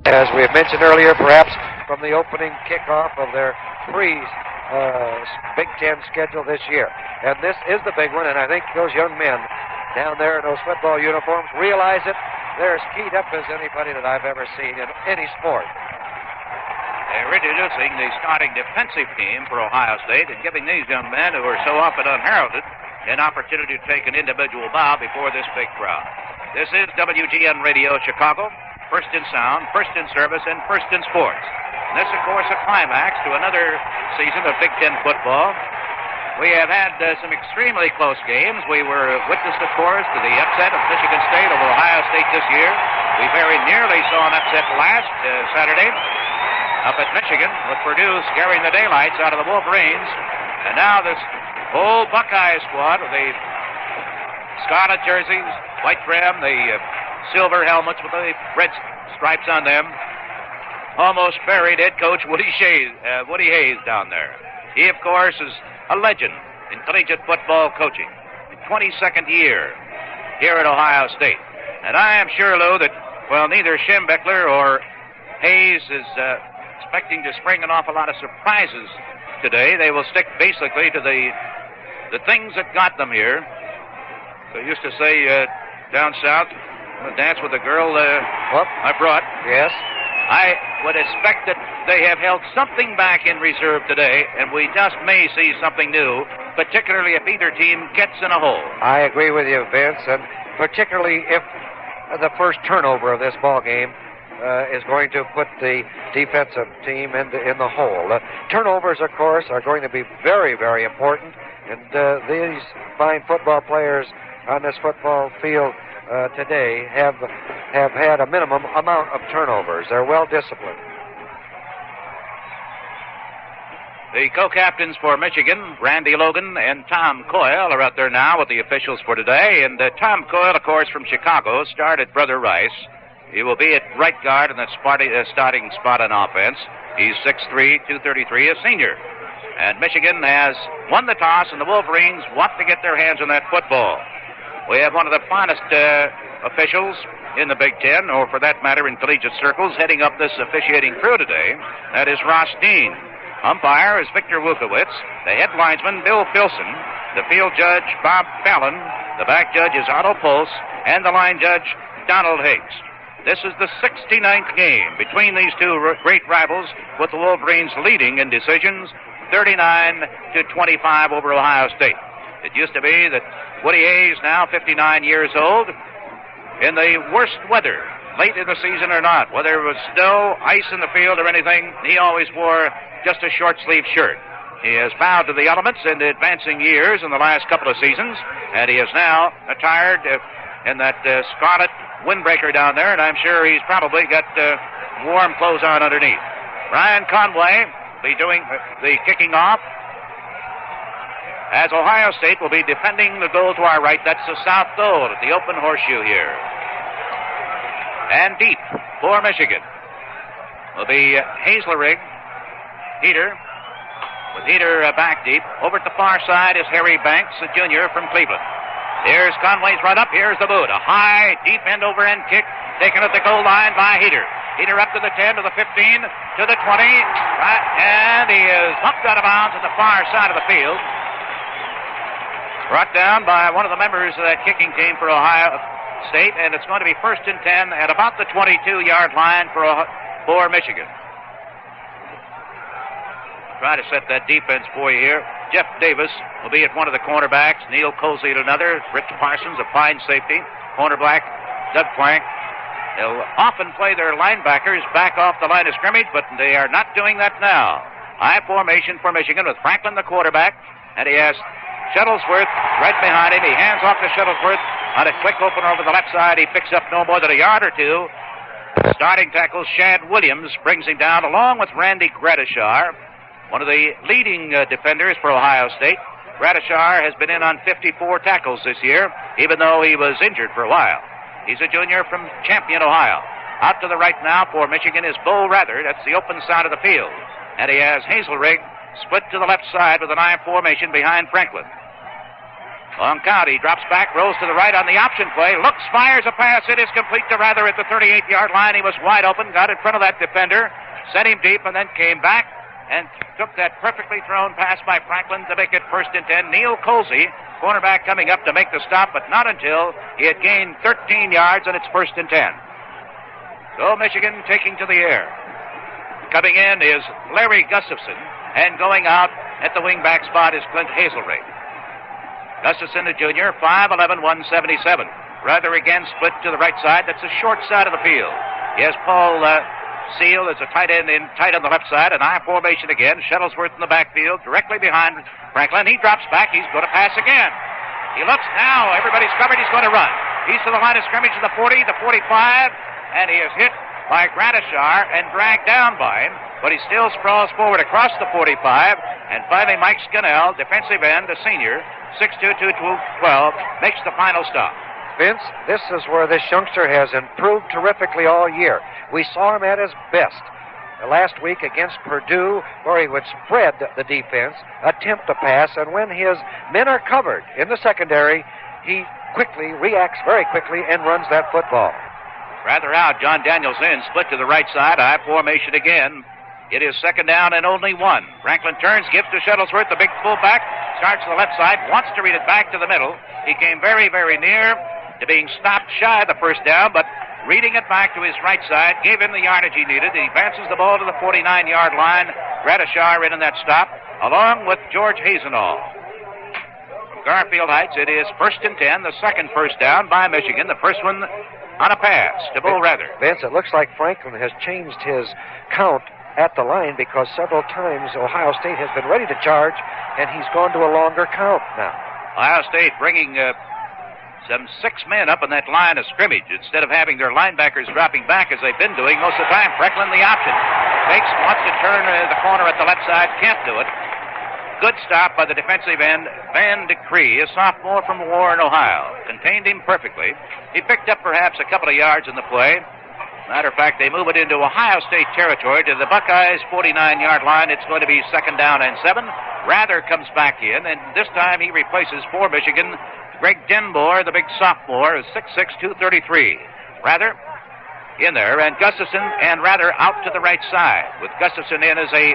As we have mentioned earlier, perhaps from the opening kickoff of their Big Ten schedule this year. And this is the big one, and I think those young men down there in those football uniforms realize it. They're as keyed up as anybody that I've ever seen in any sport. They're introducing the starting defensive team for Ohio State and giving these young men who are so often unheralded an opportunity to take an individual bow before this big crowd. This is WGN Radio Chicago, first in sound, first in service, and first in sports. And this, of course, a climax to another season of Big Ten football. We have had some extremely close games. We were witness, of course, to the upset of Michigan State over Ohio State this year. We very nearly saw an upset last Saturday up at Michigan with Purdue scaring the daylights out of the Wolverines. And now this whole Buckeye squad with the scarlet jerseys, white trim, the silver helmets with the red stripes on them, almost buried head coach Woody Hayes down there. He, of course, is a legend in collegiate football coaching. In 22nd year here at Ohio State. And I am sure, Lou, that, well, neither Schembechler or Hayes is expecting to spring an awful lot of surprises today. They will stick basically to the things that got them here. They used to say down south, dance with a girl I brought. Yes. I would expect that they have held something back in reserve today, and we just may see something new, particularly if either team gets in a hole. I agree with you, Vince, and particularly if the first turnover of this ball game is going to put the defensive team in the hole. Turnovers, of course, are going to be very, very important, and these fine football players on this football field today have had a minimum amount of turnovers. They're well disciplined. The co-captains for Michigan, Randy Logan and Tom Coyle, are out there now with the officials for today. And Tom Coyle, of course, from Chicago, started Brother Rice. He will be at right guard in the starting spot on offense. He's 6'3", 233, a senior. And Michigan has won the toss, and the Wolverines want to get their hands on that football. We have one of the finest officials in the Big Ten, or for that matter in collegiate circles, heading up this officiating crew today. That is Ross Dean. Umpire is Victor Wukowitz. The head linesman, Bill Filson. The field judge, Bob Fallon. The back judge is Otto Pulse. And the line judge, Donald Higgs. This is the 69th game between these two great rivals, with the Wolverines leading in decisions 39-25 over Ohio State. It used to be that Woody Hayes, now 59 years old, in the worst weather, late in the season or not, whether it was snow, ice in the field, or anything, he always wore just a short-sleeved shirt. He has bowed to the elements in the advancing years in the last couple of seasons, and he is now attired in that scarlet windbreaker down there, and I'm sure he's probably got warm clothes on underneath. Ryan Conway will be doing the kicking off, as Ohio State will be defending the goal to our right. That's the south goal at the open horseshoe here. And deep for Michigan will be Hazelrig, Heater, with Heater back deep. Over at the far side is Harry Banks, a junior from Cleveland. Here's Conway's run up. Here's the boot. A high, deep end-over-end kick taken at the goal line by Heater. Heater up to the 10, to the 15, to the 20. Right, and he is bumped out of bounds at the far side of the field. Brought down by one of the members of that kicking team for Ohio State, and it's going to be 1st and 10 at about the 22-yard line for Michigan. Try to set that defense for you here. Jeff Davis will be at one of the cornerbacks. Neil Colsey at another. Rich Parsons, a fine safety. Cornerback, Doug Plank. They'll often play their linebackers back off the line of scrimmage, but they are not doing that now. High formation for Michigan with Franklin the quarterback, and he has Shuttlesworth right behind him. He hands off to Shuttlesworth on a quick opener over the left side. He picks up no more than a yard or two. Starting tackle Shad Williams brings him down along with Randy Gradishar, one of the leading defenders for Ohio State. Gradishar has been in on 54 tackles this year, even though he was injured for a while. He's a junior from Champion, Ohio. Out to the right now for Michigan is Bo Rather. That's the open side of the field. And he has Hazelrig split to the left side with an I formation behind Franklin. Long count. He drops back, rolls to the right on the option play, looks, fires a pass. It is complete to Rather at the 38-yard line. He was wide open, got in front of that defender, sent him deep, and then came back and took that perfectly thrown pass by Franklin to make it 1st and 10. Neil Colsey, cornerback, coming up to make the stop, but not until he had gained 13 yards, and it's 1st and 10. So Michigan taking to the air. Coming in is Larry Gustafson, and going out at the wingback spot is Clint Hazelrigg. Gustafson, a junior, 5'11", 177. Rather again split to the right side. That's the short side of the field. He has Paul Seal as a tight end tight on the left side. An I formation again. Shuttlesworth in the backfield, directly behind Franklin. He drops back. He's going to pass again. He looks now. Everybody's covered. He's going to run. He's to the line of scrimmage to the 40, the 45, and he is hit by Gradishar and dragged down by him. But he still sprawls forward across the 45. And finally, Mike Scannell, defensive end, a senior, 6'2", 212, makes the final stop. Vince, this is where this youngster has improved terrifically all year. We saw him at his best last week against Purdue, where he would spread the defense, attempt a pass, and when his men are covered in the secondary, he quickly reacts very quickly and runs that football. Rather out, John Daniels in, split to the right side, I formation again. It is 2nd down and only 1. Franklin turns, gives to Shuttlesworth, the big fullback, starts to the left side, wants to read it back to the middle. He came very, very near to being stopped shy of the 1st down, but reading it back to his right side, gave him the yardage he needed. He advances the ball to the 49-yard line. Gradishar in that stop, along with George Hazenall. From Garfield Heights, it is 1st and 10, the second 1st down by Michigan, the first one on a pass to Bo Rather. Vince, it looks like Franklin has changed his count at the line because several times Ohio State has been ready to charge, and he's gone to a longer count now. Ohio State bringing some 6 men up on that line of scrimmage instead of having their linebackers dropping back as they've been doing most of the time. Franklin the option. Wants to turn the corner at the left side, can't do it. Good stop by the defensive end, Van Decree, a sophomore from Warren, Ohio. Contained him perfectly. He picked up perhaps a couple of yards in the play. Matter of fact, they move it into Ohio State territory to the Buckeyes' 49-yard line. It's going to be 2nd down and 7. Rather comes back in, and this time he replaces for Michigan Greg Denboer, the big sophomore, is 6'6", 233. Rather in there, and Gustafson and Rather out to the right side, with Gustafson in as a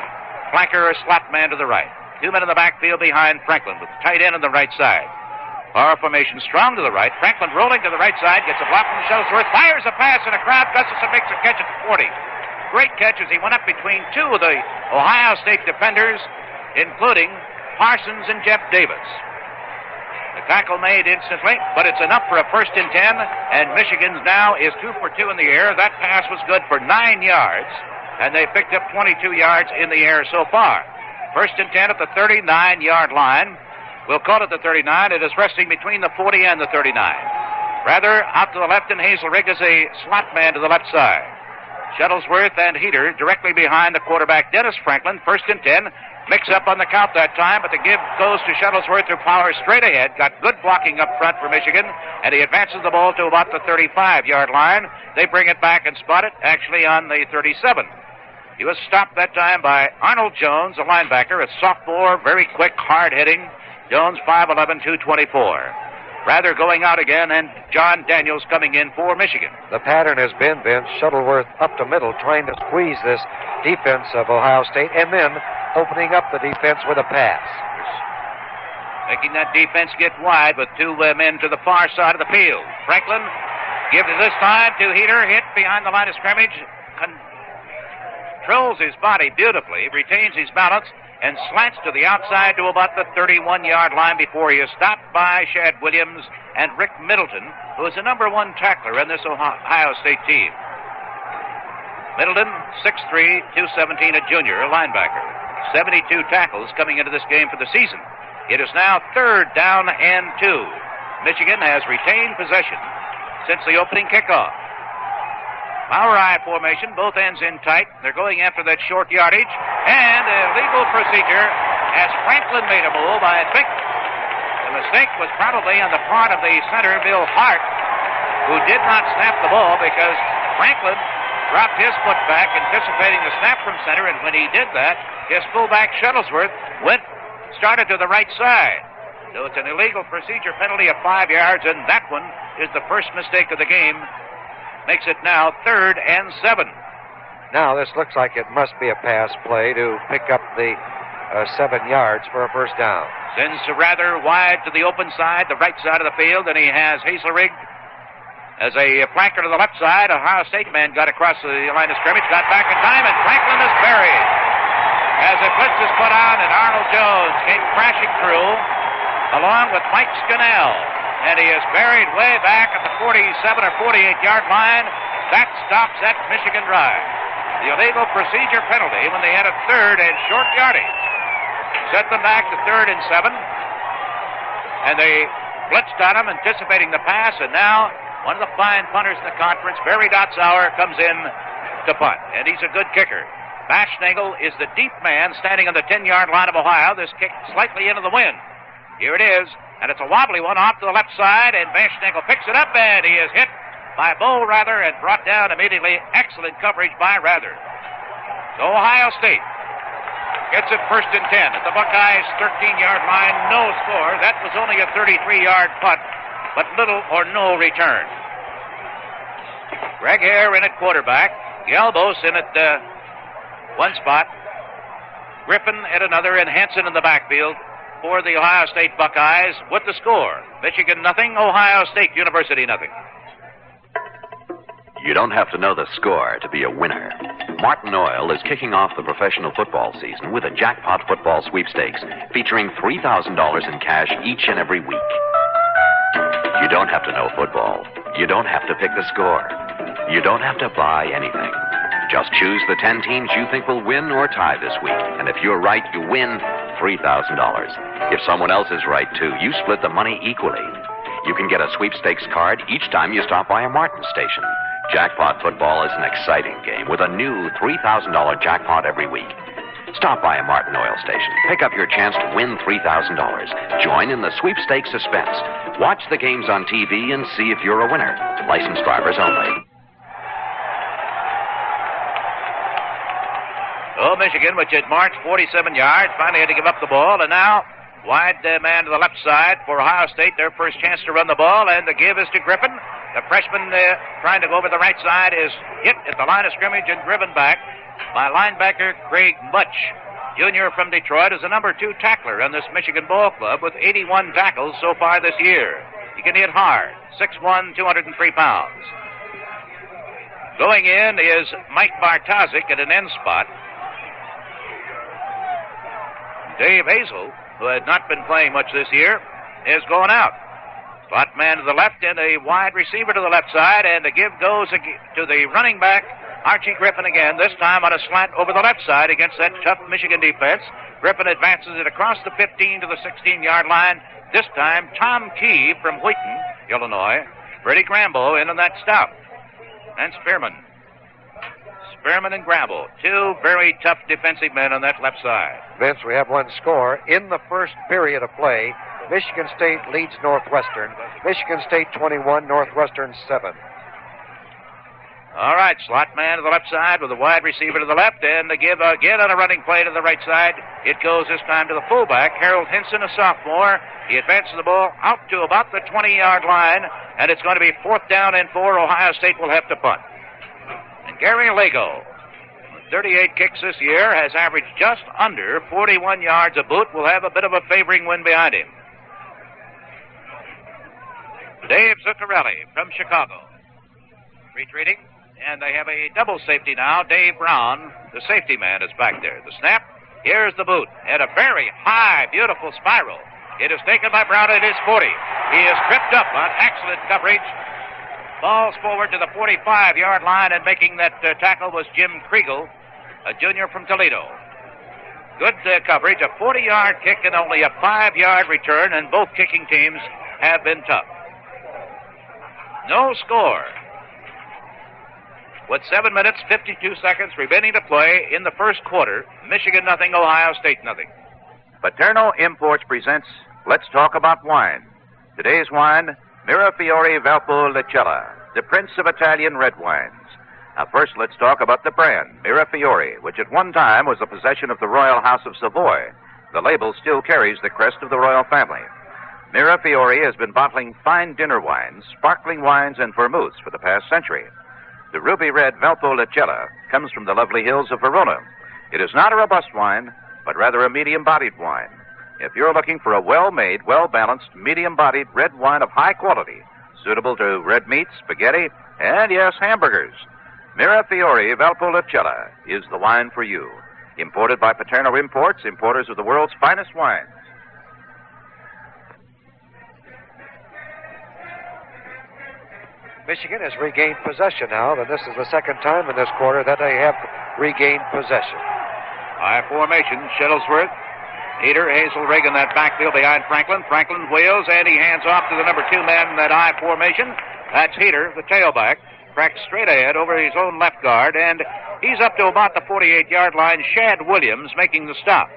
flanker or slot man to the right. 2 men in the backfield behind Franklin, with the tight end on the right side. Power formation strong to the right. Franklin rolling to the right side, gets a block from Shuttlesworth, fires a pass in a crowd. Gustafson makes a catch at the 40. Great catch as he went up between 2 of the Ohio State defenders, including Parsons and Jeff Davis. The tackle made instantly, but it's enough for a 1st and 10, and Michigan's now is 2 for 2 in the air. That pass was good for 9 yards, and they picked up 22 yards in the air so far. 1st and 10 at the 39-yard line. We'll call it the 39. It is resting between the 40 and the 39. Rather out to the left, and Hazelrigg is a slot man to the left side. Shuttlesworth and Heater directly behind the quarterback, Dennis Franklin. 1st and 10. Mix up on the count that time, but the give goes to Shuttlesworth, who powers straight ahead. Got good blocking up front for Michigan, and he advances the ball to about the 35-yard line. They bring it back and spot it, actually on the 37. He was stopped that time by Arnold Jones, a linebacker, a sophomore, very quick, hard-hitting. Jones, 5'11", 224. Rather going out again, and John Daniels coming in for Michigan. The pattern has been, Vince, Shuttleworth up the middle, trying to squeeze this defense of Ohio State, and then opening up the defense with a pass. Making that defense get wide with 2 men to the far side of the field. Franklin gives it this time to Heater, hit behind the line of scrimmage. Controls his body beautifully, retains his balance, and slants to the outside to about the 31-yard line before he is stopped by Shad Williams and Rick Middleton, who is the number 1 tackler in this Ohio State team. Middleton, 6'3", 217, a junior, a linebacker. 72 tackles coming into this game for the season. It is now 3rd down and 2. Michigan has retained possession since the opening kickoff. Power I formation, both ends in tight. They're going after that short yardage. And a legal procedure as Franklin made a move. I think the mistake was probably on the part of the center, Bill Hart, who did not snap the ball because Franklin dropped his foot back, anticipating the snap from center. And when he did that, his fullback Shuttlesworth started to the right side. So it's an illegal procedure penalty of 5 yards, and that one is the first mistake of the game. Makes it now 3rd and 7. Now this looks like it must be a pass play to pick up the 7 yards for a first down. Sends rather wide to the open side, the right side of the field, and he has Hazelrig as a flanker to the left side. Ohio State man got across the line of scrimmage, got back in time, and Franklin is buried. As a blitz is put on, and Arnold Jones came crashing through, along with Mike Scannell. And he is buried way back at the 47 or 48-yard line. That stops that Michigan drive. The illegal procedure penalty when they had a 3rd and short yardage set them back to 3rd and 7. And they blitzed on him, anticipating the pass. And now one of the fine punters in the conference, Barry Dotzauer, comes in to punt. And he's a good kicker. Bashnagel is the deep man standing on the 10-yard line of Ohio. This kick slightly into the wind. Here it is, and it's a wobbly one off to the left side, and Bashnagel picks it up, and he is hit by Bo Rather and brought down immediately. Excellent coverage by Rather. So Ohio State gets it 1st and 10 at the Buckeyes' 13-yard line. No score. That was only a 33-yard punt, but little or no return. Greg Hare in at quarterback. Gelbos in at one spot. Griffin at another, and Henson in the backfield for the Ohio State Buckeyes with the score. Michigan nothing, Ohio State University nothing. You don't have to know the score to be a winner. Martin Oil is kicking off the professional football season with a jackpot football sweepstakes featuring $3,000 in cash each and every week. You don't have to know football. You don't have to pick the score. You don't have to buy anything. Just choose the 10 teams you think will win or tie this week. And if you're right, you win $3,000. If someone else is right, too, you split the money equally. You can get a sweepstakes card each time you stop by a Martin station. Jackpot football is an exciting game with a new $3,000 jackpot every week. Stop by a Martin Oil station. Pick up your chance to win $3,000. Join in the sweepstakes suspense. Watch the games on TV and see if you're a winner. Licensed drivers only. Oh, Michigan, which had marched 47 yards, finally had to give up the ball, and now wide man to the left side for Ohio State. Their first chance to run the ball, and the give is to Griffin. The freshman trying to go over the right side is hit at the line of scrimmage and driven back by linebacker Craig Mutch. Junior from Detroit is the number 2 tackler on this Michigan ball club with 81 tackles so far this year. He can hit hard, 6'1", 203 pounds. Going in is Mike Bartozik at an end spot. Dave Hazel, who had not been playing much this year, is going out. Slot man to the left and a wide receiver to the left side, and the give goes to the running back, Archie Griffin again, this time on a slant over the left side against that tough Michigan defense. Griffin advances it across the 15 to the 16-yard line. This time, Tom Key from Wheaton, Illinois. Freddie Grambo in on that stop. And Spearman. Spearman and Grambo, 2 very tough defensive men on that left side. Vince, we have one score. In the first period of play, Michigan State leads Northwestern. Michigan State 21, Northwestern 7. All right, slot man to the left side with a wide receiver to the left, and the give again on a running play to the right side. It goes this time to the fullback, Harold Hinson, a sophomore. He advances the ball out to about the 20-yard line, and it's going to be 4th down and 4. Ohio State will have to punt. And Gary Lago, 38 kicks this year, has averaged just under 41 yards a boot, will have a bit of a favoring wind behind him. Dave Zuccarelli from Chicago. Retreating, and they have a double safety now. Dave Brown, the safety man, is back there. The snap, here's the boot, and a very high, beautiful spiral. It is taken by Brown at his 40. He is tripped up on excellent coverage. Falls forward to the 45-yard line, and making that tackle was Jim Kriegel, a junior from Toledo. Good coverage, a 40-yard kick and only a 5-yard return, and both kicking teams have been tough. No score. With 7 minutes, 52 seconds remaining to play in the first quarter, Michigan nothing, Ohio State nothing. Paterno Imports presents Let's Talk About Wine. Today's wine, Mirafiori Valpolicella, the Prince of Italian red wines. Now first, let's talk about the brand, Mirafiori, which at one time was the possession of the Royal House of Savoy. The label still carries the crest of the royal family. Mirafiori has been bottling fine dinner wines, sparkling wines, and vermouths for the past century. The ruby red Valpolicella comes from the lovely hills of Verona. It is not a robust wine, but rather a medium-bodied wine. If you're looking for a well-made, well-balanced, medium-bodied red wine of high quality, suitable to red meat, spaghetti, and, yes, hamburgers, Mirafiori Valpolicella is the wine for you. Imported by Paterno Imports, importers of the world's finest wines. Michigan has regained possession now, and this is the second time in this quarter that they have regained possession. High formation, Shuttlesworth, Heater, Hazelrig in that backfield behind Franklin. Franklin wheels, and he hands off to the number 2 man in that high formation. That's Heater, the tailback. Cracks straight ahead over his own left guard, and he's up to about the 48-yard line. Shad Williams making the stop.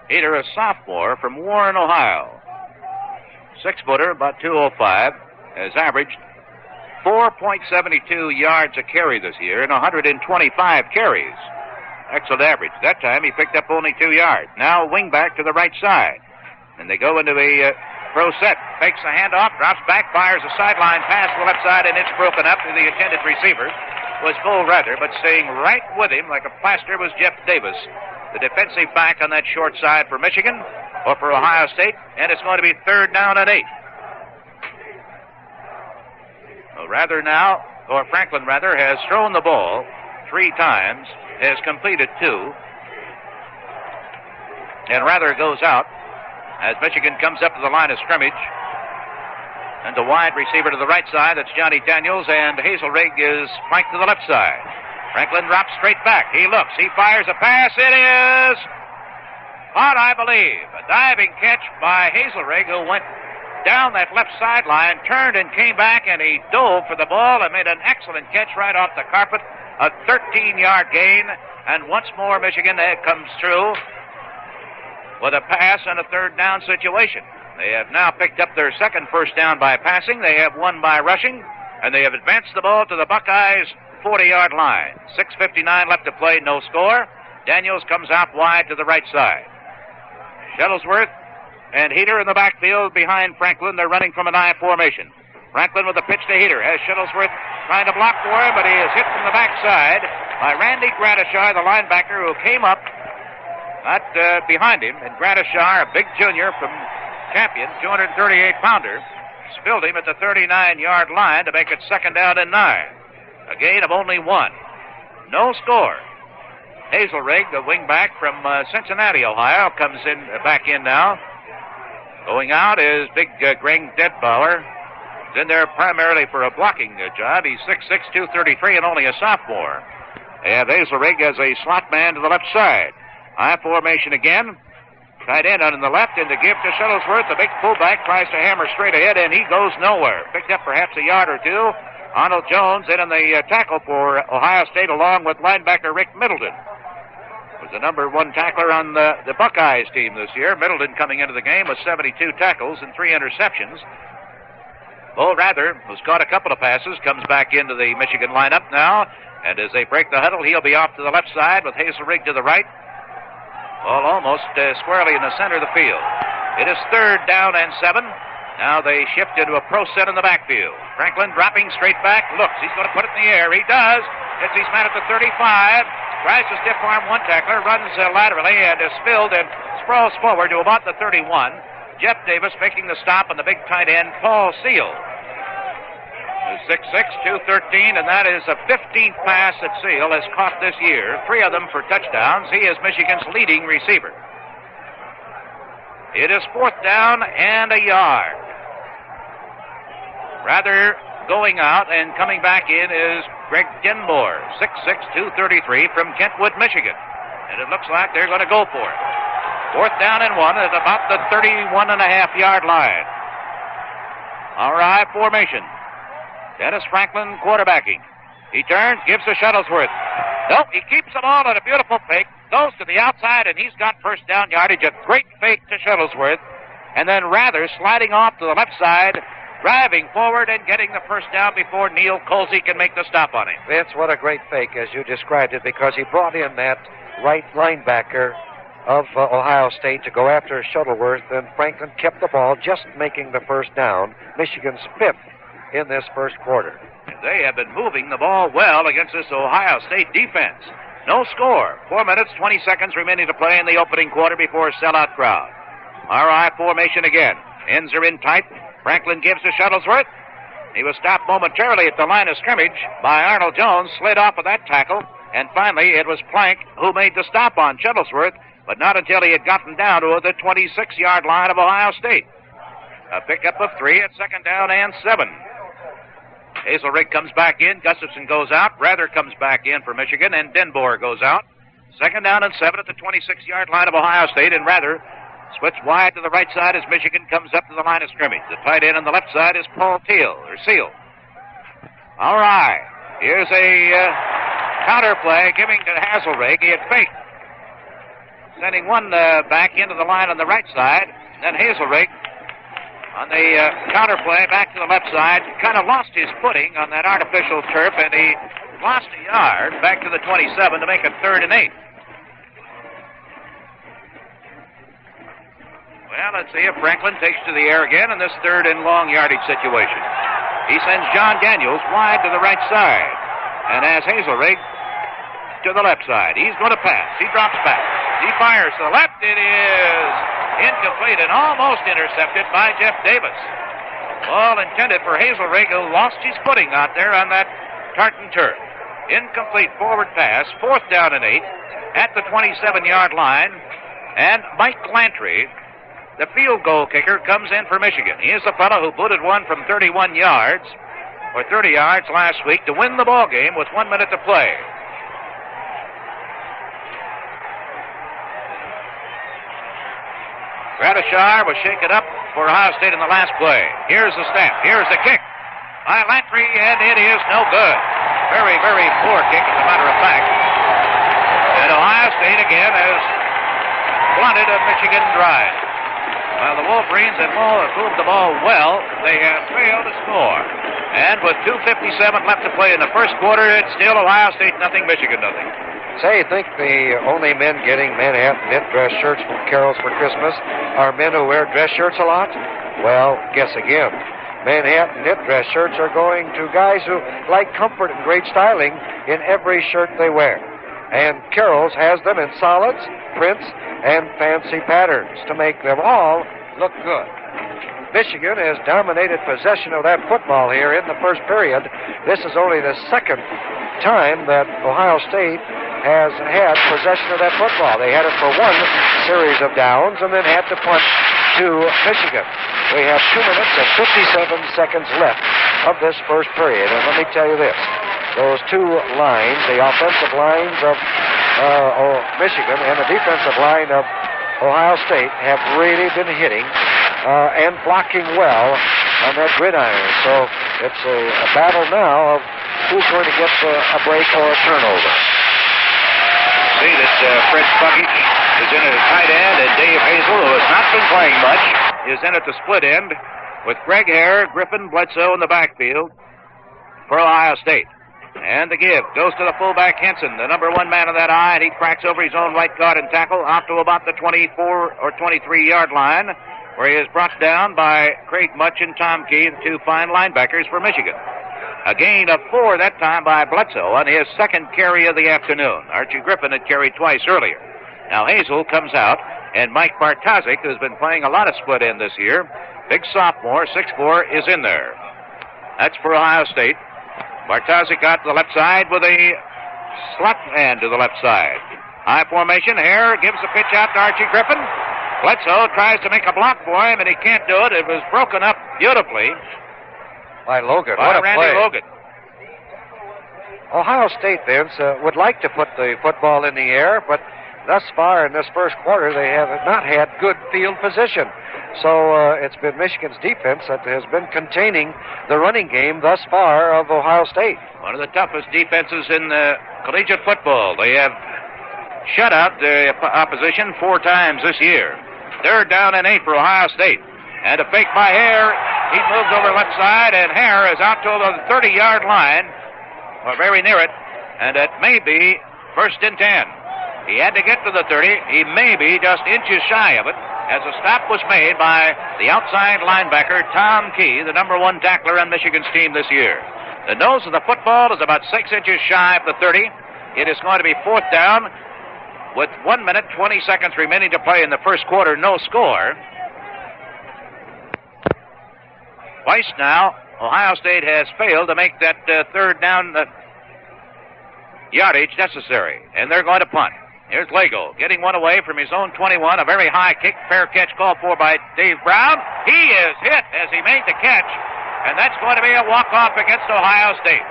Heater, a sophomore from Warren, Ohio. 6-footer, about 205, has averaged 4.72 yards a carry this year in 125 carries. Excellent average. That time he picked up only 2 yards. Now wing back to the right side. And they go into a pro set. Fakes the handoff, drops back, fires a sideline pass to the left side, and it's broken up to the intended receiver. Was Bull Rather, but staying right with him like a plaster was Jeff Davis, the defensive back on that short side for Michigan or for Ohio State, and it's going to be 3rd down and 8. Franklin has thrown the ball 3 times, has completed 2, and Rather goes out as Michigan comes up to the line of scrimmage. And the wide receiver to the right side, that's Johnny Daniels, and Hazelrig is flanked to the left side. Franklin drops straight back. He looks. He fires a pass. It is caught, I believe. A diving catch by Hazelrig, who went down that left sideline, turned and came back, and he dove for the ball and made an excellent catch right off the carpet. A 13-yard gain, and once more Michigan comes through with a pass and a 3rd down situation. They have now picked up their second first down by passing. They have won by rushing, and they have advanced the ball to the Buckeyes' 40-yard line. 6:59 left to play, no score. Daniels comes out wide to the right side. Shuttlesworth and Heater in the backfield behind Franklin. They're running from an I formation. Franklin with a pitch to Heater. Has Shuttlesworth trying to block for him, but he is hit from the backside by Randy Gratishar, the linebacker, who came up behind him. And Gratishar, a big junior from Champion, 238-pounder, spilled him at the 39-yard line to make it 2nd down and 9. A gain of only 1. No score. Hazelrig, the wingback from Cincinnati, Ohio, comes back in now. Going out is big Greg Detbauer. He's in there primarily for a blocking job. He's 6'6", 233, and only a sophomore. They have Hazelrig as a slot man to the left side. I formation again. Tight end on the left, and to give to Shuttlesworth. The big fullback tries to hammer straight ahead, and he goes nowhere. Picked up perhaps a yard or 2. Arnold Jones in the tackle for Ohio State, along with linebacker Rick Middleton. Was the number 1 tackler on the Buckeyes team this year. Middleton coming into the game with 72 tackles and 3 interceptions. Bull Rather, who's caught a couple of passes, comes back into the Michigan lineup now. And as they break the huddle, he'll be off to the left side with Hazelrig to the right. Ball almost squarely in the center of the field. It is 3rd down and 7. Now they shift into a pro set in the backfield. Franklin dropping straight back. Looks. He's going to put it in the air. He does. Gets his man at the 35. Tries to stiff arm one tackler. Runs laterally and is spilled and sprawls forward to about the 31. Jeff Davis making the stop on the big tight end, Paul Seal. 6'6", 213, and that is the 15th pass that Seal has caught this year. 3 of them for touchdowns. He is Michigan's leading receiver. It is 4th down and a yard. Rather going out and coming back in is Greg Denboer, 6'6", 233 from Kentwood, Michigan. And it looks like they're going to go for it. 4th down and 1 at about the 31.5-yard line. All right, formation. Dennis Franklin quarterbacking. He turns, gives to Shuttlesworth. Nope, he keeps the ball on a beautiful fake, goes to the outside, and he's got first down yardage. A great fake to Shuttlesworth. And then Rather sliding off to the left side, driving forward and getting the first down before Neil Colsey can make the stop on him. Vince, what a great fake, as you described it, because he brought in that right linebacker of Ohio State to go after Shuttleworth, and Franklin kept the ball, just making the first down. Michigan's 5th in this first quarter. They have been moving the ball well against this Ohio State defense. No score. 4 minutes, 20 seconds remaining to play in the opening quarter before a sellout crowd. RI formation again. Ends are in tight. Franklin gives to Shuttlesworth. He was stopped momentarily at the line of scrimmage by Arnold Jones, slid off of that tackle, and finally it was Plank who made the stop on Shuttlesworth, but not until he had gotten down to the 26-yard line of Ohio State. A pickup of 3 at second down and 7. Hazelrig comes back in. Gustafson goes out. Rather comes back in for Michigan, and Denboer goes out. Second down and 7 at the 26-yard line of Ohio State, and Rather splits wide to the right side as Michigan comes up to the line of scrimmage. The tight end on the left side is Paul Seal. All right. Here's a counter play giving to Hazelrig. He had faked, sending one back into the line on the right side. Then Hazelrig on the counter play back to the left side, kind of lost his footing on that artificial turf, and he lost a yard back to the 27 to make it 3rd and 8. Well, let's see if Franklin takes to the air again in this 3rd and long yardage situation. He sends John Daniels wide to the right side, and has Hazelrig to the left side. He's going to pass. He drops back. He fires to the left. It is incomplete and almost intercepted by Jeff Davis. Ball intended for Hazelrig, who lost his footing out there on that tartan turf. Incomplete forward pass, 4th down and 8 at the 27-yard line. And Mike Lantry, the field goal kicker, comes in for Michigan. He is the fellow who booted one from 31 yards, or 30 yards last week, to win the ball game with 1 minute to play. Gradishar was shaken up for Ohio State in the last play. Here's the snap. Here's the kick by Lantry, and it is no good. Very, very poor kick, as a matter of fact. And Ohio State again has blunted a Michigan drive. While the Wolverines have moved the ball well, they have failed to score. And with 2:57 left to play in the first quarter, it's still Ohio State nothing, Michigan nothing. Say, you think the only men getting Manhattan knit dress shirts from Carol's for Christmas are men who wear dress shirts a lot? Well, guess again. Manhattan knit dress shirts are going to guys who like comfort and great styling in every shirt they wear. And Carol's has them in solids, prints, and fancy patterns to make them all look good. Michigan has dominated possession of that football here in the first period. This is only the second time that Ohio State has had possession of that football. They had it for one series of downs and then had to punt to Michigan. We have 2 minutes and 57 seconds left of this first period. And let me tell you this. Those two lines, the offensive lines of Michigan and the defensive line of Ohio State, have really been hitting and blocking well on that gridiron. So it's a battle now of who's going to get a break or a turnover. See that Fred Buckich is in at a tight end, and Dave Hazel, who has not been playing much, is in at the split end with Greg Hare, Griffin, Bledsoe in the backfield for Ohio State. And the give goes to the fullback Henson, the number 1 man of that eye, and he cracks over his own right guard and tackle out to about the 24 or 23-yard line, where he is brought down by Craig Mutch and Tom Key, the 2 fine linebackers for Michigan. A gain of 4 that time by Bledsoe on his second carry of the afternoon. Archie Griffin had carried twice earlier. Now Hazel comes out, and Mike Bartozik, who's been playing a lot of split end this year, big sophomore, 6'4", is in there. That's for Ohio State. Bartozik got to the left side with a slot hand to the left side. High formation. Hare gives the pitch out to Archie Griffin. Bledsoe tries to make a block for him, and he can't do it. It was broken up beautifully by Logan. By what a Randy play. Logan. Ohio State, Vince, would like to put the football in the air, but thus far in this first quarter, they have not had good field position. So it's been Michigan's defense that has been containing the running game thus far of Ohio State. One of the toughest defenses in collegiate football. They have shut out the opposition 4 times this year. 3rd down and 8 for Ohio State. And a fake by Hare. He moves over left side, and Hare is out to the 30-yard line, or very near it, and it may be 1st and 10. He had to get to the 30. He may be just inches shy of it as a stop was made by the outside linebacker, Tom Key, the number 1 tackler on Michigan's team this year. The nose of the football is about 6 inches shy of the 30. It is going to be 4th down with 1 minute, 20 seconds remaining to play in the first quarter, no score. Twice now, Ohio State has failed to make that 3rd down yardage necessary, and they're going to punt. Here's Lego getting one away from his own 21. A very high kick, fair catch called for by Dave Brown. He is hit as he made the catch, and that's going to be a walk-off against Ohio State.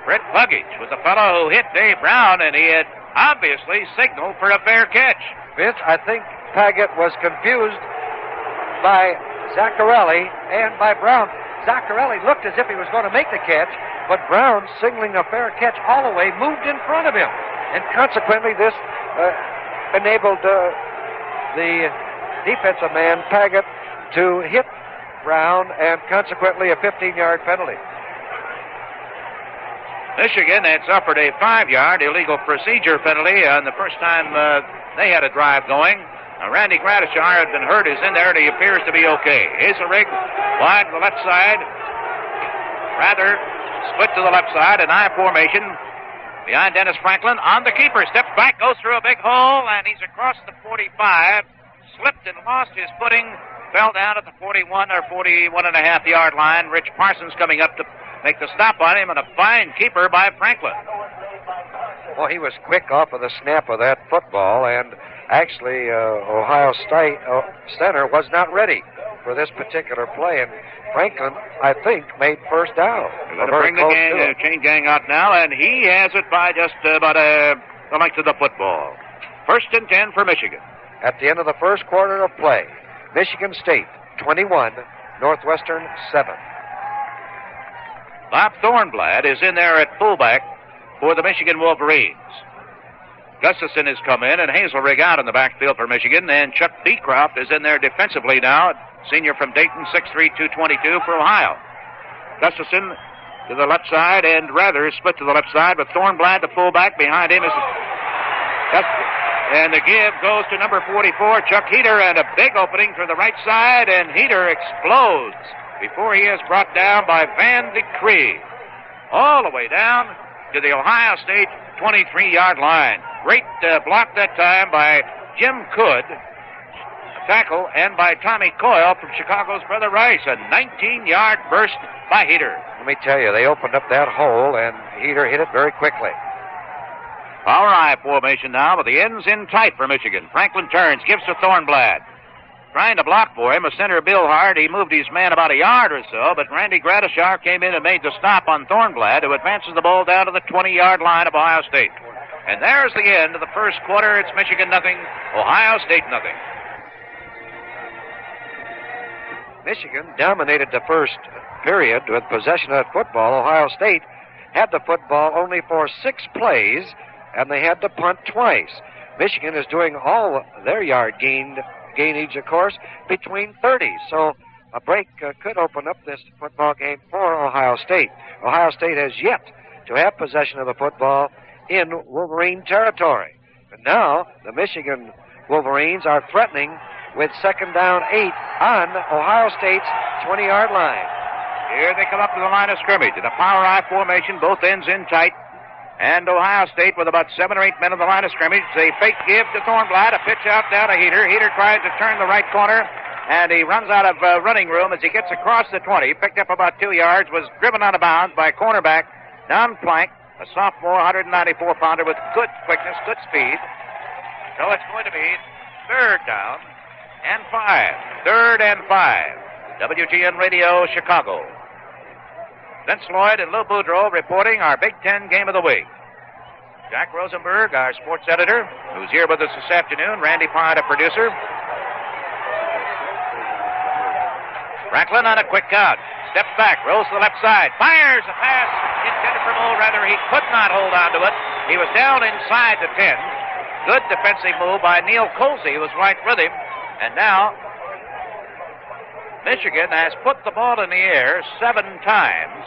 Brett Puggage was the fellow who hit Dave Brown, and he had obviously signaled for a fair catch. Vince, I think Paget was confused by Zaccarelli and by Brown. Zaccarelli looked as if he was going to make the catch, but Brown, signaling a fair catch all the way, moved in front of him. And consequently, this enabled the defensive man, Paget, to hit Brown, and consequently a 15-yard penalty. Michigan had suffered a 5-yard illegal procedure penalty on the first time they had a drive going. Randy Gradishar had been hurt, is in there, and he appears to be okay. Hazelrig wide to the left side. Rather split to the left side, an I formation behind Dennis Franklin. On the keeper, steps back, goes through a big hole, and he's across the 45. Slipped and lost his footing, fell down at the 41 or 41.5-yard line. Rich Parsons coming up to make the stop on him, and a fine keeper by Franklin. Well, he was quick off of the snap of that football, and actually Ohio State center was not ready for this particular play, and Franklin, I think, made first down. They're going to bring the chain gang out now, and he has it by just about the length of the football. 1st and 10 for Michigan. At the end of the first quarter of play, Michigan State 21, Northwestern 7. Bob Thornblad is in there at fullback for the Michigan Wolverines. Gustafson has come in, and Hazelrig out in the backfield for Michigan, and Chuck Beecroft is in there defensively now, senior from Dayton, 6'3", 222 for Ohio. Gustafson to the left side, and rather split to the left side, but Thornblad, the fullback, behind him is... And the give goes to number 44, Chuck Heater, and a big opening for the right side, and Heater explodes before he is brought down by Van de Cree. All the way down to the Ohio State 23-yard line. Great block that time by Jim Cood, tackle, and by Tommy Coyle from Chicago's Brother Rice. A 19-yard burst by Heater. Let me tell you, they opened up that hole, and Heater hit it very quickly. Power I formation now, but the end's in tight for Michigan. Franklin turns, gives to Thornblad. Trying to block for him, a center Bill Hart. He moved his man about a yard or so, but Randy Gradishar came in and made the stop on Thornblad, who advances the ball down to the 20-yard line of Ohio State. And there's the end of the first quarter. It's Michigan nothing, Ohio State nothing. Michigan dominated the first period with possession of football. Ohio State had the football only for 6 plays, and they had to punt twice. Michigan is doing all their yard gainage, of course, between 30. So a break could open up this football game for Ohio State. Ohio State has yet to have possession of the football in Wolverine territory. And now the Michigan Wolverines are threatening with 2nd down 8 on Ohio State's 20-yard line. Here they come up to the line of scrimmage in a power I formation, both ends in tight. And Ohio State with about 7 or 8 men on the line of scrimmage. They fake give to Thornblad, a pitch out down to Heater. Heater tries to turn the right corner, and he runs out of running room as he gets across the 20. Picked up about 2 yards, was driven out of bounds by cornerback Don Plank, a sophomore 194-pounder with good quickness, good speed. So it's going to be 3rd down and 5. 3rd and 5. WGN Radio, Chicago. Vince Lloyd and Lou Boudreau reporting our Big Ten game of the week. Jack Rosenberg, our sports editor, who's here with us this afternoon. Randy Pye, the producer. Franklin on a quick count. Steps back, rolls to the left side. Fires a pass intended for Mo. Rather, he could not hold on to it. He was down inside the 10. Good defensive move by Neil Colsey, who was right with him. And now Michigan has put the ball in the air 7 times.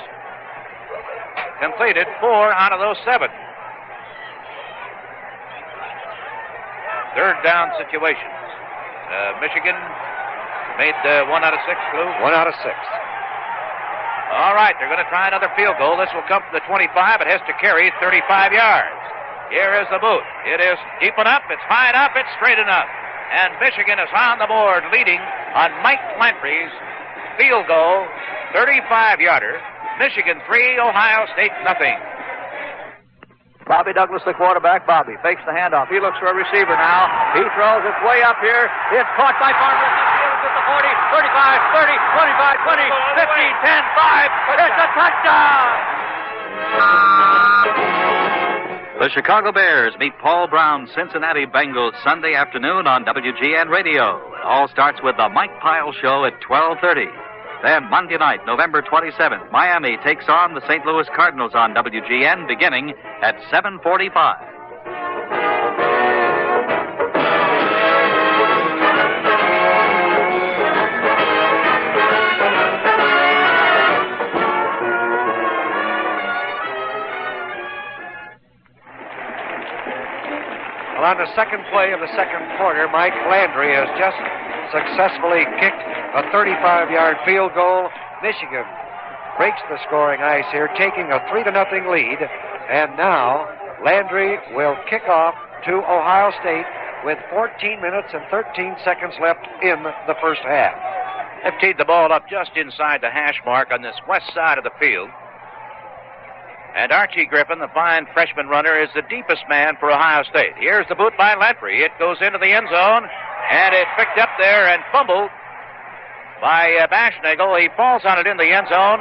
completed 4 out of those 7. Third down situations. Michigan made 1 out of 6, Lou. 1 out of 6. All right, they're going to try another field goal. This will come from the 25. It has to carry 35 yards. Here is the boot. It is deep enough, it's high enough, it's straight enough. And Michigan is on the board, leading on Mike Landry's field goal, 35-yarder. Michigan 3, Ohio State nothing. Bobby Douglas, the quarterback. Bobby fakes the handoff. He looks for a receiver now. He throws it way up here. It's caught by Farmer. It's at the 40, 35, 30, 25, 20, 15, 10, 5. It's a touchdown! The Chicago Bears meet Paul Brown's Cincinnati Bengals Sunday afternoon on WGN Radio. It all starts with the Mike Pyle Show at 12:30. Then Monday night, November 27th, Miami takes on the St. Louis Cardinals on WGN beginning at 7:45. Well, on the second play of the second quarter, Mike Landry has just successfully kicked a 35-yard field goal. Michigan breaks the scoring ice here, taking a 3-0 lead. And now Landry will kick off to Ohio State with 14 minutes and 13 seconds left in the first half. They've teed the ball up just inside the hash mark on this west side of the field. And Archie Griffin, the fine freshman runner, is the deepest man for Ohio State. Here's the boot by Landry. It goes into the end zone, and it's picked up there and fumbled by Bashnagel. He falls on it in the end zone.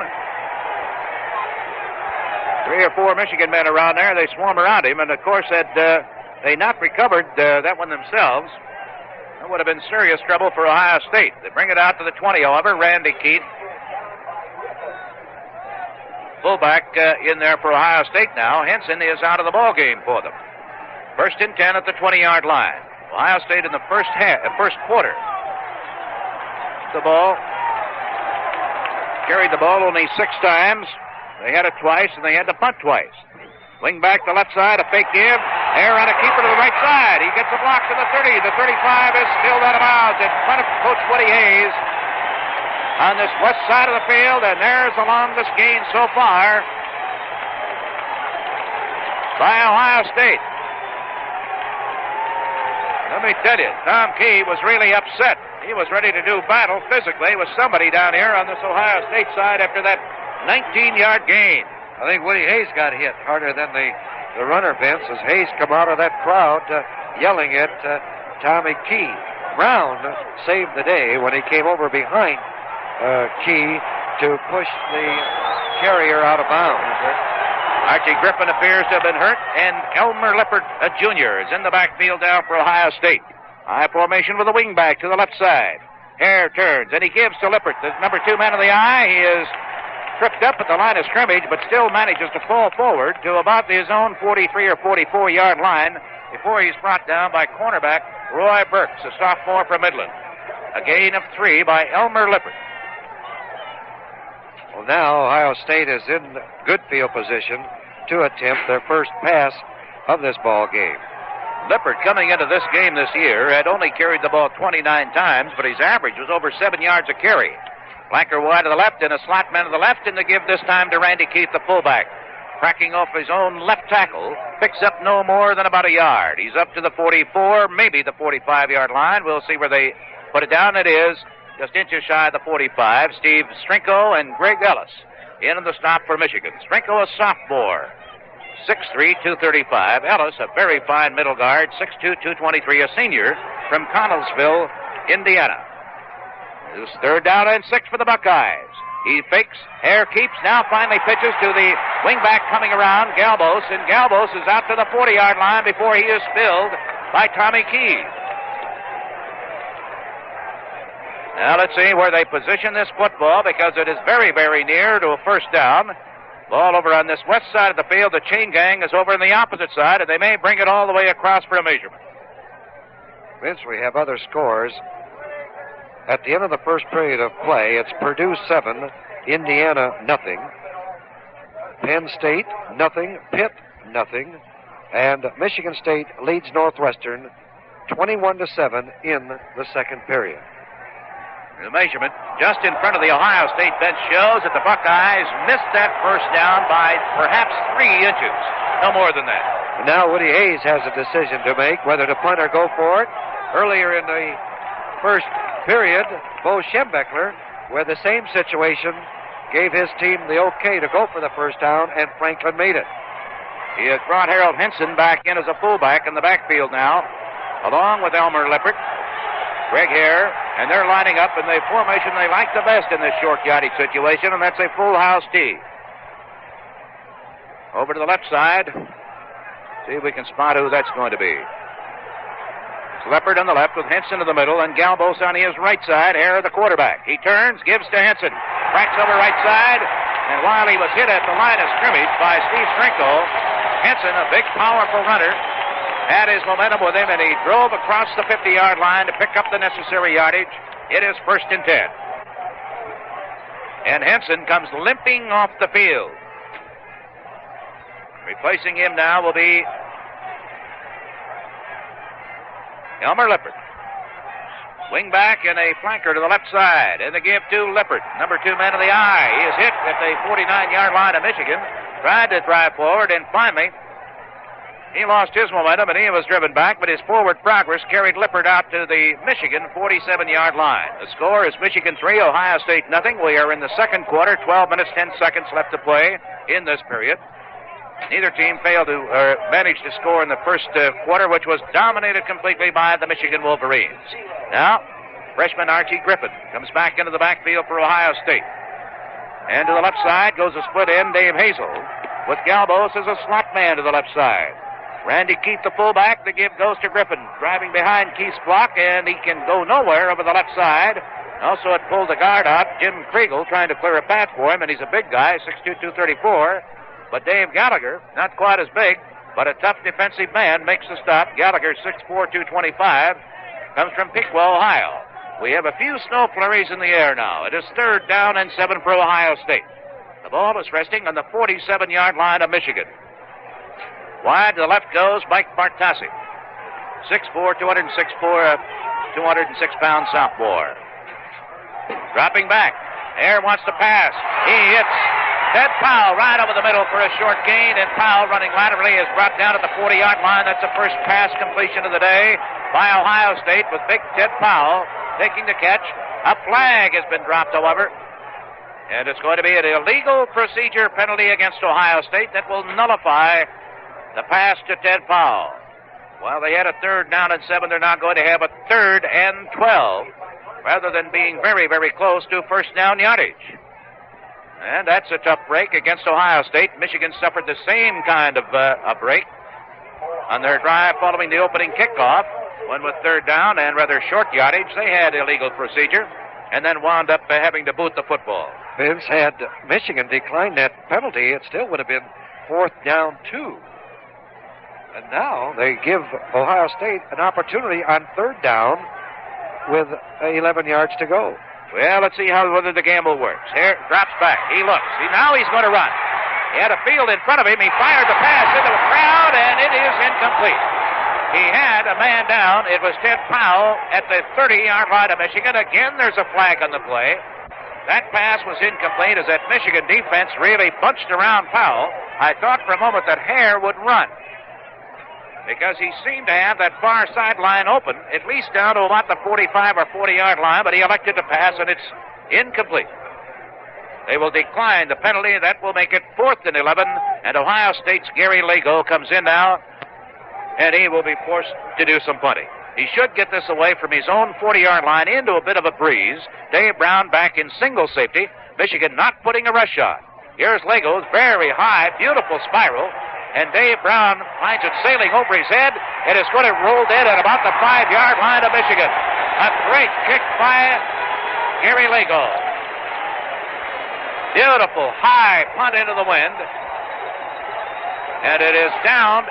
3 or 4 Michigan men around there. They swarm around him, and of course, had they not recovered that one themselves, that would have been serious trouble for Ohio State. They bring it out to the 20, however. Randy Keith, fullback in there for Ohio State now. Henson is out of the ball game for them. 1st and 10 at the 20-yard line. Ohio State in the first quarter. The ball. Carried the ball only 6 times. They had it twice, and they had to punt twice. Wing back to left side, a fake give. Air on a keeper to the right side. He gets a block to the 30. The 35 is still out of bounds in front of Coach Woody Hayes on this west side of the field, and there's the longest gain so far by Ohio State. Let me tell you, Tom Key was really upset. He was ready to do battle physically with somebody down here on this Ohio State side after that 19-yard gain. I think Woody Hayes got hit harder than the runner, Vince, as Hayes come out of that crowd yelling at Tommy Key. Brown saved the day when he came over behind Key to push the carrier out of bounds. Archie Griffin appears to have been hurt, and Elmer Lippert, Jr., is in the backfield now for Ohio State. High formation with a wing back to the left side. Hare turns, and he gives to Lippert, the number 2 man of the eye. He is tripped up at the line of scrimmage, but still manages to fall forward to about his own 43 or 44-yard line before he's brought down by cornerback Roy Burks, a sophomore from Midland. A gain of 3 by Elmer Lippert. Well, now Ohio State is in good field position to attempt their first pass of this ball game. Lippert, coming into this game this year, had only carried the ball 29 times, but his average was over 7 yards a carry. Flanker wide to the left and a slot man to the left, and the give this time to Randy Keith, the fullback. Cracking off his own left tackle, picks up no more than about a yard. He's up to the 44, maybe the 45-yard line. We'll see where they put it down. It is just inches shy of the 45. Steve Strinko and Greg Ellis in the stop for Michigan. Strinko, a sophomore, 6'3", 235. Ellis, a very fine middle guard, 6'2", 223, a senior from Connellsville, Indiana. This 3rd down and 6 for the Buckeyes. He fakes, Hare keeps, now finally pitches to the wingback coming around, Galbos, and Galbos is out to the 40-yard line before he is spilled by Tommy Key. Now let's see where they position this football, because it is very, very near to a first down. Ball over on this west side of the field. The chain gang is over on the opposite side, and they may bring it all the way across for a measurement. Vince, we have other scores. At the end of the first period of play, it's Purdue 7, Indiana nothing. Penn State, nothing. Pitt, nothing. And Michigan State leads Northwestern 21-7 in the second period. The measurement just in front of the Ohio State bench shows that the Buckeyes missed that first down by perhaps 3 inches. No more than that. And now Woody Hayes has a decision to make, whether to punt or go for it. Earlier in the first period, Bo Schembechler, with the same situation, gave his team the okay to go for the first down, and Franklin made it. He has brought Harold Henson back in as a fullback in the backfield now, along with Elmer Lippert, Greg Hare, and they're lining up in the formation they like the best in this short yardage situation, and that's a full house tee. Over to the left side. See if we can spot who that's going to be. It's Lippert on the left with Henson in the middle, and Galbos on his right side. Hare the quarterback. He turns, gives to Henson. Cracks over right side, and while he was hit at the line of scrimmage by Steve Strenko, Henson, a big, powerful runner, had his momentum with him, and he drove across the 50-yard line to pick up the necessary yardage. It is 1st and 10. And Henson comes limping off the field. Replacing him now will be Elmer Lippert. Wing back and a flanker to the left side. And they give to Lippert, number 2 man of the eye. He is hit at the 49-yard line of Michigan. Tried to drive forward, and finally he lost his momentum, and he was driven back, but his forward progress carried Lippert out to the Michigan 47-yard line. The score is Michigan 3, Ohio State nothing. We are in the second quarter, 12 minutes, 10 seconds left to play in this period. Neither team failed to manage to score in the first quarter, which was dominated completely by the Michigan Wolverines. Now, freshman Archie Griffin comes back into the backfield for Ohio State. And to the left side goes a split end, Dave Hazel, with Galbos as a slot man to the left side. Randy Keith, the fullback, the give goes to Griffin, driving behind Keith's block, and he can go nowhere over the left side. Also, it pulled the guard out, Jim Kriegel, trying to clear a path for him, and he's a big guy, 6'2", 234. But Dave Gallagher, not quite as big, but a tough defensive man, makes the stop. Gallagher, 6'4", 225, comes from Piqua, Ohio. We have a few snow flurries in the air now. It is 3rd down and 7 for Ohio State. The ball is resting on the 47-yard line of Michigan. Wide to the left goes Mike Bartossi. 6'4", 206-pound sophomore. Dropping back. Hare wants to pass. He hits Ted Powell right over the middle for a short gain, and Powell, running laterally, is brought down at the 40-yard line. That's the first pass completion of the day by Ohio State, with big Ted Powell taking the catch. A flag has been dropped, however, and it's going to be an illegal procedure penalty against Ohio State that will nullify the pass to Ted Powell. Well, they had a 3rd down and 7. They're now going to have a 3rd and 12, rather than being very, very close to first down yardage. And that's a tough break against Ohio State. Michigan suffered the same kind of a break on their drive following the opening kickoff, when with 3rd down and rather short yardage, they had illegal procedure and then wound up having to boot the football. Vince, had Michigan declined that penalty, it still would have been 4th down 2. And now they give Ohio State an opportunity on 3rd down with 11 yards to go. Well, let's see whether the gamble works. Here, drops back. He looks. Now he's going to run. He had a field in front of him. He fired the pass into the crowd, and it is incomplete. He had a man down. It was Ted Powell at the 30-yard line of Michigan. Again, there's a flag on the play. That pass was incomplete as that Michigan defense really bunched around Powell. I thought for a moment that Hare would run, because he seemed to have that far sideline open, at least down to about the 45 or 40-yard line, but he elected to pass, and it's incomplete. They will decline the penalty. That will make it 4th and 11, and Ohio State's Gary Lago comes in now, and he will be forced to do some punting. He should get this away from his own 40-yard line into a bit of a breeze. Dave Brown back in single safety. Michigan not putting a rush on. Here's Lago's very high, beautiful spiral, and Dave Brown finds it sailing over his head. It is going to roll dead at about the 5-yard line of Michigan. A great kick by Gary Lago. Beautiful high punt into the wind. And it is down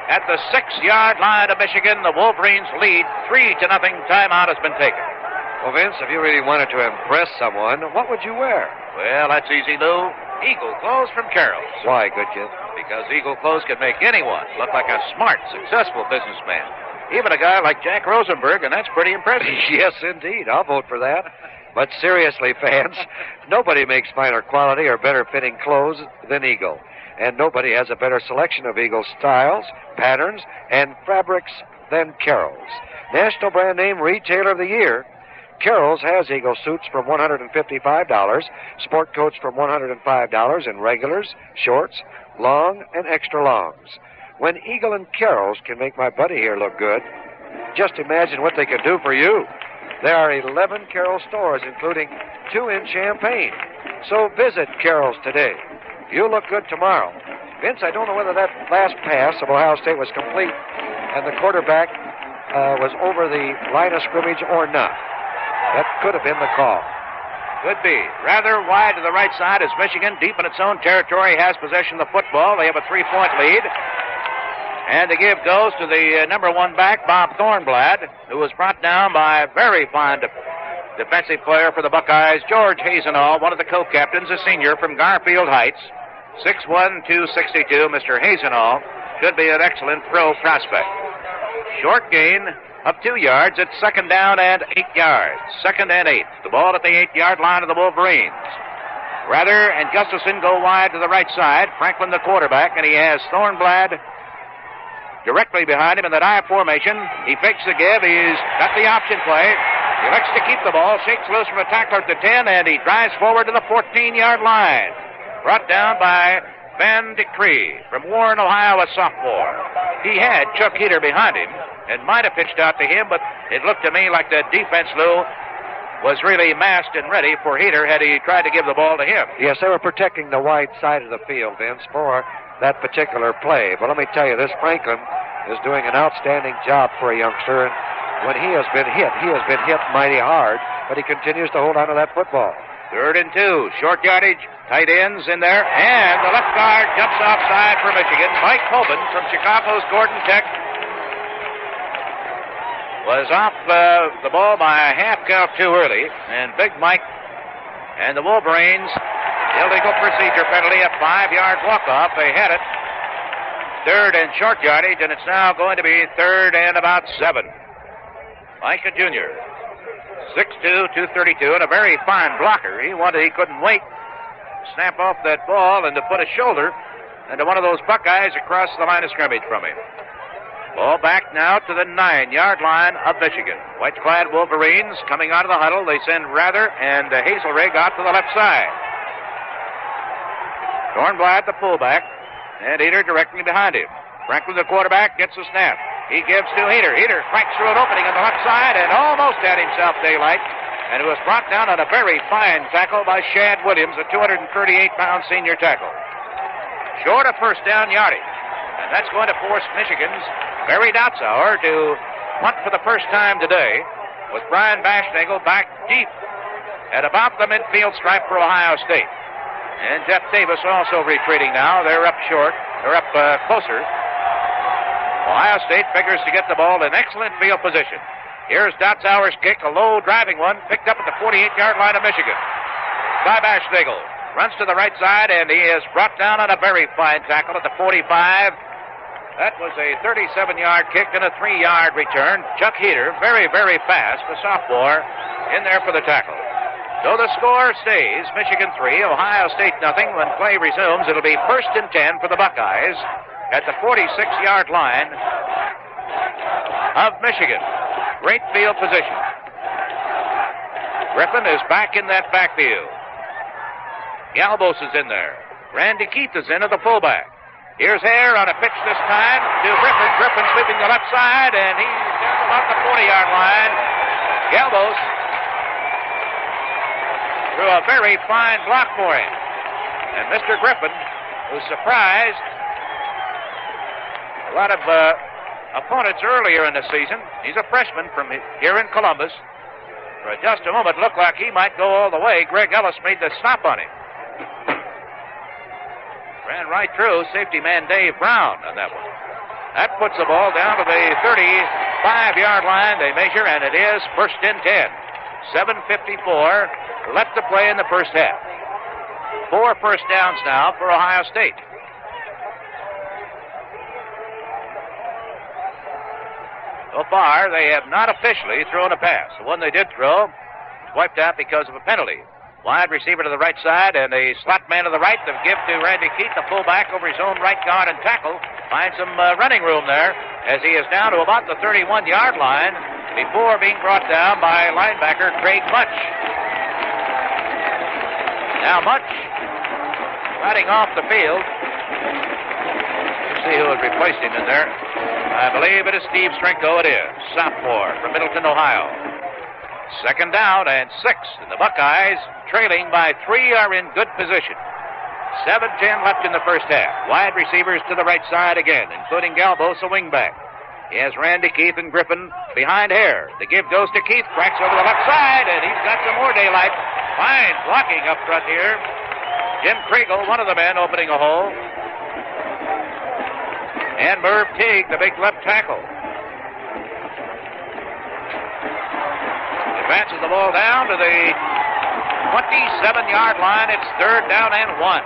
at the 6-yard line of Michigan. The Wolverines lead 3-0. Timeout has been taken. Well, Vince, if you really wanted to impress someone, what would you wear? Well, that's easy, Lou. Eagle clothes from Carroll's. Why, good kid? Because Eagle clothes can make anyone look like a smart, successful businessman. Even a guy like Jack Rosenberg, and that's pretty impressive. Yes, indeed. I'll vote for that. But seriously, fans, nobody makes finer quality or better fitting clothes than Eagle. And nobody has a better selection of Eagle styles, patterns, and fabrics than Carroll's. National Brand Name Retailer of the Year. Carroll's has Eagle suits from $155, sport coats from $105, and regulars, shorts, long, and extra longs. When Eagle and Carroll's can make my buddy here look good, just imagine what they can do for you. There are 11 Carroll stores, including 2 in Champaign. So visit Carroll's today. You'll look good tomorrow. Vince, I don't know whether that last pass of Ohio State was complete and the quarterback was over the line of scrimmage or not. That could have been the call. Could be. Rather wide to the right side as Michigan, deep in its own territory, has possession of the football. They have a 3-point lead. And the give goes to the number 1 back, Bob Thornblad, who was brought down by a very fine defensive player for the Buckeyes, George Hazenall, one of the co-captains, a senior from Garfield Heights. 6'1", 262. Mr. Hazenall should be an excellent pro prospect. Short gain of 2 yards. It's 2nd down and 8 yards. 2nd and 8. The ball at the 8-yard line of the Wolverines. Rather and Gustafson go wide to the right side. Franklin the quarterback, and he has Thornblad directly behind him in that I formation. He fakes the give. He's got the option play. He elects to keep the ball, shakes loose from a tackler at the 10, and he drives forward to the 14-yard line. Brought down by Van Decree from Warren, Ohio, a sophomore. He had Chuck Heater behind him and might have pitched out to him, but it looked to me like the defense, Lou, was really massed and ready for Heater had he tried to give the ball to him. Yes, they were protecting the wide side of the field, Vince, for that particular play. But let me tell you, this Franklin is doing an outstanding job for a youngster. And when he has been hit mighty hard, but he continues to hold on to that football. 3rd and 2. Short yardage. Tight ends in there. And the left guard jumps offside for Michigan. Mike Hoban from Chicago's Gordon Tech was off the ball by a half count too early. And Big Mike and the Wolverines, illegal procedure penalty, a 5-yard walk-off. They had it. 3rd and short yardage, and it's now going to be 3rd and about 7. Micah Jr., 6'2", 232, and a very fine blocker. He couldn't wait to snap off that ball and to put a shoulder into one of those Buckeyes across the line of scrimmage from him. Ball back now to the 9-yard line of Michigan. White-clad Wolverines coming out of the huddle. They send Rather and Hazelrig out to the left side. Dornblatt, the fullback, and Heater directly behind him. Franklin, the quarterback, gets the snap. He gives to Heater. Heater cracks through an opening on the left side and almost had himself daylight. And it was brought down on a very fine tackle by Shad Williams, a 238-pound senior tackle. Short of first down yardage. And that's going to force Michigan's Barry Dotzauer to punt for the first time today, with Brian Bashnagel back deep at about the midfield stripe for Ohio State. And Jeff Davis also retreating now. They're up short. They're up closer. Ohio State figures to get the ball in excellent field position. Here's Dotzauer's kick, a low driving one, picked up at the 48-yard line of Michigan by Bashnagel. Runs to the right side, and he is brought down on a very fine tackle at the 45. That was a 37-yard kick and a 3-yard return. Chuck Heater, very, very fast, the sophomore, in there for the tackle. So the score stays, Michigan 3, Ohio State nothing. When play resumes, it'll be 1st and 10 for the Buckeyes at the 46-yard line of Michigan. Great field position. Griffin is back in that backfield. Galbos is in there. Randy Keith is in at the fullback. Here's Hare on a pitch this time to Griffin. Griffin sweeping the left side, and he's down about the 40-yard line. Galbos threw a very fine block for him. And Mr. Griffin, who's surprised a lot of opponents earlier in the season. He's a freshman from here in Columbus. For just a moment, looked like he might go all the way. Greg Ellis made the stop on him. Ran right through safety man Dave Brown on that one. That puts the ball down to the 35-yard line. They measure, and it is 1st and 10. 7:54 left to play in the first half. 4 first downs now for Ohio State. So far, they have not officially thrown a pass. The one they did throw was wiped out because of a penalty. Wide receiver to the right side and a slot man to the right to give to Randy Keith, the fullback over his own right guard and tackle. Finds some running room there as he is down to about the 31-yard line before being brought down by linebacker Craig Much. Now Much riding off the field. Let's see who had replaced him in there. I believe it is Steve Strenko. It is. Sophomore from Middleton, Ohio. Second down and 6. And the Buckeyes, trailing by 3, are in good position. 7:10 left in the first half. Wide receivers to the right side again, including Galbos, a wingback. He has Randy Keith and Griffin behind Hare. The give goes to Keith. Cracks over the left side, and he's got some more daylight. Fine blocking up front here. Jim Kriegel, one of the men, opening a hole. And Merv Teague, the big left tackle. Advances the ball down to the 27-yard line. It's 3rd down and 1.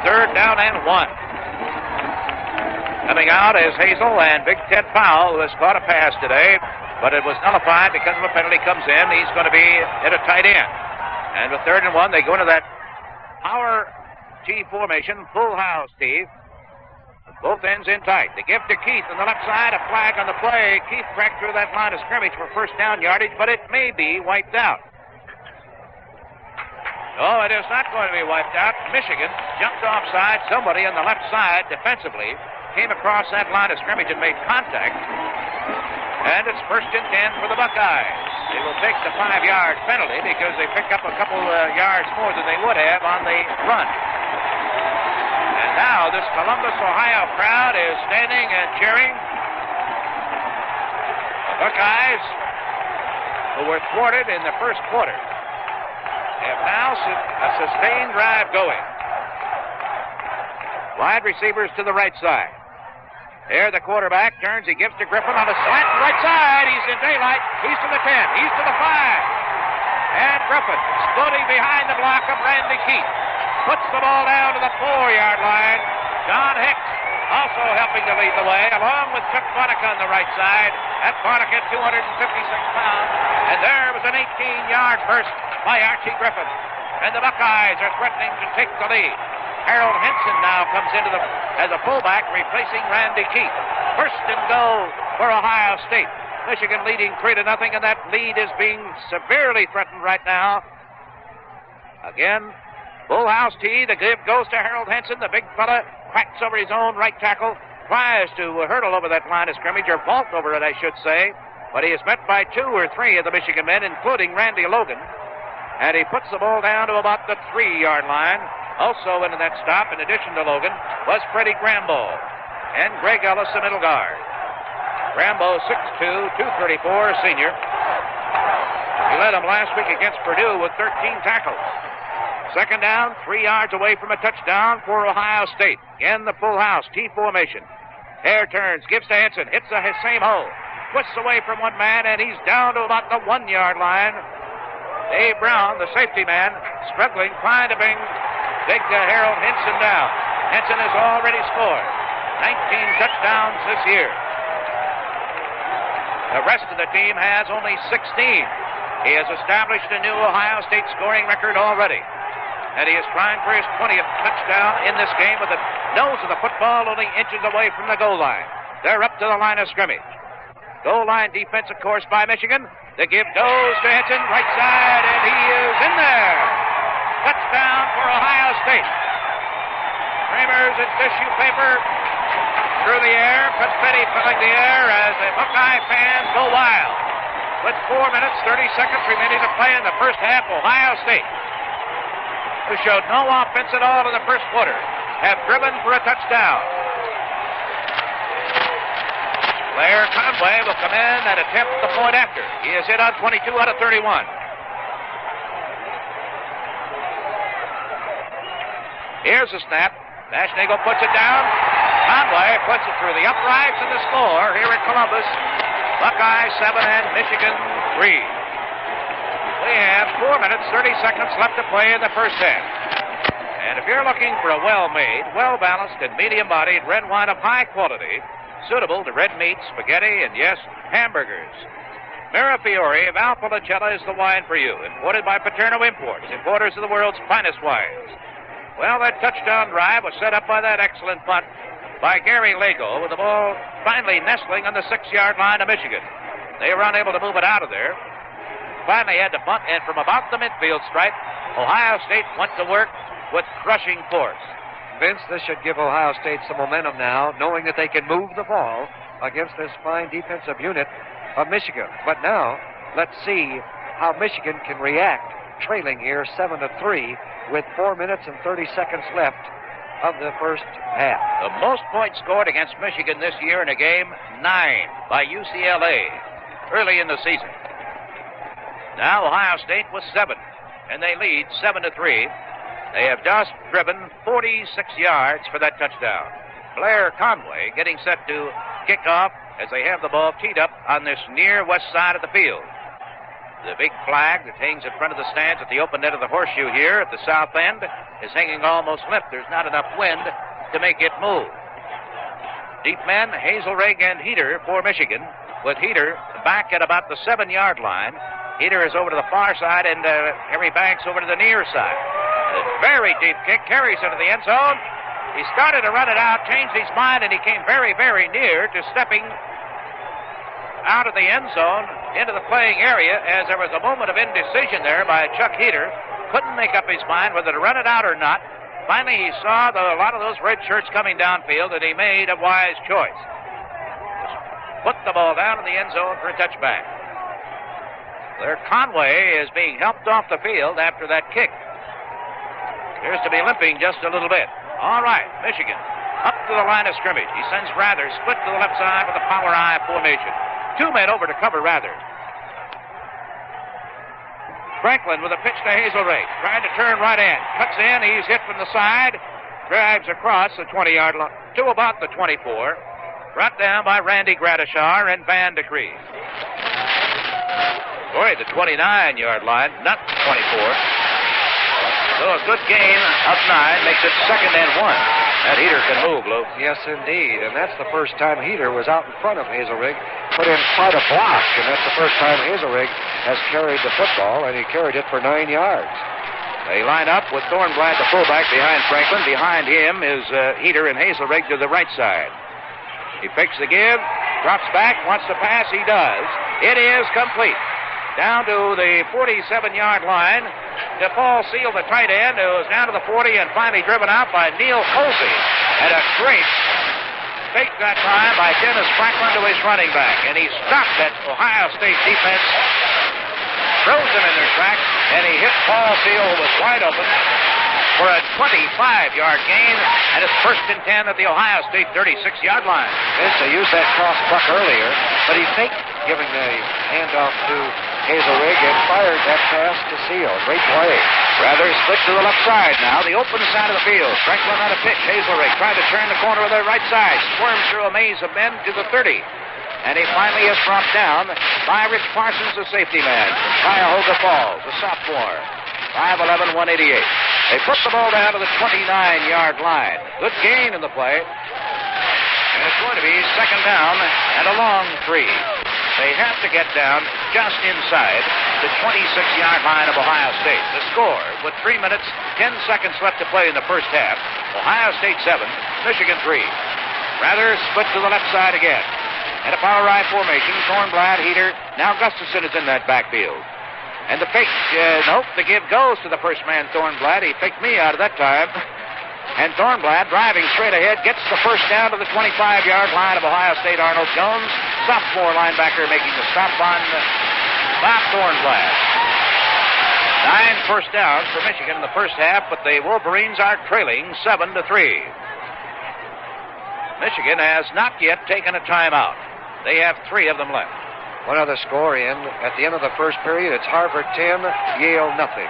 Third down and 1. Coming out is Hazel, and Big Ted Powell, who has caught a pass today, but it was nullified because of a penalty comes in. He's going to be at a tight end. And with 3rd and 1, they go into that power T formation, full house T. Both ends in tight. They give to Keith on the left side, a flag on the play. Keith cracked through that line of scrimmage for first down yardage, but it may be wiped out. No, it is not going to be wiped out. Michigan jumped offside. Somebody on the left side defensively came across that line of scrimmage and made contact. And it's 1st and 10 for the Buckeyes. They will take the 5-yard penalty because they pick up a couple yards more than they would have on the run. And now this Columbus, Ohio crowd is standing and cheering. The Buckeyes, who were thwarted in the first quarter, have now a sustained drive going. Wide receivers to the right side. There the quarterback turns. He gives to Griffin on a slant right side. He's in daylight. He's to the 10. He's to the 5. And Griffin exploding behind the block of Randy Keith. Puts the ball down to the 4-yard line. John Hicks also helping to lead the way, along with Chuck Monica on the right side. That Monica, 256 pounds. And there was an 18-yard burst by Archie Griffin. And the Buckeyes are threatening to take the lead. Harold Henson now comes into as a fullback, replacing Randy Keith. 1st and goal for Ohio State. Michigan leading 3-0, and that lead is being severely threatened right now. Again, full house tee. The give goes to Harold Henson. The big fella cracks over his own right tackle. Tries to hurdle over that line of scrimmage, or vault over it, I should say. But he is met by 2 or 3 of the Michigan men, including Randy Logan. And he puts the ball down to about the 3-yard line. Also into that stop, in addition to Logan, was Freddie Grambo and Greg Ellis, the middle guard. Grambo, 6'2", 234, senior. He led them last week against Purdue with 13 tackles. 2nd down, 3 yards away from a touchdown for Ohio State. Again, the full house, T formation. Hare turns, gives to Henson, hits the same hole. Twists away from one man, and he's down to about the 1-yard line. Dave Brown, the safety man, struggling, trying to bring big Harold Henson down. Henson has already scored 19 touchdowns this year. The rest of the team has only 16. He has established a new Ohio State scoring record already. And he is trying for his 20th touchdown in this game with the nose of the football only inches away from the goal line. They're up to the line of scrimmage. Goal line defense, of course, by Michigan. The give goes to Henson, right side, and he is in there. Touchdown for Ohio State. Framers and tissue paper through the air, confetti filling the air as the Buckeye fans go wild. with 4 minutes, 30 seconds remaining to play in the first half, Ohio State, who showed no offense at all in the first quarter, have driven for a touchdown. Blair Conway will come in and attempt the point after. He is hit on 22 out of 31. Here's the snap. Daschnagel puts it down. Conway puts it through the uprights and the score here in Columbus. Buckeyes 7 and Michigan 3. We have 4 minutes, 30 seconds left to play in the first half. And if you're looking for a well-made, well-balanced, and medium-bodied red wine of high quality, suitable to red meat, spaghetti, and yes, hamburgers, Mirafiori Valpolicella is the wine for you. Imported by Paterno Imports, importers of the world's finest wines. Well, that touchdown drive was set up by that excellent punt by Gary Lago, with the ball finally nestling on the 6-yard line of Michigan. They were unable to move it out of there. Finally had to punt, and from about the midfield stripe, Ohio State went to work with crushing force. Vince, this should give Ohio State some momentum now, knowing that they can move the ball against this fine defensive unit of Michigan. But now, let's see how Michigan can react, trailing here 7-3 with 4 minutes and 30 seconds left of the first half. The most points scored against Michigan this year in a game, 9 by UCLA early in the season. Now Ohio State was 7, and they lead 7-3. They have just driven 46 yards for that touchdown. Blair Conway getting set to kick off as they have the ball teed up on this near west side of the field. The big flag that hangs in front of the stands at the open end of the horseshoe here at the south end is hanging almost limp. There's not enough wind to make it move. Deep men, Hazelrig and Heater for Michigan, with Heater back at about the 7-yard line. Heater is over to the far side, and Harry Banks over to the near side. A very deep kick carries into the end zone. He started to run it out, changed his mind, and he came very, very near to stepping out of the end zone into the playing area as there was a moment of indecision there by Chuck Heater. Couldn't make up his mind whether to run it out or not. Finally, he saw a lot of those red shirts coming downfield, and he made a wise choice. Put the ball down in the end zone for a touchback. There, Conway is being helped off the field after that kick. Appears to be limping just a little bit. All right, Michigan up to the line of scrimmage. He sends Rather split to the left side with a power I formation. 2 men over to cover Rather. Franklin with a pitch to Hazelrig, trying to turn right in. Cuts in, he's hit from the side. Drives across the 20-yard line to about the 24. Brought down by Randy Gradishar and Van de Cree. Boy, the 29-yard line, not the 24. So a good gain up 9 makes it 2nd and 1. That Heater can move, Lou. Yes, indeed. And that's the first time Heater was out in front of Hazelrig, put in quite a block. And that's the first time Hazelrig has carried the football, and he carried it for 9 yards. They line up with Thornblad, the fullback, behind Franklin. Behind him is Heater and Hazelrig to the right side. He fakes the give, drops back, wants to pass. He does. It is complete. Down to the 47-yard line. DePaul Seal, the tight end, who is down to the 40 and finally driven out by Neil Colsey. And a great fake that time by Dennis Franklin to his running back. And he stopped that Ohio State defense, froze them in their tracks, and he hit Paul Seal, who was wide open, for a 25-yard gain. And it's 1st and 10 at the Ohio State 36-yard line. Vince, they used that cross buck earlier, but he faked giving the handoff to Hazelrig and fired that pass to Seal. Great play. Rather split to the left side now, the open side of the field. Franklin on a pitch. Hazelrig trying to turn the corner of the right side. Squirms through a maze of men to the 30. And he finally is dropped down by Rich Parsons, the safety man from Cuyahoga Falls, a sophomore. 5'11", 188. They put the ball down to the 29-yard line. Good gain in the play. And it's going to be 2nd down and a long 3. They have to get down just inside the 26-yard line of Ohio State. The score, with 3 minutes, 10 seconds left to play in the first half, Ohio State 7, Michigan 3. Rather split to the left side again. And a power I formation, Thornblad, Heater. Now Gustafson is in that backfield. And the fake, the give goes to the first man, Thornblad. He faked me out of that time. And Thornblad, driving straight ahead, gets the first down to the 25-yard line of Ohio State. Arnold Jones, sophomore linebacker, making the stop on Bob Thornblatt. 9 first downs for Michigan in the first half, but the Wolverines are trailing 7-3. Michigan has not yet taken a timeout. They have 3 of them left. One other score in. At the end of the first period, it's Harvard 10, Yale nothing.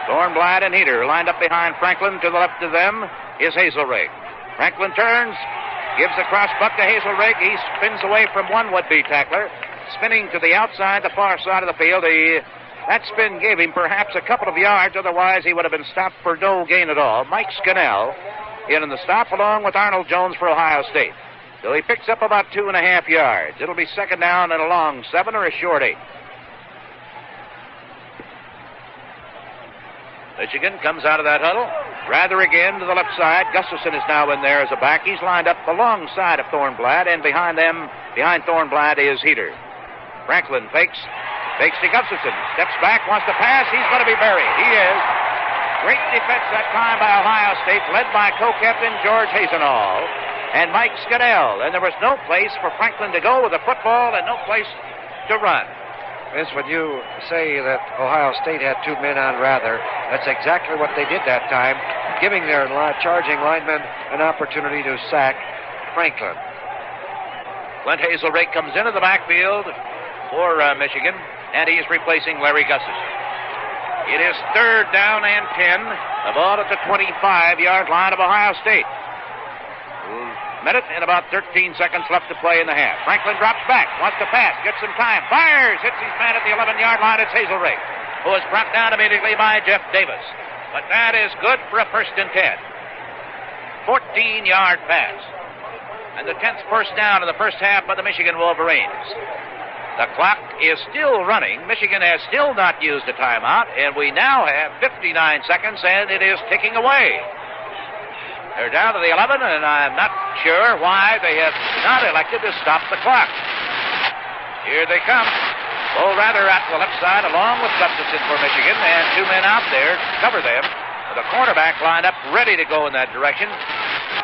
Thornblatt and Heater lined up behind Franklin. To the left of them is Hazelrig. Franklin turns, gives the cross buck to Hazelrig. He spins away from one would-be tackler, spinning to the outside, the far side of the field. That spin gave him perhaps a couple of yards. Otherwise, he would have been stopped for no gain at all. Mike Scannell in the stop along with Arnold Jones for Ohio State. So he picks up about 2.5 yards. It'll be second down and a long 7 or a short 8. Michigan comes out of that huddle. Rather again to the left side. Gustafson is now in there as a back. He's lined up alongside of Thornblatt, and behind Thornblatt is Heater. Franklin fakes to Gustafson. Steps back, wants to pass. He's going to be buried. He is. Great defense that time by Ohio State, led by co-captain George Hazenall and Mike Scannell. And there was no place for Franklin to go with the football and no place to run. Vince, when you say that Ohio State had 2 men on rather, that's exactly what they did that time, giving their charging linemen an opportunity to sack Franklin. Clint Hazelrig comes into the backfield for Michigan, and he's replacing Larry Gustafson. It is third down and 10. The ball at the 25-yard line of Ohio State. Minute and about 13 seconds left to play in the half. Franklin drops back, wants to pass, gets some time, fires, hits his man at the 11-yard line. It's Hazelrig, who is brought down immediately by Jeff Davis. But that is good for a 1st and 10. 14-yard pass. And the 10th first down in the first half by the Michigan Wolverines. The clock is still running. Michigan has still not used a timeout, and we now have 59 seconds, and it is ticking away. They're down to the 11, and I'm not sure why they have not elected to stop the clock. Here they come. Bo Rather at the left side, along with Gustafson for Michigan, and 2 men out there to cover them, with a cornerback lined up, ready to go in that direction.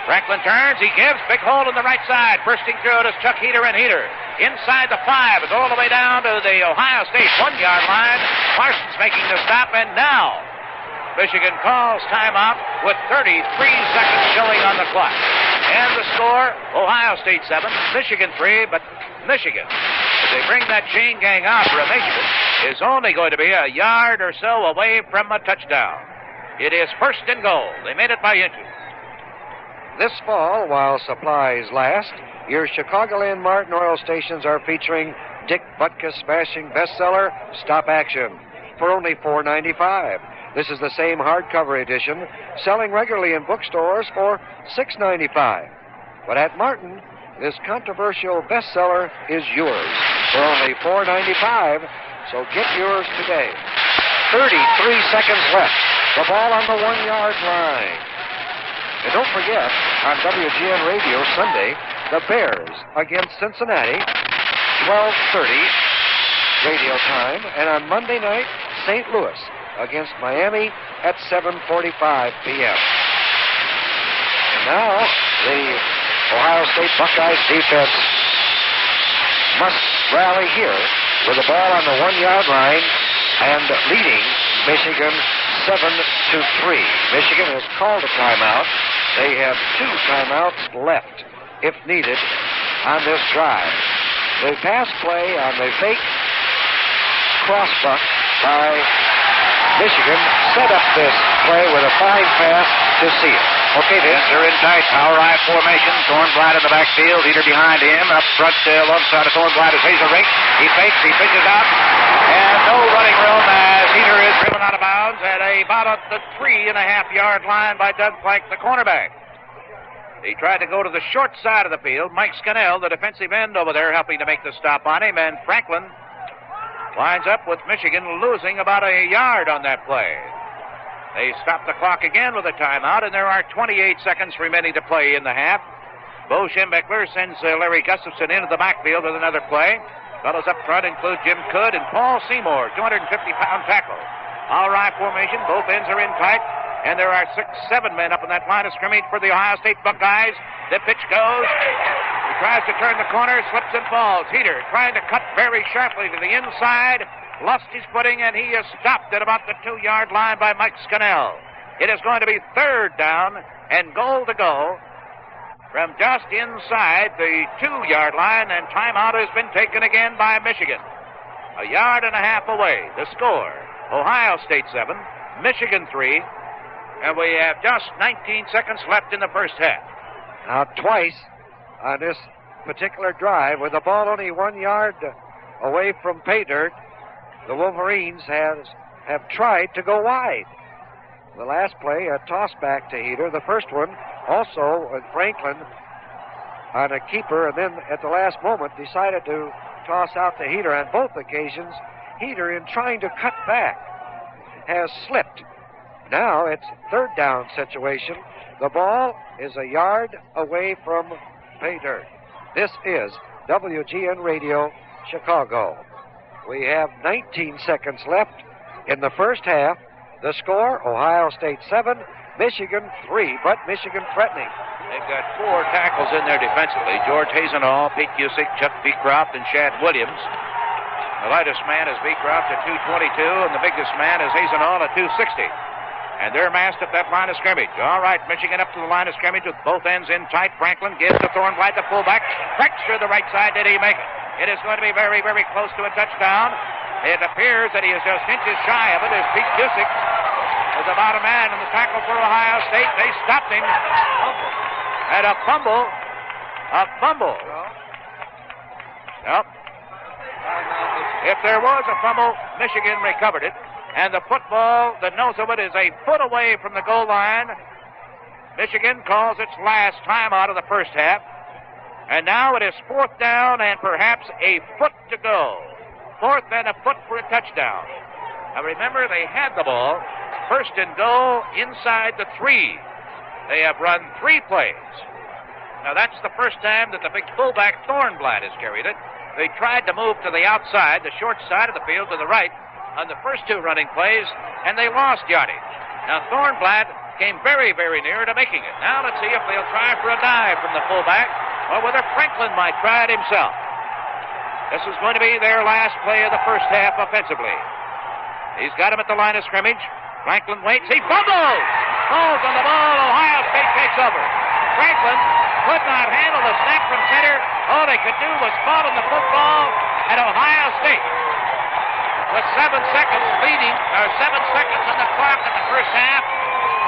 Franklin turns, he gives, big hole in the right side. Bursting through it is Chuck Heater, and Heater inside the 5, is all the way down to the Ohio State 1-yard line. Parsons making the stop, and now Michigan calls timeout with 33 seconds showing on the clock. And the score, Ohio State 7, Michigan 3, but Michigan, if they bring that chain gang operation, is only going to be a yard or so away from a touchdown. It is 1st and goal. They made it by inches. This fall, while supplies last, your Chicagoland Martin Oil stations are featuring Dick Butkus smashing bestseller, Stop Action, for only $4.95. This is the same hardcover edition, selling regularly in bookstores for $6.95. But at Martin, this controversial bestseller is yours for only $4.95, so get yours today. 33 seconds left. The ball on the 1-yard line. And don't forget, on WGN Radio Sunday, the Bears against Cincinnati, 12:30 radio time, and on Monday night, St. Louis against Miami at 7:45 p.m. And now, the Ohio State Buckeyes defense must rally here with the ball on the 1-yard line and leading Michigan 7-3. Michigan has called a timeout. They have 2 timeouts left, if needed, on this drive. The pass play on the fake crossbuck by Michigan set up this play with a fine pass to see it. Okay, Vince, they're in tight power I formation. Thornblatt in the backfield. Heater behind him. Up front alongside of Thornblatt is Hazelrig. He fakes. He pitches out. And no running room as Heater is driven out of bounds at about the 3.5-yard line by Doug Plank, the cornerback. He tried to go to the short side of the field. Mike Scannell, the defensive end over there, helping to make the stop on him. And Franklin winds up with Michigan losing about a yard on that play. They stop the clock again with a timeout, and there are 28 seconds remaining to play in the half. Bo Schembechler sends Larry Gustafson into the backfield with another play. Fellows up front include Jim Cood and Paul Seymour, 250-pound tackle. All right formation, both ends are in tight, and there are 6-7 men up in that line of scrimmage for the Ohio State Buckeyes. The pitch goes. He tries to turn the corner, slips and falls. Heater trying to cut very sharply to the inside, lost his footing, and he is stopped at about the 2-yard line by Mike Scannell. It is going to be 3rd down and goal to go from just inside the 2-yard line, and timeout has been taken again by Michigan. 1.5 yards away. The score, Ohio State 7, Michigan 3, and we have just 19 seconds left in the first half. Now, twice on this particular drive, with the ball only 1 yard away from pay dirt, the Wolverines have tried to go wide. The last play, a toss back to Heater. The first one, also with Franklin on a keeper, and then at the last moment decided to toss out to Heater. On both occasions, Heater, in trying to cut back, has slipped. Now it's 3rd down situation. The ball is 1 yard away from pay dirt. This is WGN Radio, Chicago. We have 19 seconds left in the first half. The score, Ohio State 7, Michigan 3, but Michigan threatening. They've got 4 tackles in there defensively. George Hazenall, Pete Cusick, Chuck Beecroft, and Shad Williams. The lightest man is Beecroft at 222, and the biggest man is Hazenall at 260. And they're massed at that line of scrimmage. All right, Michigan up to the line of scrimmage with both ends in tight. Franklin gives to Thornblight, the fullback. Cracks to the right side. Did he make it? It is going to be very, very close to a touchdown. It appears that he is just inches shy of it as Pete Cusick is about a man in the tackle for Ohio State. They stopped him. And a fumble. Yep. If there was a fumble, Michigan recovered it. And the football, the nose of it is a foot away from the goal line. Michigan calls its last timeout of the first half. And now it is 4th down and perhaps a foot to go. 4th and a foot for a touchdown. Now remember, they had the ball. 1st and goal inside the 3. They have run 3 plays. Now that's the first time that the big fullback Thornblight has carried it. They tried to move to the outside, the short side of the field to the right, on the first 2 running plays, and they lost yardage. Now, Thornblight came very, very near to making it. Now, let's see if they'll try for a dive from the fullback, or whether Franklin might try it himself. This is going to be their last play of the first half offensively. He's got him at the line of scrimmage. Franklin waits. He fumbles! Falls on the ball. Ohio State takes over. Franklin could not handle the snap from center. All they could do was fall on the football at Ohio State. With 7 seconds leading, or 7 seconds on the clock in the first half,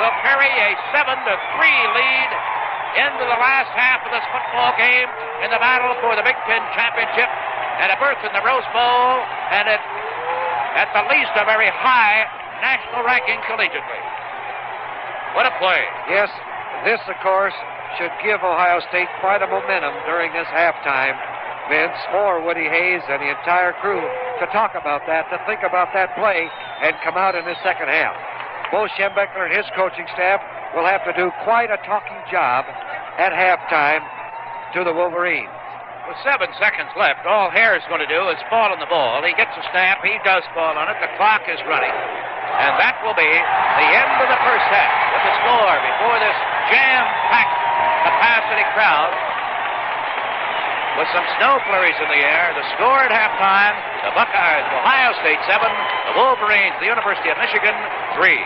will carry a 7-3 lead into the last half of this football game in the battle for the Big Ten Championship and a berth in the Rose Bowl, and at the least a very high national ranking collegiately. What a play. Yes, this, of course, should give Ohio State quite a momentum during this halftime. Vince, for Woody Hayes and the entire crew to talk about that, to think about that play, and come out in the second half. Bo Schembechler and his coaching staff will have to do quite a talking job at halftime to the Wolverines. With 7 seconds left, all Hare's going to do is fall on the ball. He gets a snap. He does fall on it. The clock is running. And that will be the end of the first half with the score before this jam-packed capacity crowd. With some snow flurries in the air, the score at halftime, the Buckeyes, Ohio State 7, the Wolverines, the University of Michigan 3.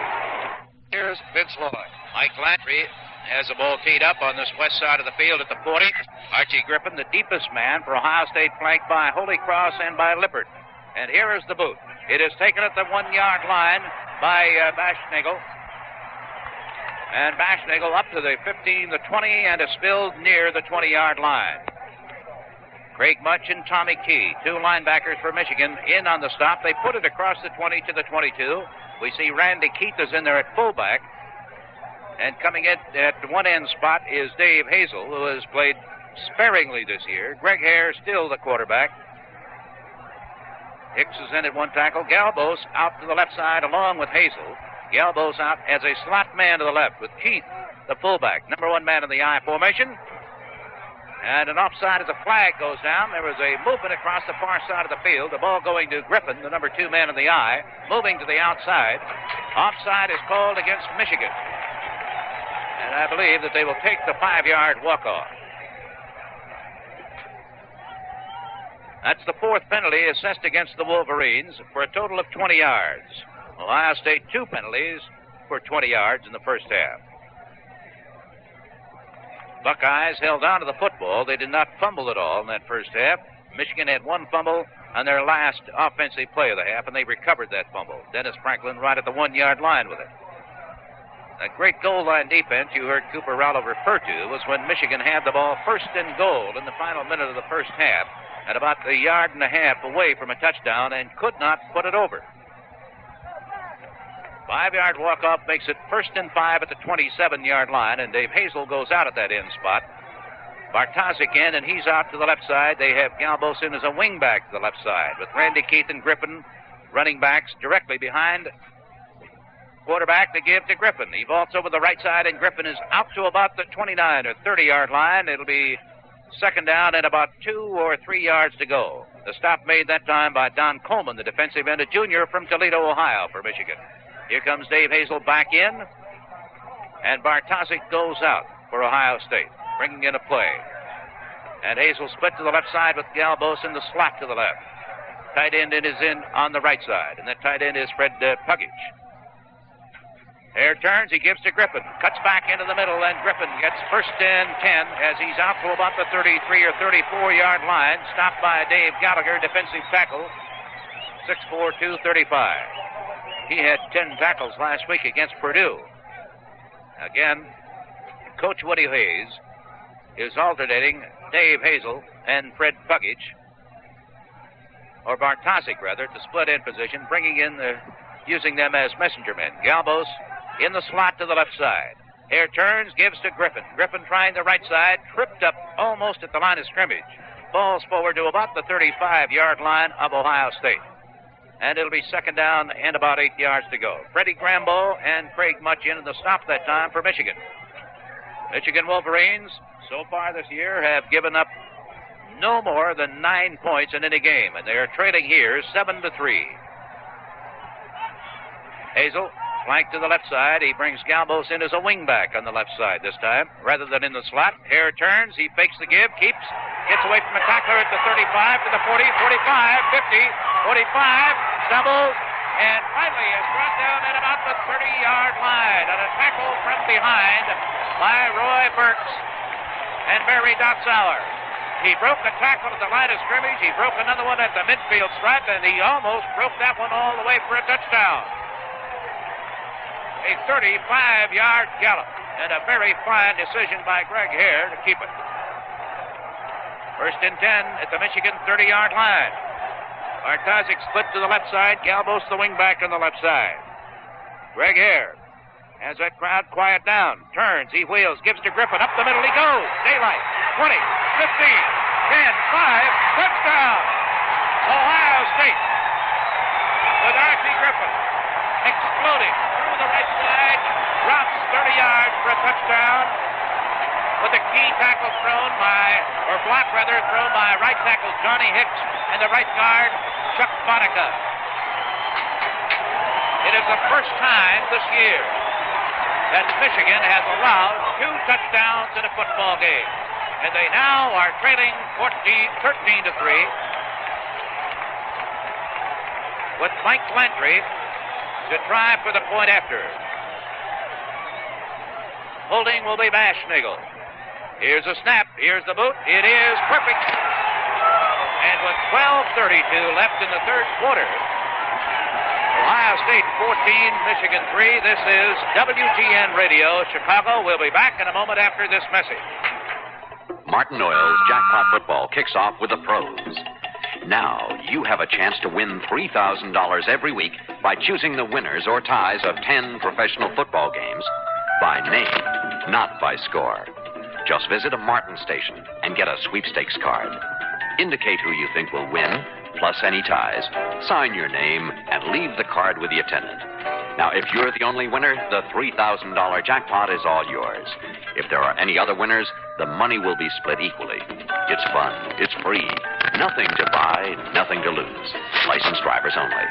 Here's Vince Lloyd. Mike Landry has the ball teed up on this west side of the field at the 40. Archie Griffin, the deepest man for Ohio State, flanked by Holy Cross and by Lippert. And here is the boot. It is taken at the 1-yard line by Baschnagel. And Baschnagel up to the 15, the 20, and is spilled near the 20-yard line. Craig Much and Tommy Key, 2 linebackers for Michigan, in on the stop. They put it across the 20 to the 22. We see Randy Keith is in there at fullback. And coming in at the one-end spot is Dave Hazel, who has played sparingly this year. Greg Hare still the quarterback. Hicks is in at one tackle. Galbos out to the left side along with Hazel. Galbos out as a slot man to the left with Keith, the fullback. Number 1 man in the I formation. And an offside as the flag goes down. There was a movement across the far side of the field. The ball going to Griffin, the number 2 man in the I, moving to the outside. Offside is called against Michigan. And I believe that they will take the 5-yard walk-off. That's the fourth penalty assessed against the Wolverines for a total of 20 yards. Ohio State 2 penalties for 20 yards in the first half. Buckeyes held on to the football. They did not fumble at all in that first half. Michigan had 1 fumble on their last offensive play of the half, and they recovered that fumble. Dennis Franklin right at the 1-yard line with it. That great goal line defense you heard Cooper Rowell refer to was when Michigan had the ball first and goal in the final minute of the first half at about a yard and a half away from a touchdown and could not put it over. 5-yard walk-off makes it 1st and 5 at the 27-yard line, and Dave Hazel goes out at that end spot. Bartozik in, and he's out to the left side. They have Galbos in as a wingback to the left side, with Randy Keith and Griffin running backs directly behind quarterback to give to Griffin. He vaults over the right side, and Griffin is out to about the 29 or 30-yard line. It'll be second down and about 2 or 3 yards to go. The stop made that time by Don Coleman, the defensive end, a junior from Toledo, Ohio, for Michigan. Here comes Dave Hazel back in, and Bartozik goes out for Ohio State, bringing in a play. And Hazel split to the left side with Galbos in the slot to the left. Tight end is in on the right side, and that tight end is Fred Puggage. Hare turns, he gives to Griffin, cuts back into the middle, and Griffin gets 1st and 10 as he's out to about the 33 or 34-yard line, stopped by Dave Gallagher, defensive tackle, 6'4", 235. He had 10 tackles last week against Purdue. Again, Coach Woody Hayes is alternating Dave Hazel and Fred Puggage, or Bartozik rather, to split end position, bringing in using them as messenger men. Galbos in the slot to the left side. Hare turns, gives to Griffin. Griffin trying the right side, tripped up almost at the line of scrimmage. Falls forward to about the 35-yard line of Ohio State. And it'll be second down and about 8 yards to go. Freddie Grambo and Craig Much in the stop that time for Michigan. Michigan Wolverines, so far this year, have given up no more than 9 points in any game, and they are trailing here 7-3. Hazel, flank to the left side. He brings Galbos in as a wingback on the left side this time, rather than in the slot. Hare turns, he fakes the give, keeps, gets away from a tackler at the 35 to the 40, 45, 50, 45, stumbles, and finally is brought down at about the 30-yard line on a tackle from behind by Roy Burks and Barry Dotsauer. He broke a tackle at the line of scrimmage. He broke another one at the midfield stripe, and he almost broke that one all the way for a touchdown. A 35-yard gallop, and a very fine decision by Greg Hare to keep it. 1st and 10 at the Michigan 30-yard line. Bartozik split to the left side. Galbos the wingback on the left side. Greg Hare has that crowd quiet down. Turns, he wheels, gives to Griffin. Up the middle he goes. Daylight. 20, 15, 10, 5. Touchdown! Ohio State with R.C. Griffin exploding through the right side. Drops 30 yards for a touchdown. With a key tackle thrown by right tackle Johnny Hicks and the right guard Chuck Monica. It is the first time this year that Michigan has allowed 2 touchdowns in a football game. And they now are trailing 13-3 with Mike Landry to try for the point after. Holding will be Maschnagel. Here's a snap. Here's the boot. It is perfect. And with 12:32 left in the third quarter, Ohio State 14, Michigan 3. This is WGN Radio, Chicago. We'll be back in a moment after this message. Martin Oil's Jackpot Football kicks off with the pros. Now you have a chance to win $3,000 every week by choosing the winners or ties of 10 professional football games by name, not by score. Just visit a Martin station and get a sweepstakes card. Indicate who you think will win, plus any ties. Sign your name and leave the card with the attendant. Now, if you're the only winner, the $3,000 jackpot is all yours. If there are any other winners, the money will be split equally. It's fun. It's free. Nothing to buy, nothing to lose. Licensed drivers only.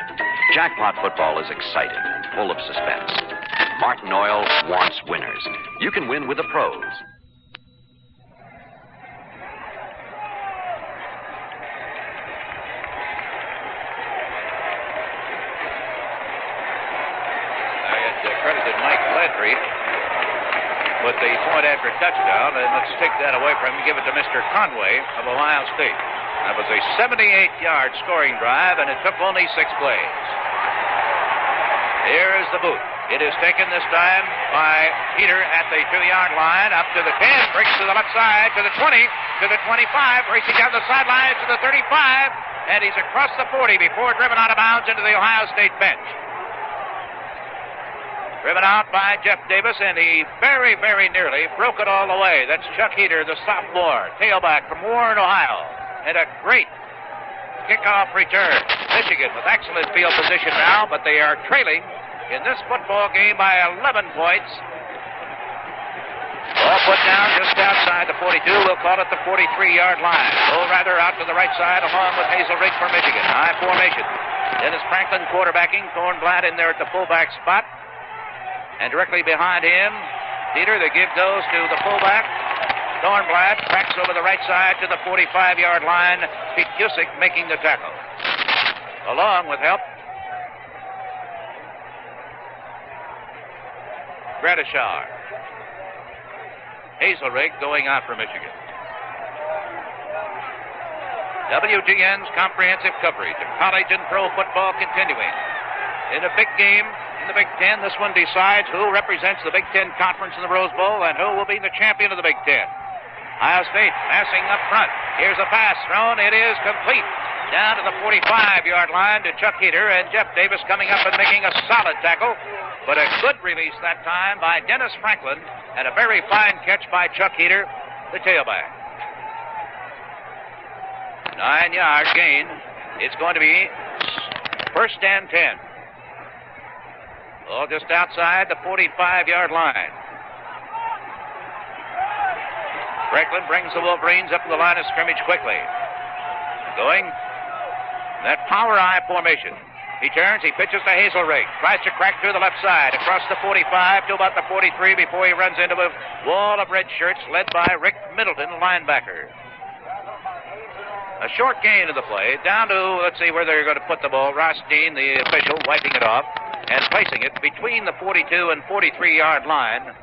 Jackpot football is exciting and full of suspense. Martin Oil wants winners. You can win with the pros. point after touchdown, and let's take that away from him and give it to Mr. Conway of Ohio State. That was a 78-yard scoring drive, and it took only 6 plays. Here is the boot. It is taken this time by Peter at the 2-yard line, up to the 10, breaks to the left side, to the 20, to the 25, racing down the sideline to the 35, and he's across the 40 before driven out of bounds into the Ohio State bench. Driven out by Jeff Davis, and he very, very nearly broke it all the way. That's Chuck Heater, the sophomore, tailback from Warren, Ohio. And a great kickoff return. Michigan with excellent field position now, but they are trailing in this football game by 11 points. Ball put down just outside the 42. We'll call it the 43-yard line. Or rather out to the right side along with Hazelrig for Michigan. High formation. Dennis Franklin quarterbacking. Thornblatt in there at the fullback spot. And directly behind him, Peter, the give goes to the fullback. Thornblatt cracks over the right side to the 45-yard line. Pete Cusick making the tackle. Along with help, Gradishar. Hazelrig going out for Michigan. WGN's comprehensive coverage of college and pro football continuing. In a big game in the Big Ten, this one decides who represents the Big Ten Conference in the Rose Bowl and who will be the champion of the Big Ten. Ohio State passing up front. Here's a pass thrown. It is complete. Down to the 45-yard line to Chuck Heater, and Jeff Davis coming up and making a solid tackle. But a good release that time by Dennis Franklin, and a very fine catch by Chuck Heater, the tailback. 9-yard gain. It's going to be 1st and 10. Oh, just outside the 45-yard line. Franklin brings the Wolverines up to the line of scrimmage quickly. Going that power I formation. He turns, he pitches to Hazelrig. Tries to crack through the left side, across the 45 to about the 43 before he runs into a wall of red shirts led by Rick Middleton, linebacker. A short gain of the play, down to, let's see where they're going to put the ball. Ross Dean, the official, wiping it off and placing it between the 42 and 43-yard line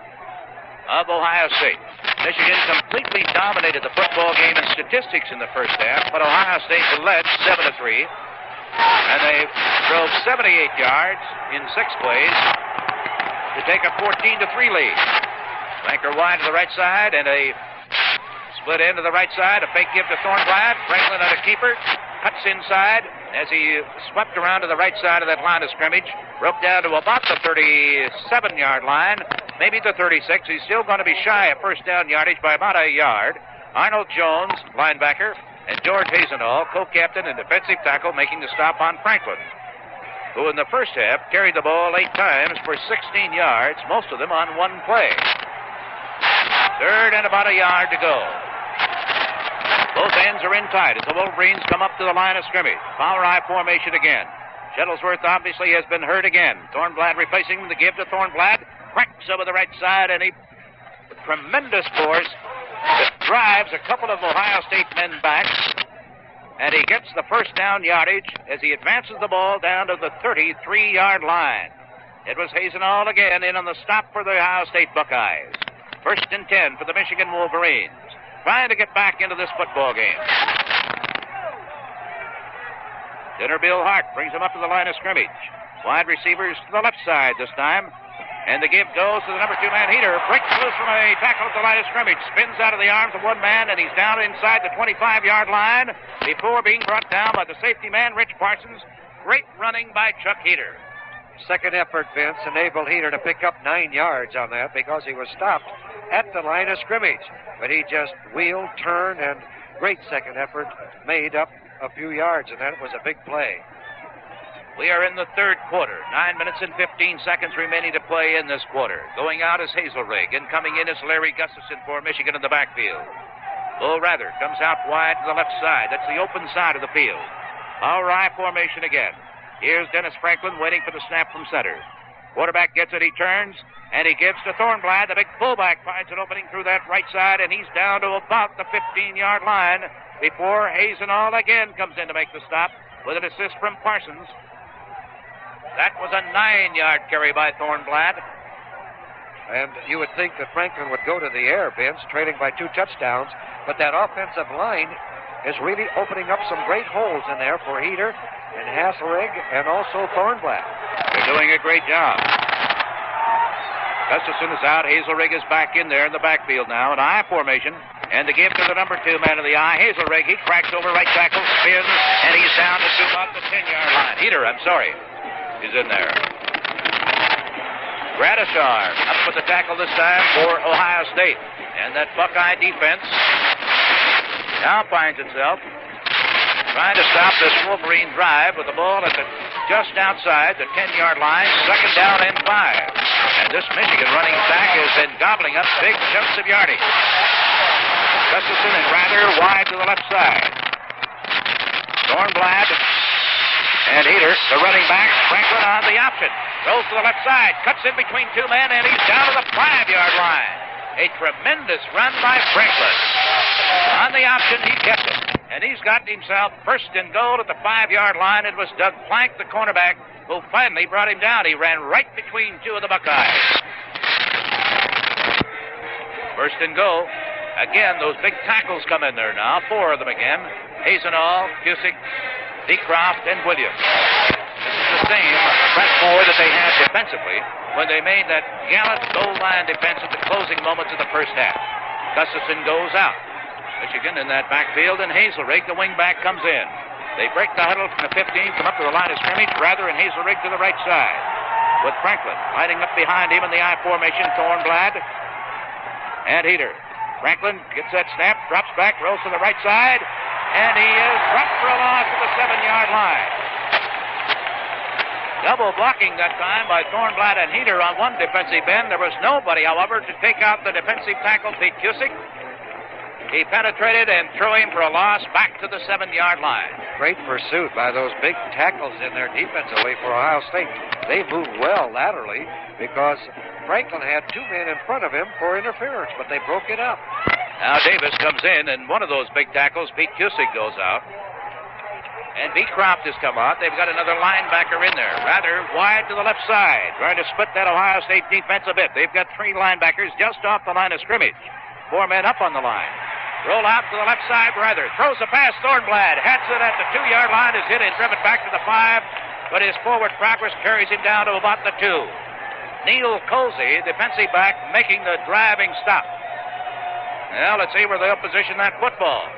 of Ohio State. Michigan completely dominated the football game in statistics in the first half, but Ohio State led 7-3, and they drove 78 yards in 6 plays to take a 14-3 lead. Flanker wide to the right side, and a split end to the right side, a fake give to Thornblatt. Franklin on a keeper, cuts inside as he swept around to the right side of that line of scrimmage, broke down to about the 37-yard line, maybe the 36. He's still going to be shy of first down yardage by about a yard. Arnold Jones, linebacker, and George Hazenall, co-captain and defensive tackle, making the stop on Franklin, who in the first half carried the ball 8 times for 16 yards, most of them on one play. 3rd and about a yard to go. Both ends are in tight as the Wolverines come up to the line of scrimmage. Power I formation again. Shuttlesworth obviously has been hurt again. Thornblatt replacing the give to Thornblatt. Cracks over the right side, and a tremendous force that drives a couple of Ohio State men back. And he gets the first down yardage as he advances the ball down to the 33-yard line. It was Hazenall again in on the stop for the Ohio State Buckeyes. 1st and 10 for the Michigan Wolverines, trying to get back into this football game. Dinner Bill Hart brings him up to the line of scrimmage. Wide receivers to the left side this time. And the give goes to the number 2 man, Heater. Breaks loose from a tackle at the line of scrimmage. Spins out of the arms of one man, and he's down inside the 25-yard line before being brought down by the safety man, Rich Parsons. Great running by Chuck Heater. Second effort, Vince, enabled Heater to pick up 9 yards on that because he was stopped at the line of scrimmage. But he just wheeled, turned, and great second effort made up a few yards, and that was a big play. We are in the 3rd quarter. 9 minutes and 15 seconds remaining to play in this quarter. Going out is Hazelrig, and coming in is Larry Gustafson for Michigan in the backfield. Bull Rather comes out wide to the left side. That's the open side of the field. Power I formation again. Here's Dennis Franklin waiting for the snap from center. Quarterback gets it, he turns, and he gives to Thornblatt. The big fullback finds an opening through that right side, and he's down to about the 15-yard line before Hazenall again comes in to make the stop with an assist from Parsons. That was a 9-yard carry by Thornblatt. And you would think that Franklin would go to the air, Vince, trailing by 2 touchdowns. But that offensive line is really opening up some great holes in there for Heater and Hasselrig and also Thornblatt. They're doing a great job. Gustafson is out. Hazelrig is back in there in the backfield now in I formation. And the give to the number 2 man of the I. Hazelrig, he cracks over right tackle, spins, and he's down to about the 10-yard line. Heater, I'm sorry, is in there. Gradishar up with the tackle this time for Ohio State. And that Buckeye defense now finds itself trying to stop this Wolverine drive with the ball at just outside the 10-yard line, 2nd down and 5. And this Michigan running back has been gobbling up big chunks of yardage. Gustafson and Rather wide to the left side. Thornblatt and Heater, the running back. Franklin on the option. Throws to the left side. Cuts in between 2 men, and he's down to the 5-yard line. A tremendous run by Franklin. On the option, he gets it. And he's got himself 1st and goal at the 5-yard line. It was Doug Plank, the cornerback, who finally brought him down. He ran right between 2 of the Buckeyes. 1st and goal. Again, those big tackles come in there now. 4 of them again. Hazenall, Cusick, Beecroft, and Williams. This is the same front 4 that they had defensively when they made that gallant goal line defense at the closing moments of the first half. Gustafson goes out. Michigan in that backfield, and Hazelrig, the wingback, comes in. They break the huddle from the 15, come up to the line of scrimmage. Rather and Hazelrig to the right side, with Franklin lining up behind him in the I formation. Thornblatt and Heater. Franklin gets that snap, drops back, rolls to the right side, and he is dropped for a loss at the 7-yard line. Double blocking that time by Thornblatt and Heater on one defensive end. There was nobody, however, to take out the defensive tackle, Pete Cusick. He penetrated and threw him for a loss back to the 7-yard line. Great pursuit by those big tackles in there defensively for Ohio State. They moved well laterally because Franklin had 2 men in front of him for interference, but they broke it up. Now Davis comes in, and one of those big tackles, Pete Cusick, goes out. And Beecroft has come out. They've got another linebacker in there, rather wide to the left side, trying to split that Ohio State defense a bit. They've got 3 linebackers just off the line of scrimmage. 4 men up on the line. Roll out to the left side, rather. Throws the pass, Thornblatt. Hats it at the 2-yard line. Is hit and driven back to the 5, but his forward progress carries him down to about the 2. Neil Colsey, defensive back, making the driving stop. Well, let's see where they'll position that football.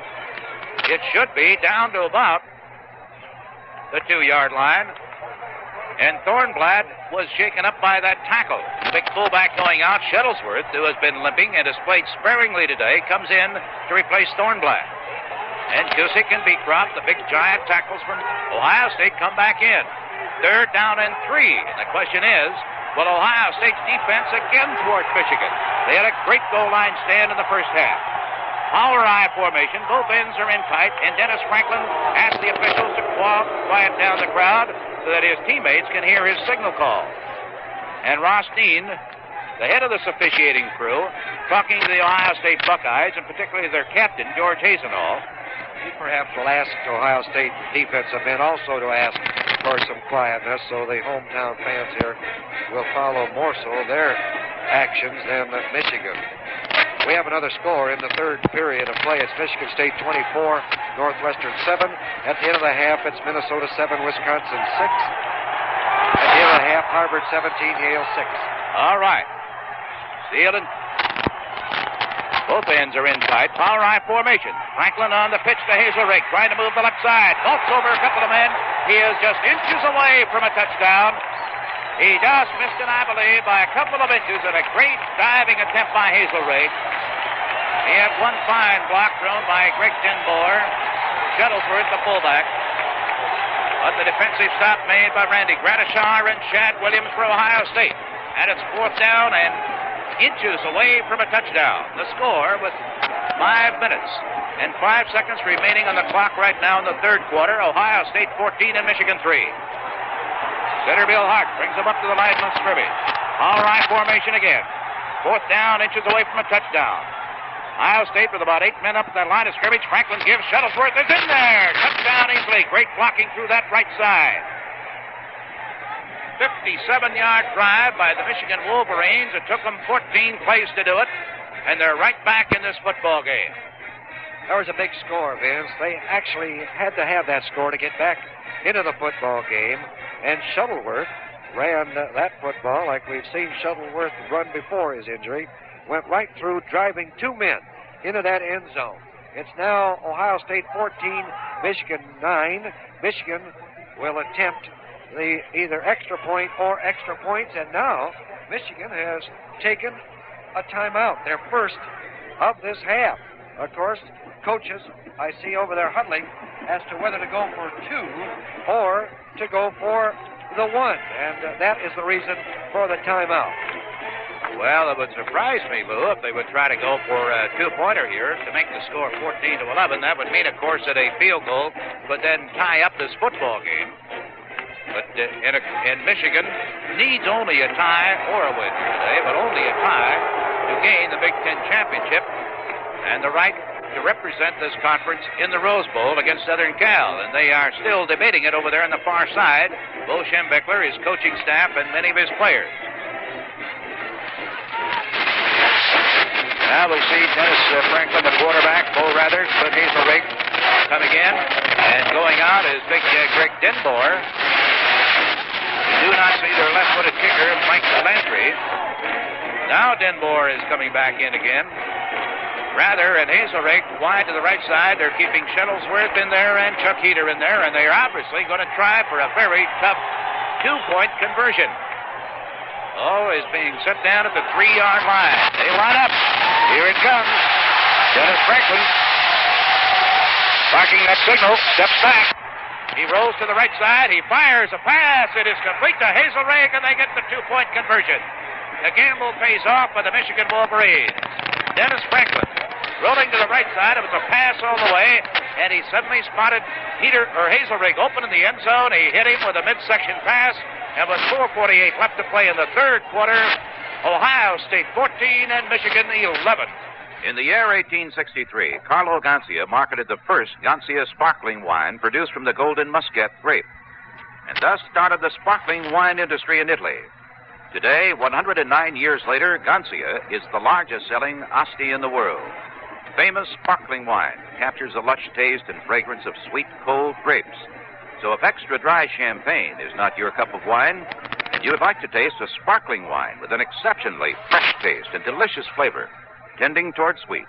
It should be down to about the 2-yard line. And Thornblatt was shaken up by that tackle. The big fullback going out, Shuttlesworth, who has been limping and has played sparingly today, comes in to replace Thornblatt. And Cusick and Beecroft, the big giant tackles from Ohio State, come back in. 3rd down and 3. And the question is, will Ohio State's defense again thwart Michigan? They had a great goal line stand in the first half. Power I formation, both ends are in tight, and Dennis Franklin asked the officials to quiet down the crowd so that his teammates can hear his signal call. And Ross Dean, the head of this officiating crew, talking to the Ohio State Buckeyes, and particularly their captain, George Hazenall. He perhaps will ask Ohio State defensive men also to ask for some quietness so the hometown fans here will follow more so their actions than Michigan. We have another score in the 3rd period of play. It's Michigan State 24, Northwestern 7. At the end of the half, it's Minnesota 7, Wisconsin 6. At the end of the half, Harvard 17, Yale 6. All right. Steele and both ends are in tight. Power I formation. Franklin on the pitch to Hazelrig, trying to move the left side. Vaults over a couple of men. He is just inches away from a touchdown. He just missed it, I believe, by a couple of inches, and a great diving attempt by Hazelrig. He had one fine block thrown by Greg Denboer. Shuttlesworth, the fullback. But the defensive stop made by Randy Gradishar and Chad Williams for Ohio State. And it's 4th down and inches away from a touchdown. The score with 5 minutes and 5 seconds remaining on the clock right now in the 3rd quarter. Ohio State 14 and Michigan 3. Center Bill Hart brings them up to the line of scrimmage. All right, formation again. 4th down, inches away from a touchdown. Ohio State with about 8 men up at that line of scrimmage. Franklin gives. Shuttlesworth is in there. Touchdown easily. Great blocking through that right side. 57-yard drive by the Michigan Wolverines. It took them 14 plays to do it, and they're right back in this football game. There was a big score, Vince. They actually had to have that score to get back into the football game, and Shuttleworth ran that football like we've seen Shuttleworth run before his injury. Went right through, driving 2 men into that end zone. It's now Ohio State 14, Michigan 9. Michigan will attempt the either extra point or extra points, and now Michigan has taken a timeout, their first of this half. Of course, coaches, I see over there huddling as to whether to go for 2 or to go for the 1, and that is the reason for the timeout. Well, it would surprise me, Lou, if they would try to go for a 2-pointer here to make the score 14-11. That would mean, of course, that a field goal would then tie up this football game. But in Michigan, needs only a tie or a win today, but only a tie to gain the Big Ten championship and the right to represent this conference in the Rose Bowl against Southern Cal. And they are still debating it over there on the far side, Bo Schembechler, his coaching staff, and many of his players. Now we'll see Dennis Franklin, the quarterback, Bo Rather, Clint Hazelrigg coming in. And going out is big Greg Denboer. You do not see their left-footed kicker, Mike Landry. Now Denboer is coming back in again. Rather and Hazelrigg wide to the right side. They're keeping Shuttlesworth in there and Chuck Heater in there, and they're obviously going to try for a very tough 2-point conversion. Oh, is being set down at the 3-yard line. They line up. Here it comes. Dennis Franklin, barking that signal, steps back. He rolls to the right side. He fires a pass. It is complete to Hazelrigg, and they get the 2-point conversion. The gamble pays off for the Michigan Wolverines. Dennis Franklin rolling to the right side. It was a pass all the way, and he suddenly spotted Hazelrigg open in the end zone. He hit him with a midsection pass, and with 4:48 left to play in the third quarter, Ohio State 14 and Michigan 11. In the year 1863, Carlo Gancia marketed the first Gancia sparkling wine produced from the golden muscat grape, and thus started the sparkling wine industry in Italy. Today, 109 years later, Gancia is the largest-selling Asti in the world. Famous sparkling wine captures the lush taste and fragrance of sweet, cold grapes. So if extra dry champagne is not your cup of wine, and you would like to taste a sparkling wine with an exceptionally fresh taste and delicious flavor, tending toward sweet,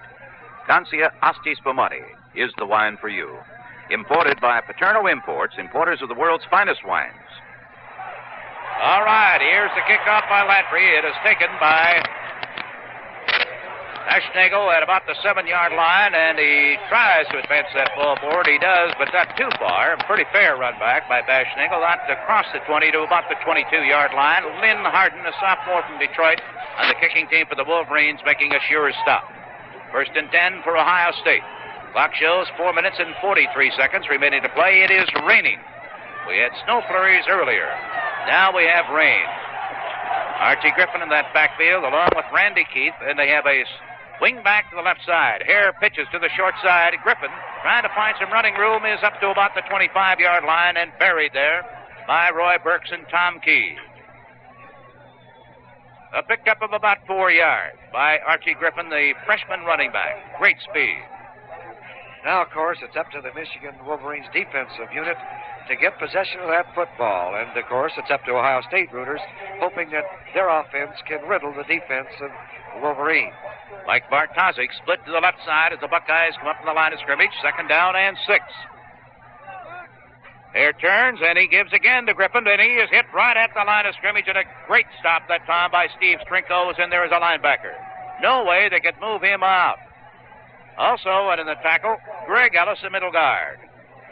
Gancia Asti Spumante is the wine for you. Imported by Paterno Imports, importers of the world's finest wines. All right, here's the kickoff by Landry. It is taken by Ashnagle at about the 7-yard line, and he tries to advance that ball forward. He does, but not too far. Pretty fair run back by Bashnagel, not across the 20 to about the 22-yard line. Lynn Harden, a sophomore from Detroit, on the kicking team for the Wolverines, making a sure stop. 1st and 10 for Ohio State. Clock shows 4 minutes and 43 seconds remaining to play. It is raining. We had snow flurries earlier. Now we have rain. Archie Griffin in that backfield along with Randy Keith, and they have a wing back to the left side. Hare pitches to the short side. Griffin, trying to find some running room, is up to about the 25-yard line and buried there by Roy Burks and Tom Key. A pickup of about 4 yards by Archie Griffin, the freshman running back. Great speed. Now, of course, it's up to the Michigan Wolverines defensive unit to get possession of that football. And, of course, it's up to Ohio State rooters, hoping that their offense can riddle the defense of the Wolverines. Mike Bartozik split to the left side as the Buckeyes come up to the line of scrimmage. 2nd down and 6. Hare turns, and he gives again to Griffin, and he is hit right at the line of scrimmage, and a great stop that time by Steve Strinko, was in there as a linebacker. No way they could move him out. Also, and in the tackle, Greg Ellis, the middle guard.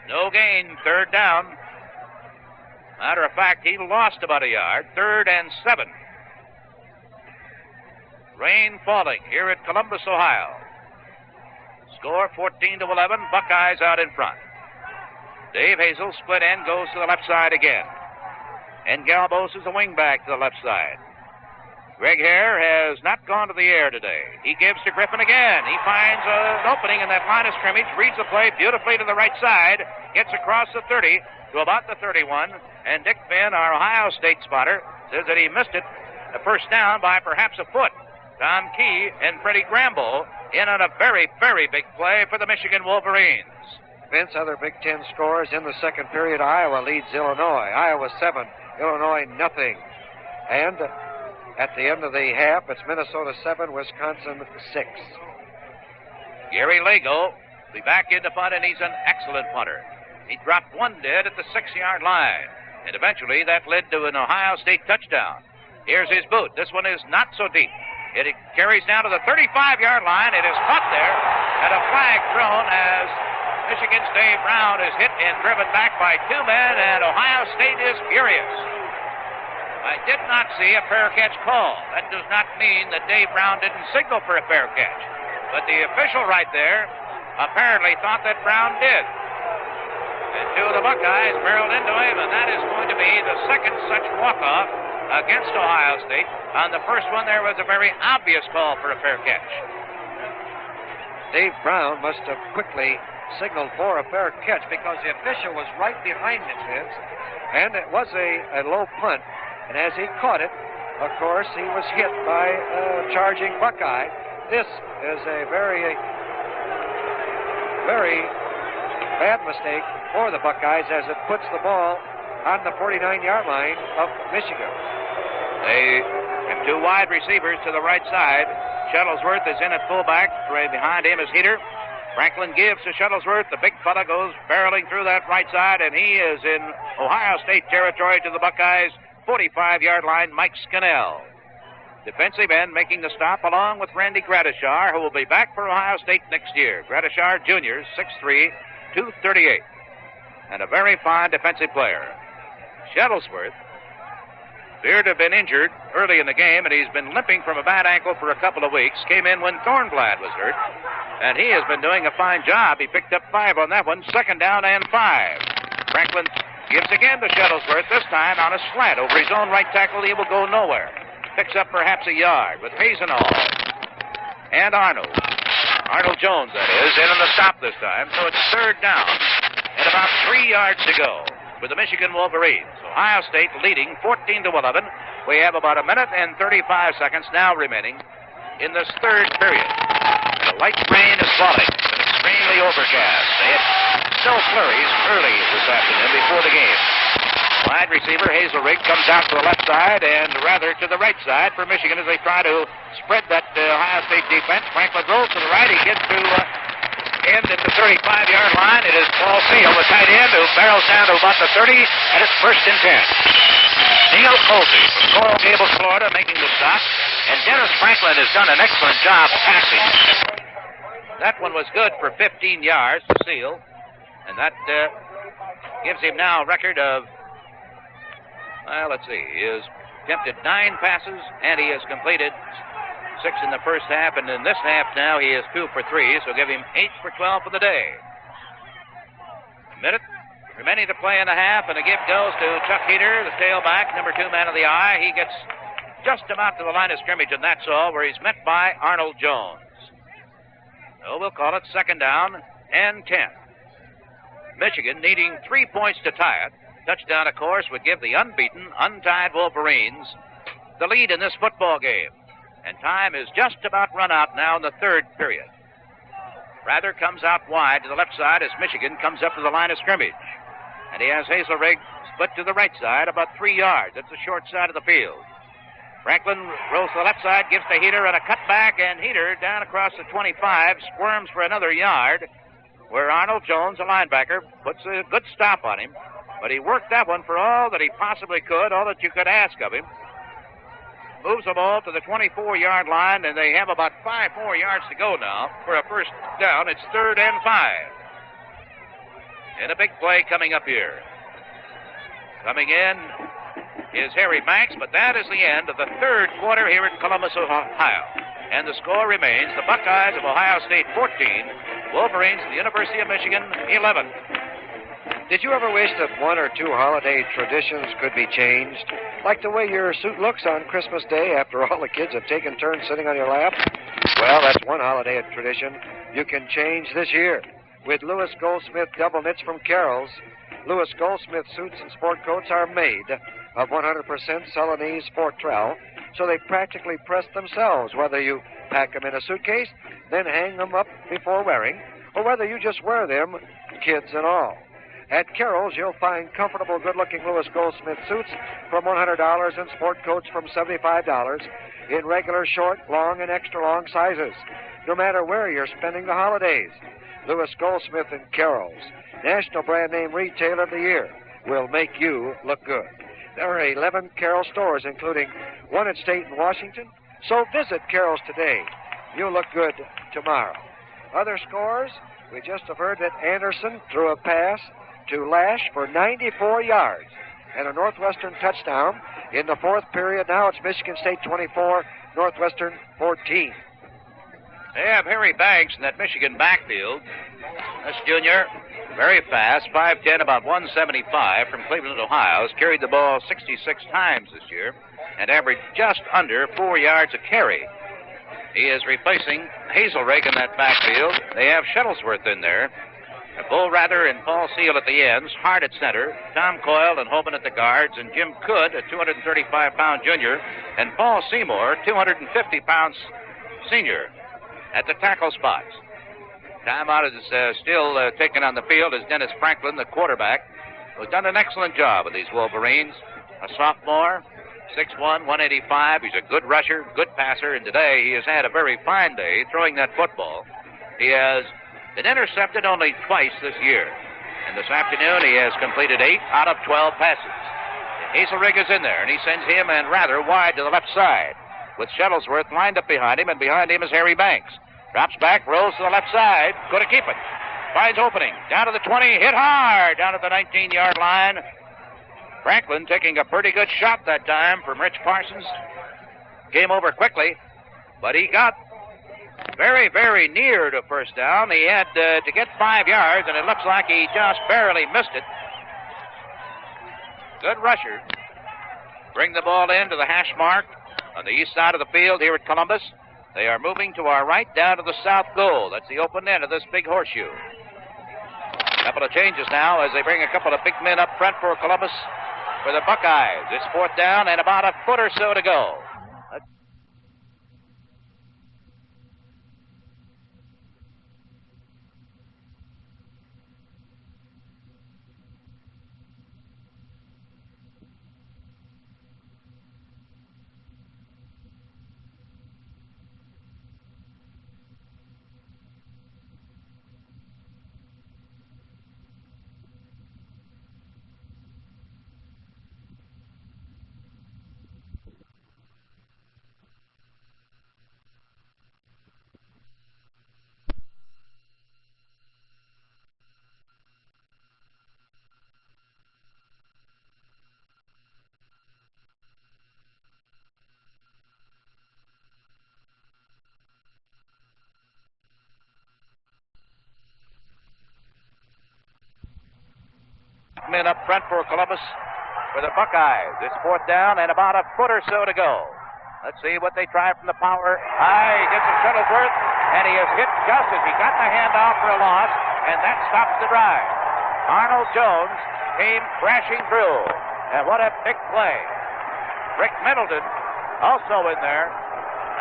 No gain, 3rd down. Matter of fact, he lost about a yard. 3rd and 7. Rain falling here at Columbus, Ohio. Score 14-11. Buckeyes out in front. Dave Hazel split end, goes to the left side again. And Galbos is a wingback to the left side. Greg Hare has not gone to the air today. He gives to Griffin again. He finds an opening in that line of scrimmage, reads the play beautifully to the right side, gets across the 30, to about the 31. And Dick Finn, our Ohio State spotter, says that he missed it, the first down, by perhaps a foot. Tom Key and Freddie Gramble in on a very, very big play for the Michigan Wolverines. Vince, other Big Ten scores in the second period. Iowa leads Illinois. Iowa 7, Illinois nothing. And at the end of the half, it's Minnesota 7, Wisconsin 6. Gary Lago will be back in to punt, and he's an excellent punter. He dropped one dead at the 6-yard line, and eventually that led to an Ohio State touchdown. Here's his boot. This one is not so deep. It carries down to the 35-yard line. It is caught there, and a flag thrown as Michigan's Dave Brown is hit and driven back by two men, and Ohio State is furious. I did not see a fair catch call. That does not mean that Dave Brown didn't signal for a fair catch. But the official right there apparently thought that Brown did. And two of the Buckeyes barreled into him, and that is going to be the second such walk-off against Ohio State. On the first one, there was a very obvious call for a fair catch. Dave Brown must have quickly signaled for a fair catch because the official was right behind him, Vince. And it was a low punt. And as he caught it, of course, he was hit by a charging Buckeye. This is a very, very bad mistake for the Buckeyes as it puts the ball on the 49-yard line of Michigan. They have two wide receivers to the right side. Shuttlesworth is in at fullback. Right behind him is Heater. Franklin gives to Shuttlesworth. The big fella goes barreling through that right side, and he is in Ohio State territory to the Buckeyes' 45-yard line, Mike Scannell. Defensive end making the stop along with Randy Gradishar, who will be back for Ohio State next year. Gradishar Jr., 6'3", 238. And a very fine defensive player. Shuttlesworth appeared to have been injured early in the game, and he's been limping from a bad ankle for a couple of weeks. Came in when Thornblad was hurt, and he has been doing a fine job. He picked up 5 on that one, second down and 5. Franklin gives again to Shuttlesworth, this time on a slant over his own right tackle. He will go nowhere. Picks up perhaps a yard with Hazenall and Arnold. Arnold Jones, that is, in on the stop this time. So it's third down and about 3 yards to go for the Michigan Wolverines. Ohio State leading 14-11. We have about a minute and 35 seconds now remaining in this third period. The light rain is falling. It's extremely overcast. They had snow flurries early this afternoon before the game. Wide receiver Hazelrig comes out to the left side and rather to the right side for Michigan as they try to spread that Ohio State defense. Franklin rolls to the right. He gets to end at the 35-yard line. It is Paul Seal, the tight end, who barrels down to about the 30, and it's first and 10. Neil Colby from Coral Gables, Florida, making the stop, and Dennis Franklin has done an excellent job passing. That one was good for 15 yards to Seal, and that gives him now a record of, well, let's see, he has attempted 9 passes, and he has completed 6 in the first half, and in this half now he is 2 for 3, so give him 8 for 12 for the day. A minute remaining to play in the half, and the give goes to Chuck Heater, the tailback, number 2 man of the eye. He gets just about to the line of scrimmage, and that's all, where he's met by Arnold Jones. So we'll call it second down and 10. Michigan needing 3 points to tie it. Touchdown, of course, would give the unbeaten, untied Wolverines the lead in this football game. And time is just about run out now in the third period. Rather comes out wide to the left side as Michigan comes up to the line of scrimmage. And he has Hazelrig split to the right side about 3 yards. That's the short side of the field. Franklin rolls to the left side, gives to Heater, and a cutback, and Heater down across the 25, squirms for another yard, where Arnold Jones, a linebacker, puts a good stop on him. But he worked that one for all that he possibly could, all that you could ask of him. Moves the ball to the 24-yard line, and they have about 5 more yards to go now for a first down. It's third and 5. And a big play coming up here. Coming in is Harry Banks, but that is the end of the third quarter here in Columbus, Ohio. And the score remains the Buckeyes of Ohio State 14, Wolverines of the University of Michigan 11. Did you ever wish that 1 or 2 holiday traditions could be changed? Like the way your suit looks on Christmas Day after all the kids have taken turns sitting on your lap? Well, that's one holiday tradition you can change this year. With Lewis Goldsmith double knits from Carroll's, Lewis Goldsmith suits and sport coats are made of 100% Celanese Sportrel, so they practically press themselves, whether you pack them in a suitcase, then hang them up before wearing, or whether you just wear them, kids and all. At Carroll's, you'll find comfortable, good-looking Lewis Goldsmith suits from $100 and sport coats from $75 in regular, short, long, and extra-long sizes, no matter where you're spending the holidays. Lewis Goldsmith and Carroll's, National Brand Name Retailer of the Year, will make you look good. There are 11 Carroll stores, including one at State in Washington, so visit Carroll's today. You'll look good tomorrow. Other scores, we just have heard that Anderson threw a pass to Lash for 94 yards and a Northwestern touchdown in the fourth period. Now it's Michigan State 24, Northwestern 14. They have Harry Banks in that Michigan backfield. This junior, very fast, 5'10", about 175 from Cleveland, Ohio. Has carried the ball 66 times this year and averaged just under 4 yards a carry. He is replacing Hazelrake in that backfield. They have Shuttlesworth in there. Bull Rather and Paul Seal at the ends, Hart at center, Tom Coyle and Hoban at the guards, and Jim Cood, a 235-pound junior, and Paul Seymour, 250 pounds senior, at the tackle spots. Timeout is still taken on the field as Dennis Franklin, the quarterback, who's done an excellent job with these Wolverines. A sophomore, 6'1", 185. He's a good rusher, good passer, and today he has had a very fine day throwing that football. He has been intercepted only twice this year. And this afternoon he has completed 8 out of 12 passes. Hazelrig is in there, and he sends him and Rather wide to the left side, with Shuttlesworth lined up behind him, and behind him is Harry Banks. Drops back, rolls to the left side, going to keep it. Finds opening, down to the 20, hit hard, down at the 19-yard line. Franklin taking a pretty good shot that time from Rich Parsons. Came over quickly, but he got very, very near to first down. He had to get 5 yards, and it looks like he just barely missed it. Good rusher. Bring the ball in to the hash mark on the east side of the field here at Columbus. They are moving to our right down to the south goal. That's the open end of this big horseshoe. A couple of changes now as they bring a couple of big men up front for Columbus for the Buckeyes. It's fourth down and about a foot or so to go. Men up front for Columbus for the Buckeyes. It's fourth down and about a foot or so to go. Let's see what they try from the power. He gets a Shuttlesworth, and he is hit just as he got the handoff for a loss, and that stops the drive. Arnold Jones came crashing through, and what a big play. Rick Middleton also in there,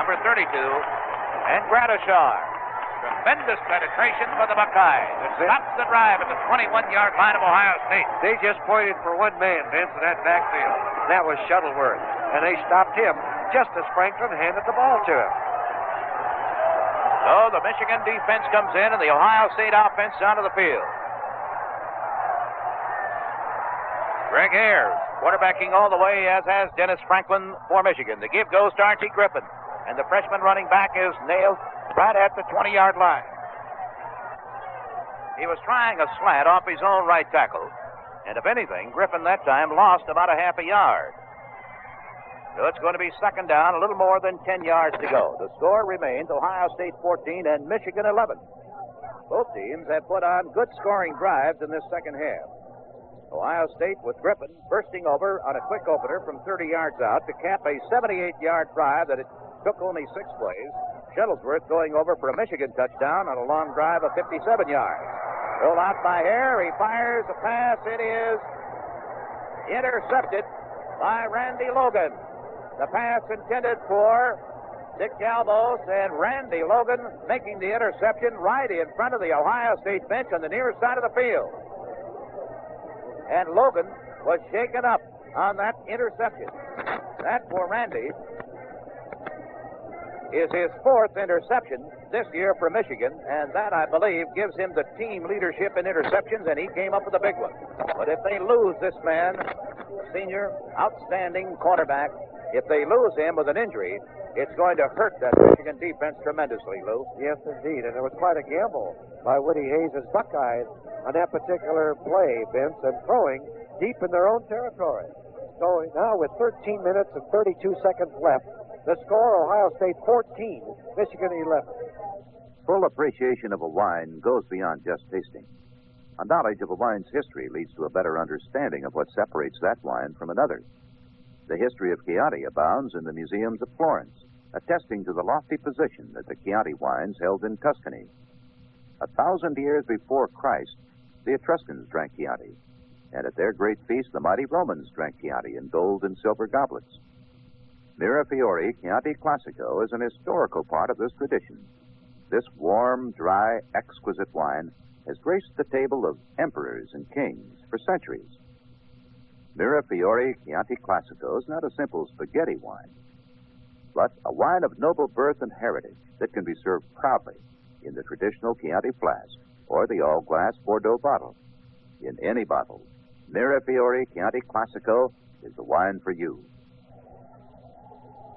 number 32, and Gradishar. Tremendous penetration for the Buckeyes. It stops the drive at the 21-yard line of Ohio State. They just pointed for one man, Vince, in that backfield. That was Shuttlesworth. And they stopped him just as Franklin handed the ball to him. So the Michigan defense comes in and the Ohio State offense onto the field. Greg Ayers quarterbacking all the way, as has Dennis Franklin for Michigan. The give goes to Archie Griffin. And the freshman running back is nailed right at the 20-yard line. He was trying a slant off his own right tackle. And if anything, Griffin that time lost about a half a yard. So it's going to be second down, a little more than 10 yards to go. The score remains Ohio State 14 and Michigan 11. Both teams have put on good scoring drives in this second half. Ohio State with Griffin bursting over on a quick opener from 30 yards out to cap a 78-yard drive that it took only 6 plays. Shuttlesworth going over for a Michigan touchdown on a long drive of 57 yards. Rolled out by Hare. He fires a pass. It is intercepted by Randy Logan. The pass intended for Dick Galbos, and Randy Logan making the interception right in front of the Ohio State bench on the near side of the field. And Logan was shaken up on that interception. That for Randy is his fourth interception this year for Michigan, and that, I believe, gives him the team leadership in interceptions, and he came up with a big one. But if they lose this man, senior, outstanding quarterback, if they lose him with an injury, it's going to hurt that Michigan defense tremendously, Lou. Yes, indeed, and it was quite a gamble by Woody Hayes' Buckeyes on that particular play, Vince, and throwing deep in their own territory. So now with 13 minutes and 32 seconds left, the score, Ohio State 14, Michigan 11. Full appreciation of a wine goes beyond just tasting. A knowledge of a wine's history leads to a better understanding of what separates that wine from another. The history of Chianti abounds in the museums of Florence, attesting to the lofty position that the Chianti wines held in Tuscany. 1,000 years before Christ, the Etruscans drank Chianti, and at their great feast, the mighty Romans drank Chianti in gold and silver goblets. Mirafiori Chianti Classico is an historical part of this tradition. This warm, dry, exquisite wine has graced the table of emperors and kings for centuries. Mirafiori Chianti Classico is not a simple spaghetti wine, but a wine of noble birth and heritage that can be served proudly in the traditional Chianti flask or the all-glass Bordeaux bottle. In any bottle, Mirafiori Chianti Classico is the wine for you.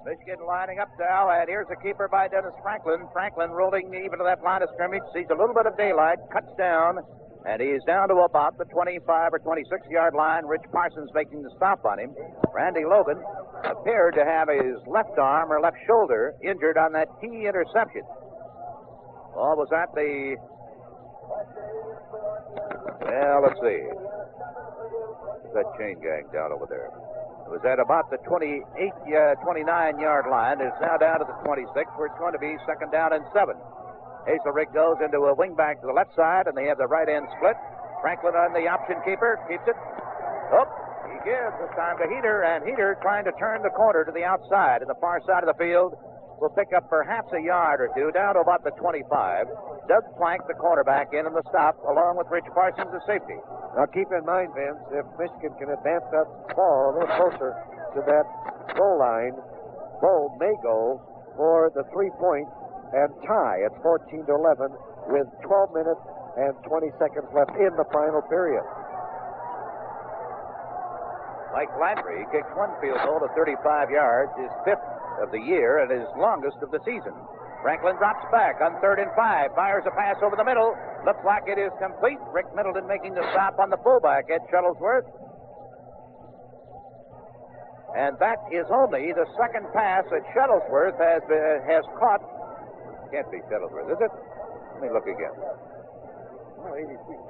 Michigan lining up now, and here's a keeper by Dennis Franklin. Franklin rolling even to that line of scrimmage, sees a little bit of daylight, cuts down, and he's down to about the 25 or 26-yard line. Rich Parsons making the stop on him. Randy Logan appeared to have his left arm or left shoulder injured on that key interception. Well, was that the... Well, let's see. What's that chain gang down over there? It was at about the 29-yard line. It's now down to the 26, where it's going to be second down and 7. Hazelrig goes into a wingback to the left side, and they have the right end split. Franklin on the option keeper, keeps it. Oh, he gives this time to Heater, and Heater trying to turn the corner to the outside in the far side of the field. Will pick up perhaps a yard or two down to about the 25. Doug Plank, the cornerback, in the stop, along with Rich Parsons, the safety. Now, keep in mind, Vince, if Michigan can advance that ball a little closer to that goal line, Bo may go for the 3-point and tie at 14-11 with 12 minutes and 20 seconds left in the final period. Mike Landry kicks one field goal to 35 yards, his fifth of the year and his longest of the season. Franklin drops back on 3rd and 5, fires a pass over the middle. Looks like it is complete. Rick Middleton making the stop on the fullback, Ed Shuttlesworth. And that is only the second pass that Shuttlesworth has caught. Can't be Shuttlesworth, is it? Let me look again. Oh,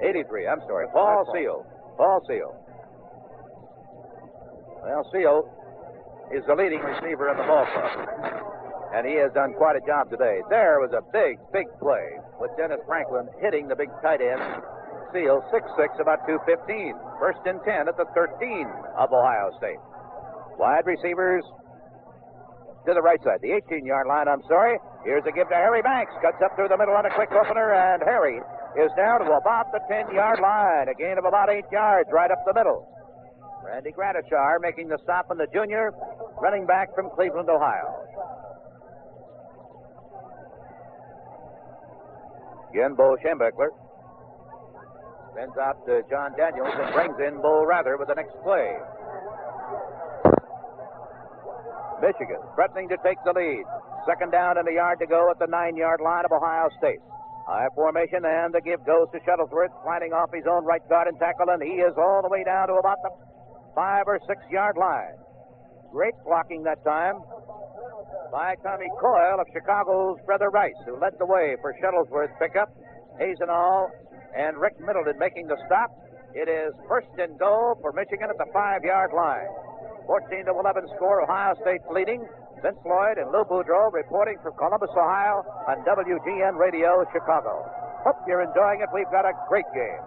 83, I'm sorry. Paul Seal. Paul Seal. Well, Seal is the leading receiver in the ball club. And he has done quite a job today. There was a big, big play with Dennis Franklin hitting the big tight end. Seal, 6'6", about 215. First and 10 at the 13 of Ohio State. Wide receivers to the right side. The 18-yard line, I'm sorry. Here's a give to Harry Banks. Cuts up through the middle on a quick opener, and Harry is down to about the 10-yard line. A gain of about 8 yards right up the middle. Randy Gratishar making the stop on the junior running back from Cleveland, Ohio. Again, Bo Schembechler sends out John Daniels and brings in Bo Rather with the next play. Michigan threatening to take the lead. Second down and a yard to go at the 9-yard line of Ohio State. High formation, and the give goes to Shuttlesworth, sliding off his own right guard and tackle, and he is all the way down to about the 5 or 6 yard line. Great blocking that time by Tommy Coyle of Chicago's Brother Rice, who led the way for Shuttlesworth pickup. Hazenall and Rick Middleton making the stop. It is first and goal for Michigan at the 5-yard line. 14-11 score, Ohio State leading. Vince Lloyd and Lou Boudreau reporting from Columbus, Ohio on WGN Radio, Chicago. Hope you're enjoying it. We've got a great game.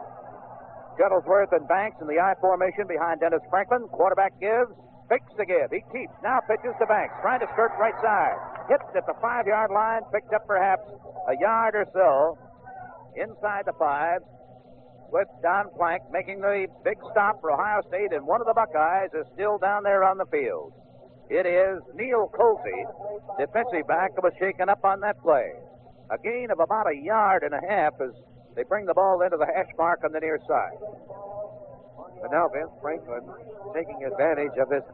Shuttlesworth and Banks in the I formation behind Dennis Franklin. Quarterback gives. Fakes to give. He keeps. Now pitches to Banks. Trying to skirt right side. Hit at the 5-yard line. Picked up perhaps a yard or so inside the 5. With Don Plank making the big stop for Ohio State, and one of the Buckeyes is still down there on the field. It is Neil Colsey, defensive back, who was shaken up on that play. A gain of about a yard and a half as they bring the ball into the hash mark on the near side. But now Vince Franklin, taking advantage of this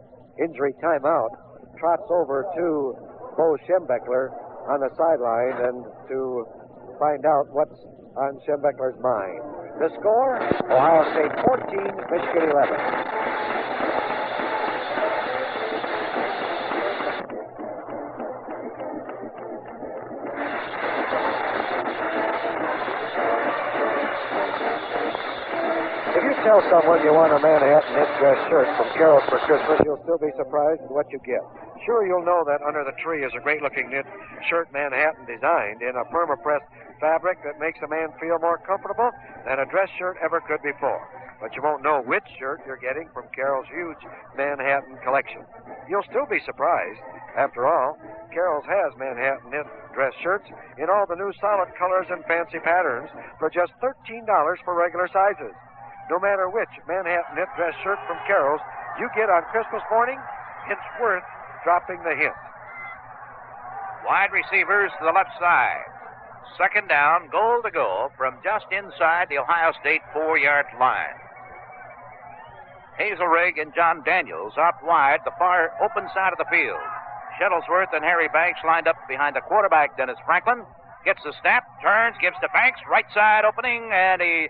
injury timeout, trots over to Bo Schembechler on the sideline and to find out what's on Schembechler's mind. The score, Ohio State 14, Michigan 11. If you tell someone you want a Manhattan knit dress shirt from Carroll's for Christmas, you'll still be surprised at what you get. Sure, you'll know that under the tree is a great-looking knit shirt Manhattan designed in a perma-pressed fabric that makes a man feel more comfortable than a dress shirt ever could before. But you won't know which shirt you're getting from Carroll's huge Manhattan collection. You'll still be surprised. After all, Carroll's has Manhattan knit dress shirts in all the new solid colors and fancy patterns for just $13 for regular sizes. No matter which Manhattan knit dress shirt from Carroll's you get on Christmas morning, it's worth dropping the hint. Wide receivers to the left side. Second down, goal to go from just inside the Ohio State 4-yard line. Hazelrig and John Daniels out wide, the far open side of the field. Shuttlesworth and Harry Banks lined up behind the quarterback, Dennis Franklin. Gets the snap, turns, gives to Banks, right side opening, and he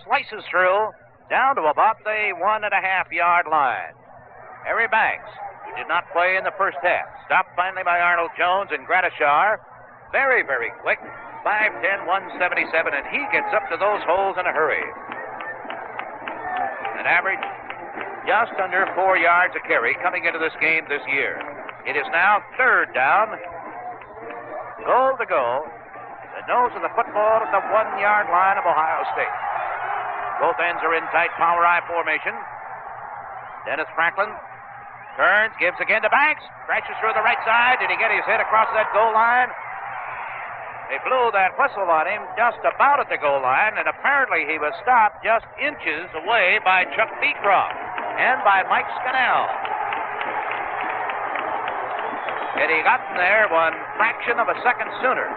slices through down to about the 1.5-yard line. Harry Banks, who did not play in the first half, stopped finally by Arnold Jones and Gratishar. Very, very quick. 5'10", 177, and he gets up to those holes in a hurry. An average just under 4 yards a carry coming into this game this year. It is now third down. Goal to go. The nose of the football at the 1-yard line of Ohio State. Both ends are in tight power I formation. Dennis Franklin turns, gives again to Banks. Crashes through the right side. Did he get his head across that goal line? They blew that whistle on him just about at the goal line, and apparently he was stopped just inches away by Chuck Beecroft and by Mike Scannell. Had he gotten there 1 fraction of a second sooner,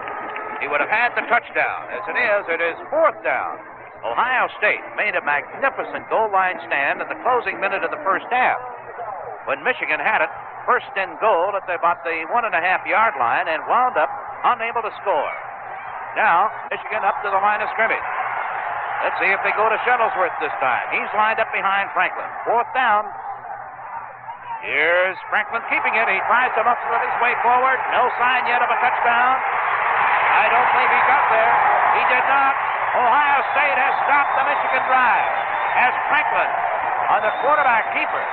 he would have had the touchdown. As it is fourth down. Ohio State made a magnificent goal line stand at the closing minute of the first half, when Michigan had it first and goal at about the 1.5-yard line and wound up unable to score. Now, Michigan up to the line of scrimmage. Let's see if they go to Shuttlesworth this time. He's lined up behind Franklin. Fourth down. Here's Franklin keeping it. He tries to muscle his way forward. No sign yet of a touchdown. I don't believe he got there. He did not. Ohio State has stopped the Michigan drive as Franklin, on the quarterback keeper,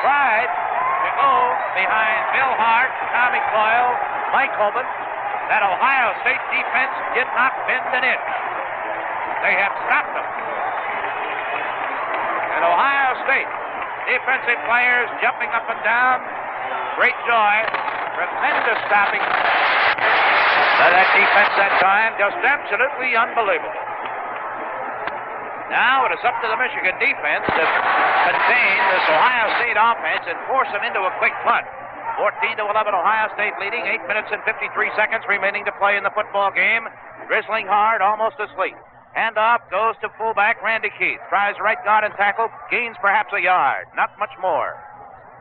tried to go behind Bill Hart, Tommy Coyle, Mike Hoban. That Ohio State defense did not bend an inch. They have stopped them. And Ohio State defensive players jumping up and down. Great joy. Tremendous stopping by that defense that time. Just absolutely unbelievable. Now it is up to the Michigan defense to contain this Ohio State offense and force them into a quick punt. 14-11, Ohio State leading. 8 minutes and 53 seconds remaining to play in the football game. Drizzling hard, almost asleep. Handoff goes to fullback Randy Keith. Tries right guard and tackle. Gains perhaps a yard. Not much more.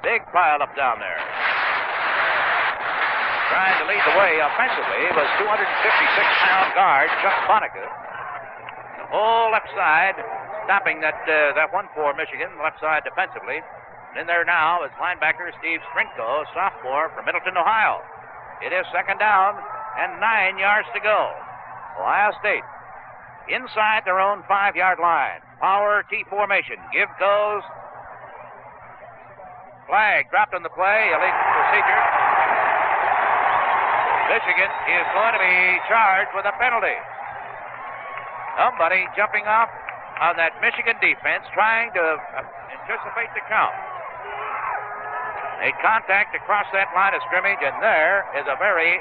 Big pile up down there. Trying to lead the way offensively was 256-pound guard Chuck Bonica. The whole left side stopping that one for Michigan, left side defensively. And in there now is linebacker Steve Strinko, sophomore from Middleton, Ohio. It is second down and 9 yards to go. Ohio State inside their own 5-yard line. Power T formation. Give goes. Flag dropped on the play. Illegal procedure. Michigan is going to be charged with a penalty. Somebody jumping off on that Michigan defense, trying to anticipate the count. Made contact across that line of scrimmage, and there is a very,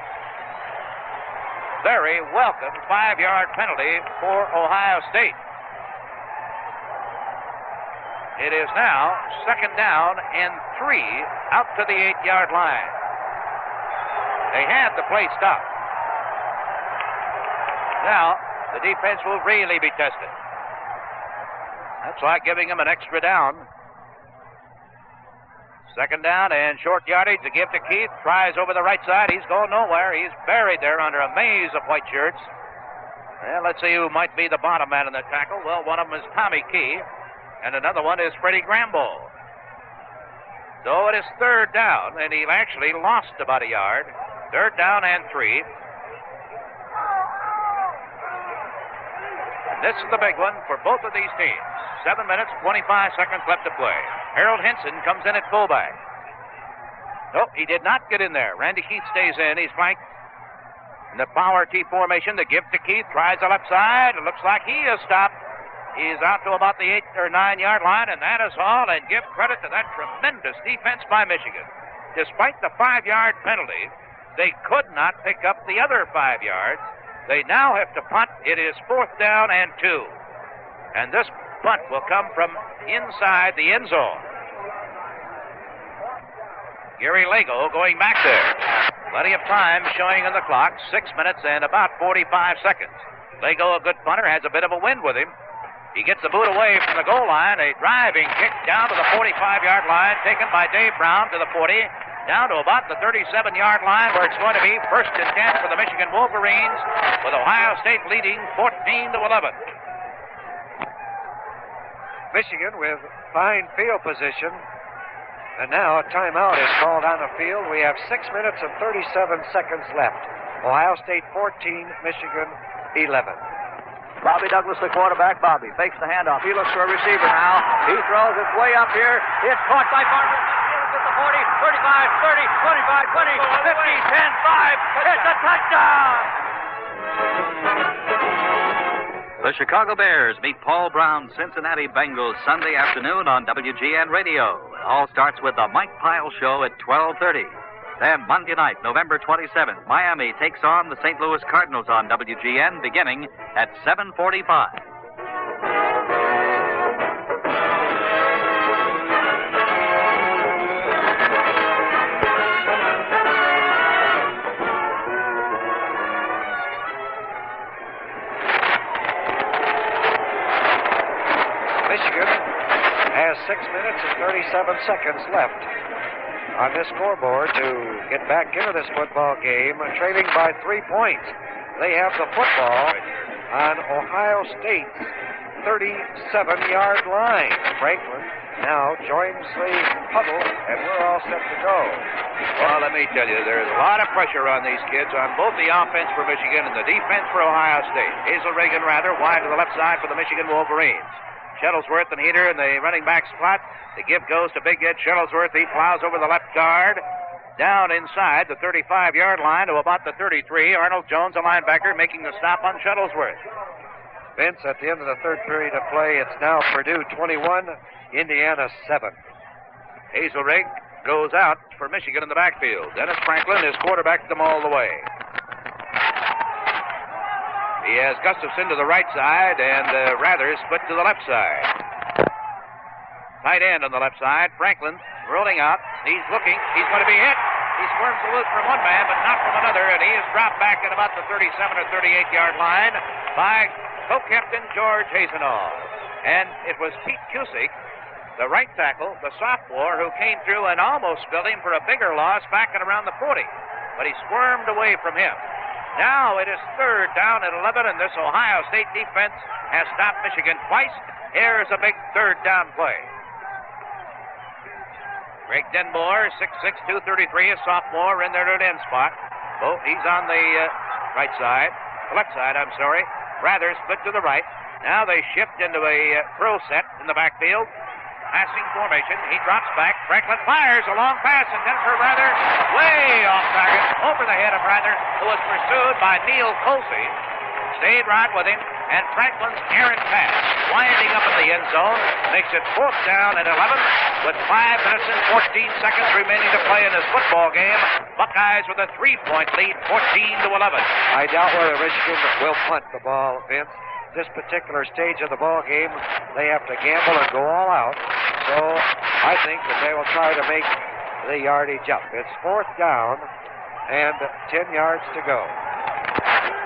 very welcome 5-yard penalty for Ohio State. It is now 2nd down and 3 out to the 8-yard line. They had the play stopped. Now, the defense will really be tested. That's like giving them an extra down. 2nd down and short yardage to give to Keith. Tries over the right side. He's going nowhere. He's buried there under a maze of white shirts. Well, let's see who might be the bottom man in the tackle. Well, one of them is Tommy Key, and another one is Freddie Grambo. So it is 3rd down, and he actually lost about a yard. 3rd down and 3. And this is the big one for both of these teams. 7 minutes, 25 seconds left to play. Harold Henson comes in at fullback. Nope, he did not get in there. Randy Keith stays in. He's flanked in the power T formation. The give to Keith. Tries the left side. It looks like he is stopped. He's out to about the 8 or 9-yard line, and that is all. And give credit to that tremendous defense by Michigan. Despite the 5-yard penalty, they could not pick up the other 5 yards. They now have to punt. It is 4th down and 2. And this punt will come from inside the end zone. Gary Lago going back there. Plenty of time showing on the clock. 6 minutes and about 45 seconds. Lago, a good punter, has a bit of a wind with him. He gets the boot away from the goal line. A driving kick down to the 45-yard line, taken by Dave Brown to the 40, down to about the 37-yard line, where it's going to be 1st and 10 for the Michigan Wolverines, with Ohio State leading 14-11. Michigan with fine field position. And now a timeout is called on the field. We have 6 minutes and 37 seconds left. Ohio State 14, Michigan 11. Bobby Douglas, the quarterback. Bobby fakes the handoff. He looks for a receiver now. He throws it way up here. It's caught by Farmer. At the 40, 35, 30, 25, 20, 15, 10, 5. It's a touchdown! The Chicago Bears meet Paul Brown's Cincinnati Bengals Sunday afternoon on WGN Radio. It all starts with the Mike Pyle Show at 12:30. Then Monday night, November 27th, Miami takes on the St. Louis Cardinals on WGN beginning at 7:45. Michigan has 6 minutes and 37 seconds left on this scoreboard to get back into this football game, trailing by 3 points. They have the football on Ohio State's 37-yard line. Franklin now joins the huddle, and we're all set to go. Well, let me tell you, there's a lot of pressure on these kids on both the offense for Michigan and the defense for Ohio State. Hazel Reagan, rather, wide to the left side for the Michigan Wolverines. Shuttlesworth and Heater in the running back spot. The give goes to Big Ed Shuttlesworth. He plows over the left guard. Down inside the 35-yard line to about the 33. Arnold Jones, a linebacker, making the stop on Shuttlesworth. Vince, at the end of the third period of play, it's now Purdue 21, Indiana 7. Hazelrig goes out for Michigan in the backfield. Dennis Franklin has quarterbacked them all the way. He has Gustafson to the right side and Rather split to the left side. Tight end on the left side. Franklin rolling out. He's looking. He's going to be hit. He squirms the loose from one man, but not from another, and he is dropped back at about the 37 or 38-yard line by co-captain George Hazenall. And it was Pete Cusick, the right tackle, the sophomore, who came through and almost spilled him for a bigger loss back at around the 40. But he squirmed away from him. Now it is 3rd down at 11, and this Ohio State defense has stopped Michigan twice. Here's a big 3rd down play. Greg Denmore, 6'6", 233, a sophomore in there at end spot. Oh, he's on the right side. Left side, I'm sorry. Rather split to the right. Now they shift into a throw set in the backfield. Passing formation. He drops back. Franklin fires a long pass intended for Rather. Way off target. Over the head of Rather, who was pursued by Neil Colsey. Stayed right with him. And Franklin's errant pass, winding up in the end zone, makes it 4th down and 11 with 5 minutes and 14 seconds remaining to play in this football game. Buckeyes with a 3-point lead, 14-11. I doubt whether Michigan will punt the ball, Vince. This particular stage of the ball game, they have to gamble and go all out. So I think that they will try to make the yardage up. It's 4th down and 10 yards to go.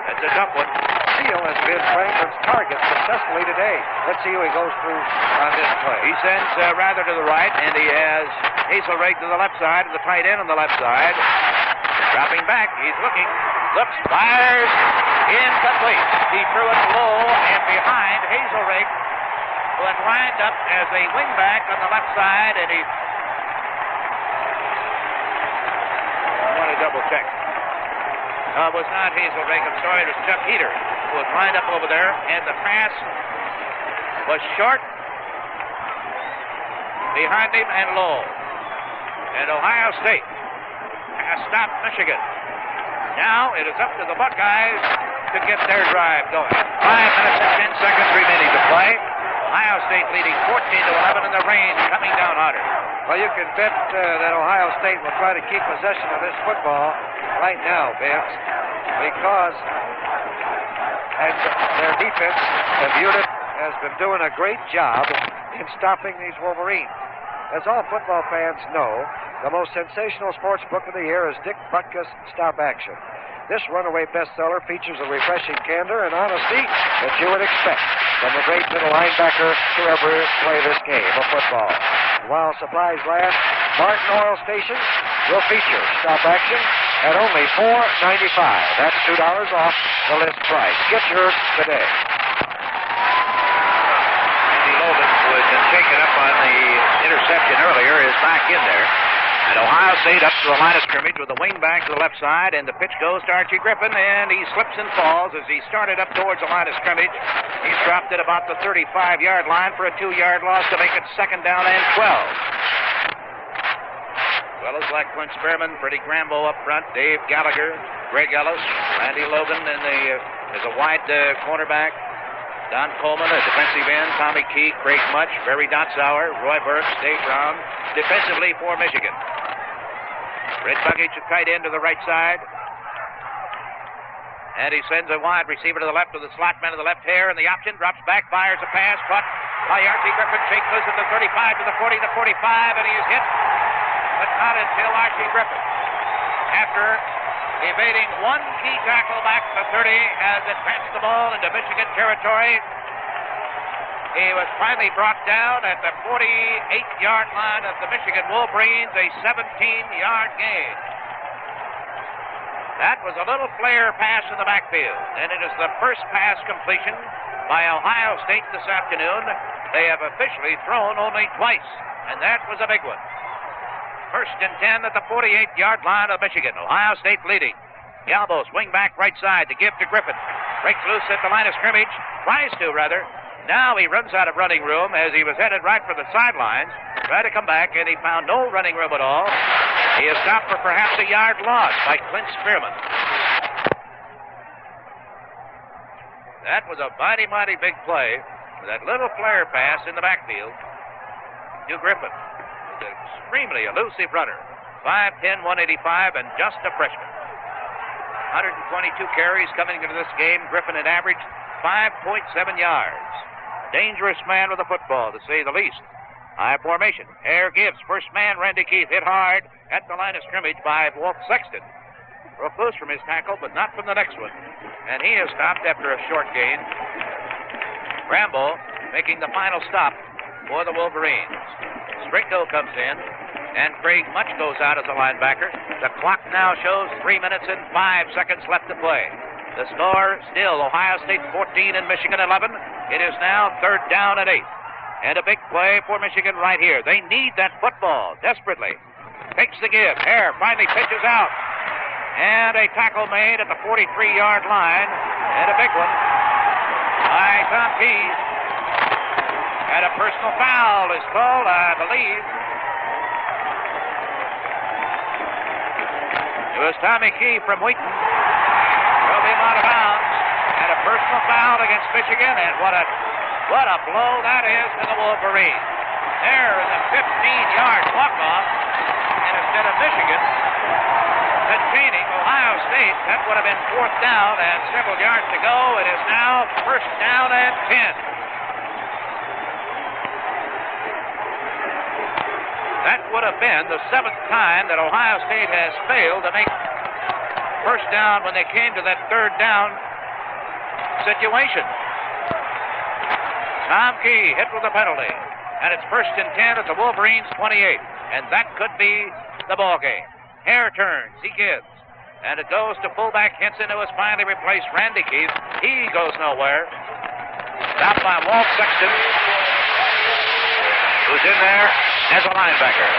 That's a tough one. Steele has been Franklin's target successfully today. Let's see who he goes through on this play. He sends Rather to the right, and he has Hazelrake to the left side, and the tight end on the left side. Dropping back, he's looking, looks, fires, incomplete. He threw it low and behind Hazelrake, who had lined up as a wingback on the left side, and he... I want to double check. No, it was not Hazelrake. I'm sorry, it was Chuck Heater, who was lined up over there, and the pass was short, behind him, and low. And Ohio State has stopped Michigan. Now it is up to the Buckeyes to get their drive going. 5 minutes and 10 seconds remaining to play. Ohio State leading 14-11, and the rain coming down harder. Well, you can bet that Ohio State will try to keep possession of this football right now, Vince, because their defense, have unit, has been doing a great job in stopping these Wolverines. As all football fans know, the most sensational sports book of the year is Dick Butkus' Stop Action. This runaway bestseller features a refreshing candor and honesty that you would expect from the great middle linebacker to ever play this game of football. While supplies last, Martin Oil Stations will feature Stop Action at only $4.95. That's $2 off the list price. Get yours today. Andy Logan, who had been taken up on the interception earlier, is back in there. And Ohio State up to the line of scrimmage with the wing back to the left side, and the pitch goes to Archie Griffin, and he slips and falls as he started up towards the line of scrimmage. He's dropped at about the 35-yard line for a 2-yard loss to make it 2nd down and 12. Fellows like Clint Spearman, Freddie Grambo up front, Dave Gallagher, Greg Ellis, Randy Logan, and there's a wide cornerback, Don Coleman, a defensive end, Tommy Key, Craig Much, Barry Dotsauer, Roy Burks, Dave Brown, defensively for Michigan. Red Buggage, a tight end to the right side. And he sends a wide receiver to the left with the slot man to the left here, and the option drops back, fires a pass, caught by Archie Griffin, shakes loose at the 35 to the 40 to 45, and he is hit, but not until Archie Griffin, after evading one key tackle back to 30, has advanced the ball into Michigan territory. He was finally brought down at the 48-yard line of the Michigan Wolverines, a 17-yard gain. That was a little flare pass in the backfield, and it is the first pass completion by Ohio State this afternoon. They have officially thrown only twice, and that was a big one. 1st and 10 at the 48-yard line of Michigan. Ohio State leading. Galbos, wing back right side to give to Griffin. Breaks loose at the line of scrimmage. Tries to, rather. Now he runs out of running room as he was headed right for the sidelines. Tried to come back, and he found no running room at all. He is stopped for perhaps a yard loss by Clint Spearman. That was a mighty, mighty big play with that little flare pass in the backfield to Griffin. He's an extremely elusive runner. 5'10", 185, and just a freshman. 122 carries coming into this game. Griffin had averaged 5.7 yards. Dangerous man with a football, to say the least. High formation. Hare gives. First man, Randy Keith, hit hard at the line of scrimmage by Walt Sexton. Broke loose from his tackle, but not from the next one. And he is stopped after a short gain. Rambo making the final stop for the Wolverines. Stricto comes in, and Craig Much goes out as a linebacker. The clock now shows 3 minutes and 5 seconds left to play. The score still Ohio State 14 and Michigan 11. It is now 3rd down and 8. And a big play for Michigan right here. They need that football desperately. Takes the give. Hare finally pitches out. And a tackle made at the 43-yard line. And a big one by Tom Keys. And a personal foul is called, I believe. It was Tommy Key from Wheaton. Drove him out of bounds. And a personal foul against Michigan, and what a blow that is to the Wolverines. There is a 15-yard walk-off, and instead of Michigan containing Ohio State, that would have been fourth down and several yards to go. It is now first down and 10. That would have been the seventh time that Ohio State has failed to make first down when they came to that third down situation. Tom Key hit with a penalty, and it's first and 10 at the Wolverines' 28, and that could be the ball game. Hare turns, he gives, and it goes to fullback Henson, who has finally replaced Randy Keith. He goes nowhere. Stopped by Walt Sexton, who's in there as a linebacker.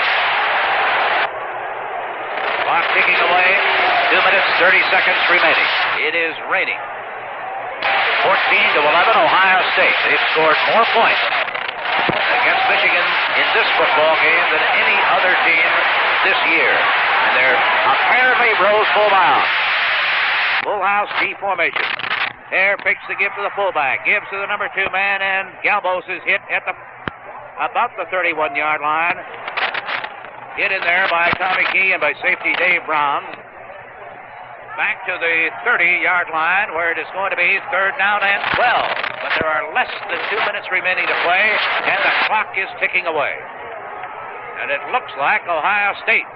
Clock ticking away. 2 minutes, 30 seconds remaining. It is raining. 14-11, Ohio State. They've scored more points against Michigan in this football game than any other team this year. And they're apparently rose full bound. Full house D formation. Hare picks the give to the fullback. Gives to the number 2 man, and Galbos is hit at about the 31-yard line. Hit in there by Tommy Key and by safety Dave Brown. Back to the 30-yard line, where it is going to be third down and 12. But there are less than 2 minutes remaining to play, and the clock is ticking away. And it looks like Ohio State,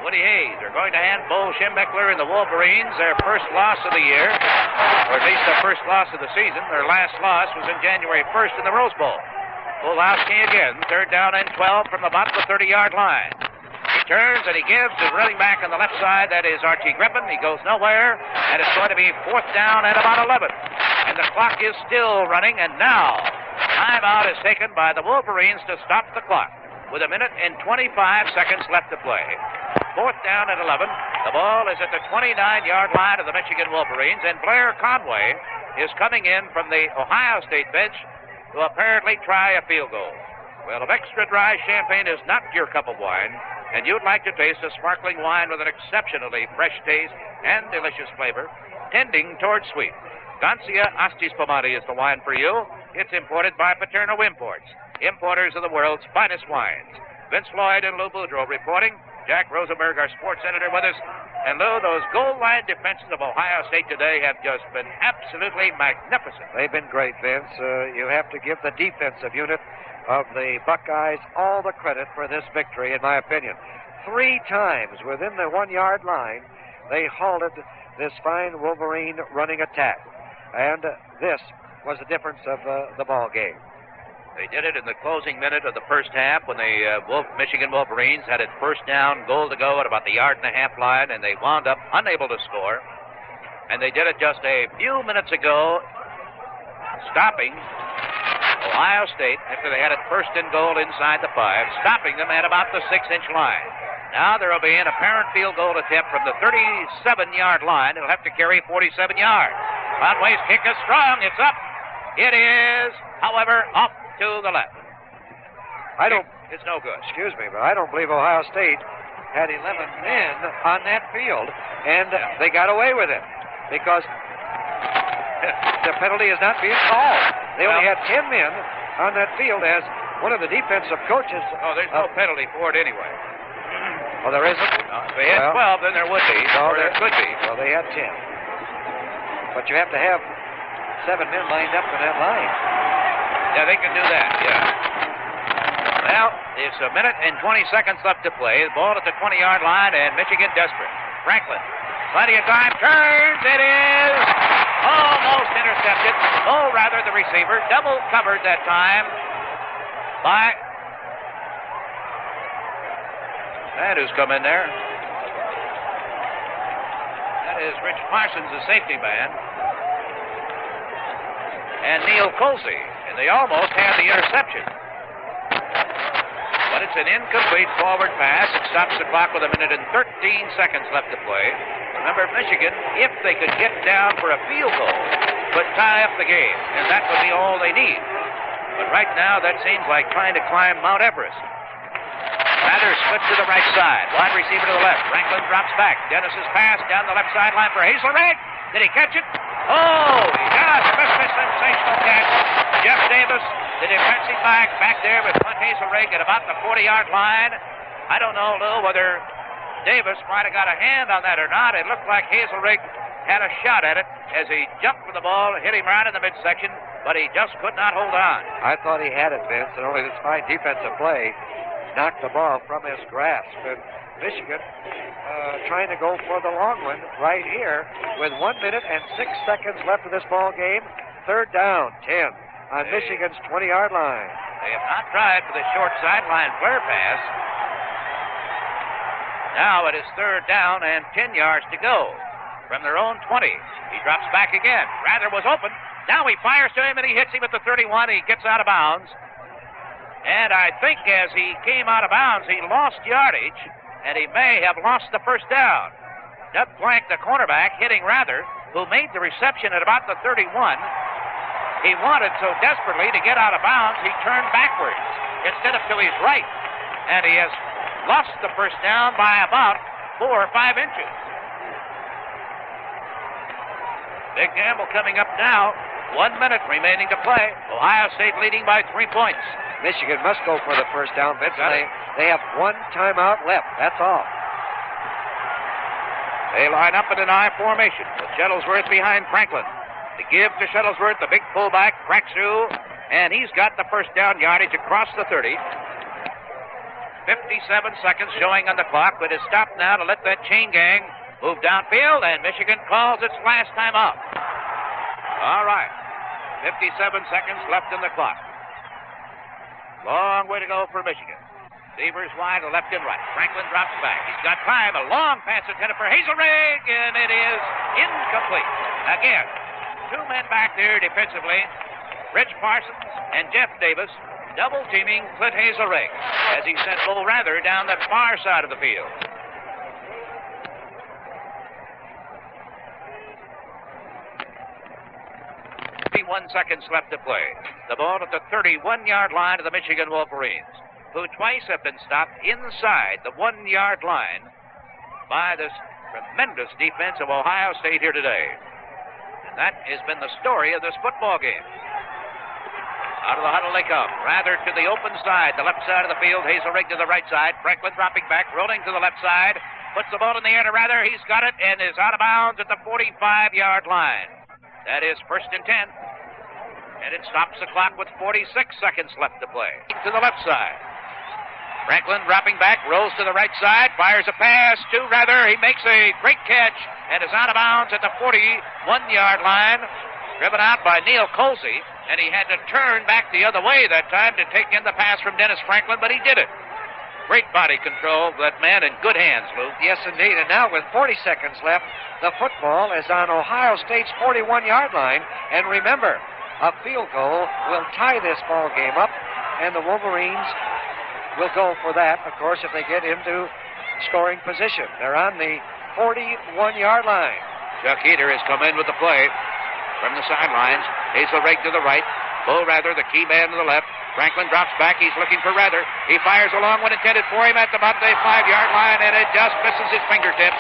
Woody Hayes, are going to hand Bo Schembechler and the Wolverines their first loss of the year, or at least their first loss of the season. Their last loss was in January 1st in the Rose Bowl. Full house Key again, third down and 12 from about the 30-yard line. He turns and he gives to running back on the left side. That is Archie Griffin. He goes nowhere, and it's going to be fourth down at about 11. And the clock is still running, and now timeout is taken by the Wolverines to stop the clock with 1 minute and 25 seconds left to play. Fourth down at 11. The ball is at the 29-yard line of the Michigan Wolverines, and Blair Conway is coming in from the Ohio State bench to apparently try a field goal. Well, if extra dry champagne is not your cup of wine, and you'd like to taste a sparkling wine with an exceptionally fresh taste and delicious flavor, tending towards sweet, Gancia Asti Spumante is the wine for you. It's imported by Paterno Imports, importers of the world's finest wines. Vince Lloyd and Lou Boudreau reporting. Jack Rosenberg, our sports editor, with us. And Lou, those goal line defenses of Ohio State today have just been absolutely magnificent. They've been great, Vince. You have to give the defensive unit of the Buckeyes all the credit for this victory, in my opinion. 3 times within the 1-yard line, they halted this fine Wolverine running attack. And this was the difference of the ball game. They did it in the closing minute of the first half when the Michigan Wolverines had it first down, goal to go at about the 1.5-yard line, and they wound up unable to score. And they did it just a few minutes ago, stopping Ohio State after they had it first and goal inside the 5, stopping them at about the 6-inch line. Now there will be an apparent field goal attempt from the 37-yard line. It'll have to carry 47 yards. Conway's kick is strong. It's up. It is, however, off to the left. It's no good. Excuse me, but I don't believe Ohio State had 11 men on that field, and they got away with it because the penalty is not being called. They only had 10 men on that field, as one of the defensive coaches. Oh, there's no penalty for it anyway. Oh, there isn't? If they had 12, then there would be, or there could be. Well, they had 10. But you have to have 7 men lined up in that line. Yeah, they can do that, yeah. Well, it's 1 minute and 20 seconds left to play. The ball at the 20-yard line, and Michigan desperate. Franklin, plenty of time, turns. It is almost intercepted. Oh, rather, the receiver double covered that time by... That who's come in there. That is Rich Parsons, the safety man. And Neil Colsey. And they almost had the interception. But it's an incomplete forward pass. It stops the clock with 1 minute and 13 seconds left to play. Remember, Michigan, if they could get down for a field goal, could tie up the game. And that would be all they need. But right now, that seems like trying to climb Mount Everest. Mather splits to the right side. Wide receiver to the left. Franklin drops back. Dennis's pass down the left sideline for Hazelred. Did he catch it? Oh, he does. Missed a sensational catch. Jeff Davis, the defensive back there with Clint Hazelrig at about the 40-yard line. I don't know, Lou, whether Davis might have got a hand on that or not. It looked like Hazelrig had a shot at it as he jumped for the ball, hit him right in the midsection, but he just could not hold on. I thought he had it, Vince, and only this fine defensive play knocked the ball from his grasp. And Michigan trying to go for the long one right here with 1 minute and 6 seconds left of this ball game. Third down, 10 on Michigan's 20-yard line. They have not tried for the short sideline flare pass. Now it is third down and 10 yards to go from their own 20. He drops back again. Rather was open. Now he fires to him and he hits him at the 31. He gets out of bounds. And I think as he came out of bounds, he lost yardage, and he may have lost the first down. Doug Plank, the cornerback, hitting Rather, who made the reception at about the 31. He wanted so desperately to get out of bounds, he turned backwards instead of to his right. And he has lost the first down by about 4 or 5 inches. Big gamble coming up now. 1 minute remaining to play. Ohio State leading by 3 points. Michigan must go for the first down, Vince. They have one timeout left. That's all. They line up in an I formation with Shuttlesworth behind Franklin. To give to Shuttlesworth, the big fullback, cracks through, and he's got the first down yardage across the 30. 57 seconds showing on the clock, but it's stopped now to let that chain gang move downfield, and Michigan calls its last time out. All right. 57 seconds left in the clock. Long way to go for Michigan. Beavers wide to left and right. Franklin drops back. He's got time. A long pass intended for Hazelrig, and it is incomplete. Again, 2 men back there defensively. Rich Parsons and Jeff Davis double-teaming Clint Hazelrig as he sent Bo Rather down the far side of the field. 31 seconds left to play. The ball at the 31-yard line of the Michigan Wolverines, who twice have been stopped inside the 1-yard line by this tremendous defense of Ohio State here today. And that has been the story of this football game. Out of the huddle they come. Rather to the open side, the left side of the field. Hazelrig to the right side. Franklin dropping back, rolling to the left side. Puts the ball in the air to Rather. He's got it and is out of bounds at the 45-yard line. That is first and 10. And it stops the clock with 46 seconds left to play. To the left side. Franklin dropping back, rolls to the right side, fires a pass to Rather. He makes a great catch and is out of bounds at the 41-yard line. Driven out by Neil Colsey, and he had to turn back the other way that time to take in the pass from Dennis Franklin, but he did it. Great body control, that man in good hands, Lou. Yes, indeed. And now with 40 seconds left, the football is on Ohio State's 41-yard line. And remember, a field goal will tie this ball game up, and the Wolverines will go for that, of course, if they get into scoring position. They're on the 41-yard line. Chuck Heater has come in with the play from the sidelines. Hazelrig to the right. Bo Rather, the key man to the left. Franklin drops back. He's looking for Rather. He fires a long one intended for him at about the 5-yard line, and it just misses his fingertips.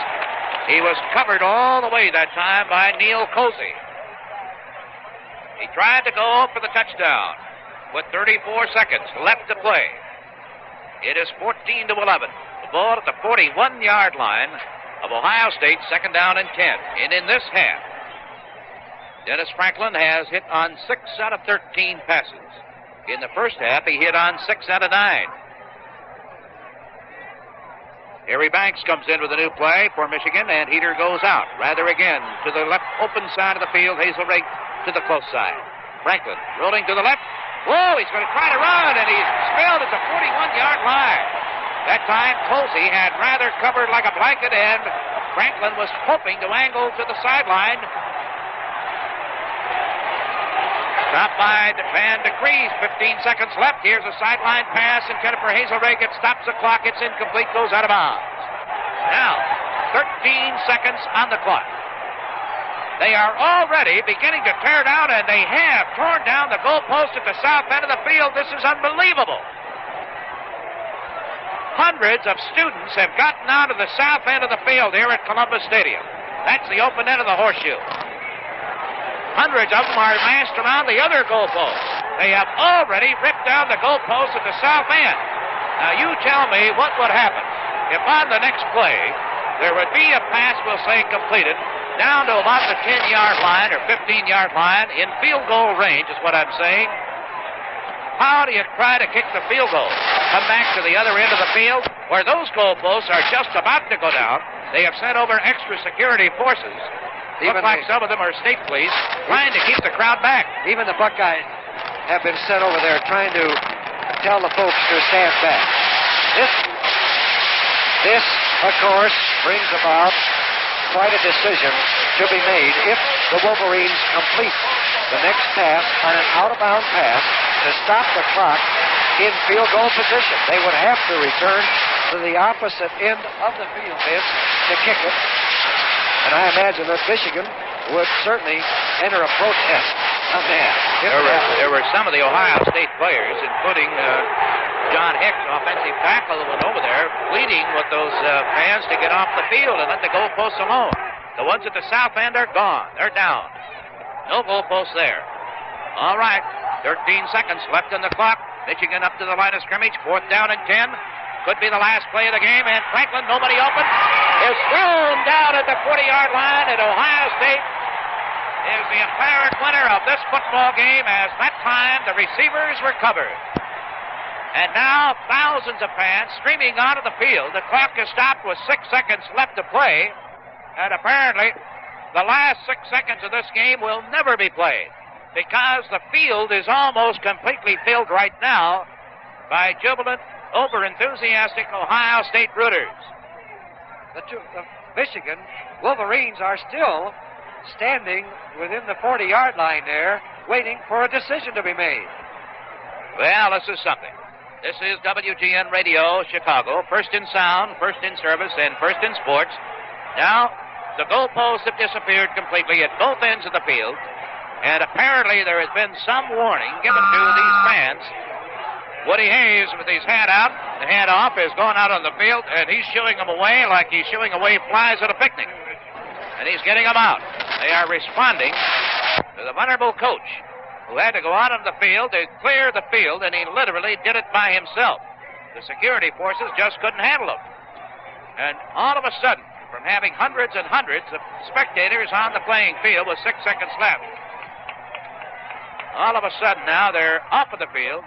He was covered all the way that time by Neil Colsey. He tried to go for the touchdown with 34 seconds left to play. It is 14-11. The ball at the 41-yard line of Ohio State, second down and 10. And in this half, Dennis Franklin has hit on 6 out of 13 passes. In the first half, he hit on 6 out of 9. Harry Banks comes in with a new play for Michigan, and Heater goes out. Rather again to the left open side of the field. Hazelrig to the close side. Franklin rolling to the left. Whoa, he's going to try to run, and he's spilled at the 41-yard line. That time, Colsey had Rather covered like a blanket, and Franklin was hoping to angle to the sideline. Stopped by Van de Krees. 15 seconds left. Here's a sideline pass intended for Hazelrig. It stops the clock. It's incomplete. Goes out of bounds. Now, 13 seconds on the clock. They are already beginning to tear down, and they have torn down the goalpost at the south end of the field. This is unbelievable. Hundreds of students have gotten out of the south end of the field here at Columbus Stadium. That's the open end of the horseshoe. Hundreds of them are massed around the other goalposts. They have already ripped down the goalposts at the south end. Now, you tell me what would happen if on the next play there would be a pass, we'll say, completed down to about the 10-yard line or 15-yard line in field goal range is what I'm saying. How do you try to kick the field goal? Come back to the other end of the field where those goalposts are just about to go down. They have sent over extra security forces. Look like some of them are state police trying to keep the crowd back. Even the Buckeyes have been sent over there trying to tell the folks to stand back. This, of course, brings about quite a decision to be made if the Wolverines complete the next pass on an out-of-bound pass to stop the clock in field goal position. They would have to return to the opposite end of the field, Vince, to kick it. And I imagine that Michigan would certainly enter a protest on that. There were some of the Ohio State players, including John Hicks, offensive tackle, who went over there pleading with those fans to get off the field and let the goalposts alone. The ones at the south end are gone. They're down. No goalposts there. All right. 13 seconds left in the clock. Michigan up to the line of scrimmage. 4th down and 10. Could be the last play of the game. And Franklin, nobody open, is thrown down at the 40-yard line. And Ohio State is the apparent winner of this football game, as that time the receivers were covered. And now thousands of fans streaming onto the field. The clock is stopped with 6 seconds left to play. And apparently the last 6 seconds of this game will never be played, because the field is almost completely filled right now by jubilant, over-enthusiastic Ohio State rooters. The Michigan Wolverines are still standing within the 40-yard line there, waiting for a decision to be made. Well, this is something. This is WGN Radio, Chicago. First in sound, first in service, and first in sports. Now, the goalposts have disappeared completely at both ends of the field. And apparently there has been some warning given to these fans. Woody Hayes, with his hand out, the hand off, is going out on the field, and he's shooing them away like he's shooing away flies at a picnic. And he's getting them out. They are responding to the vulnerable coach, who had to go out on the field to clear the field, and he literally did it by himself. The security forces just couldn't handle him. And all of a sudden, from having hundreds and hundreds of spectators on the playing field with 6 seconds left, all of a sudden now they're off of the field,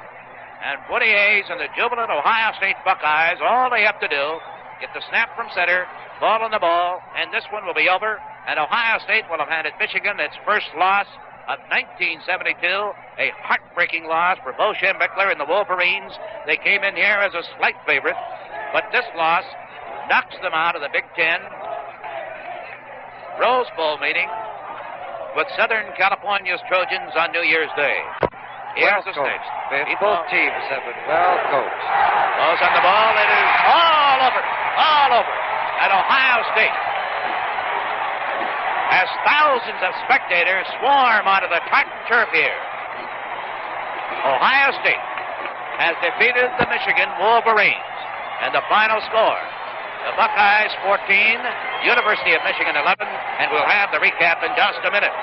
and Woody Hayes and the jubilant Ohio State Buckeyes, all they have to do, get the snap from center, ball on the ball, and this one will be over, and Ohio State will have handed Michigan its first loss of 1972, a heartbreaking loss for Bo Schembechler and the Wolverines. They came in here as a slight favorite, but this loss knocks them out of the Big Ten Rose Bowl meeting with Southern California's Trojans on New Year's Day. Here's the stakes. Both teams have been well coached. Goes on the ball. It is all over. At Ohio State, as thousands of spectators swarm onto the tartan turf here, Ohio State has defeated the Michigan Wolverines. And the final score, the Buckeyes 14, University of Michigan 11, and we'll have the recap in just a minute.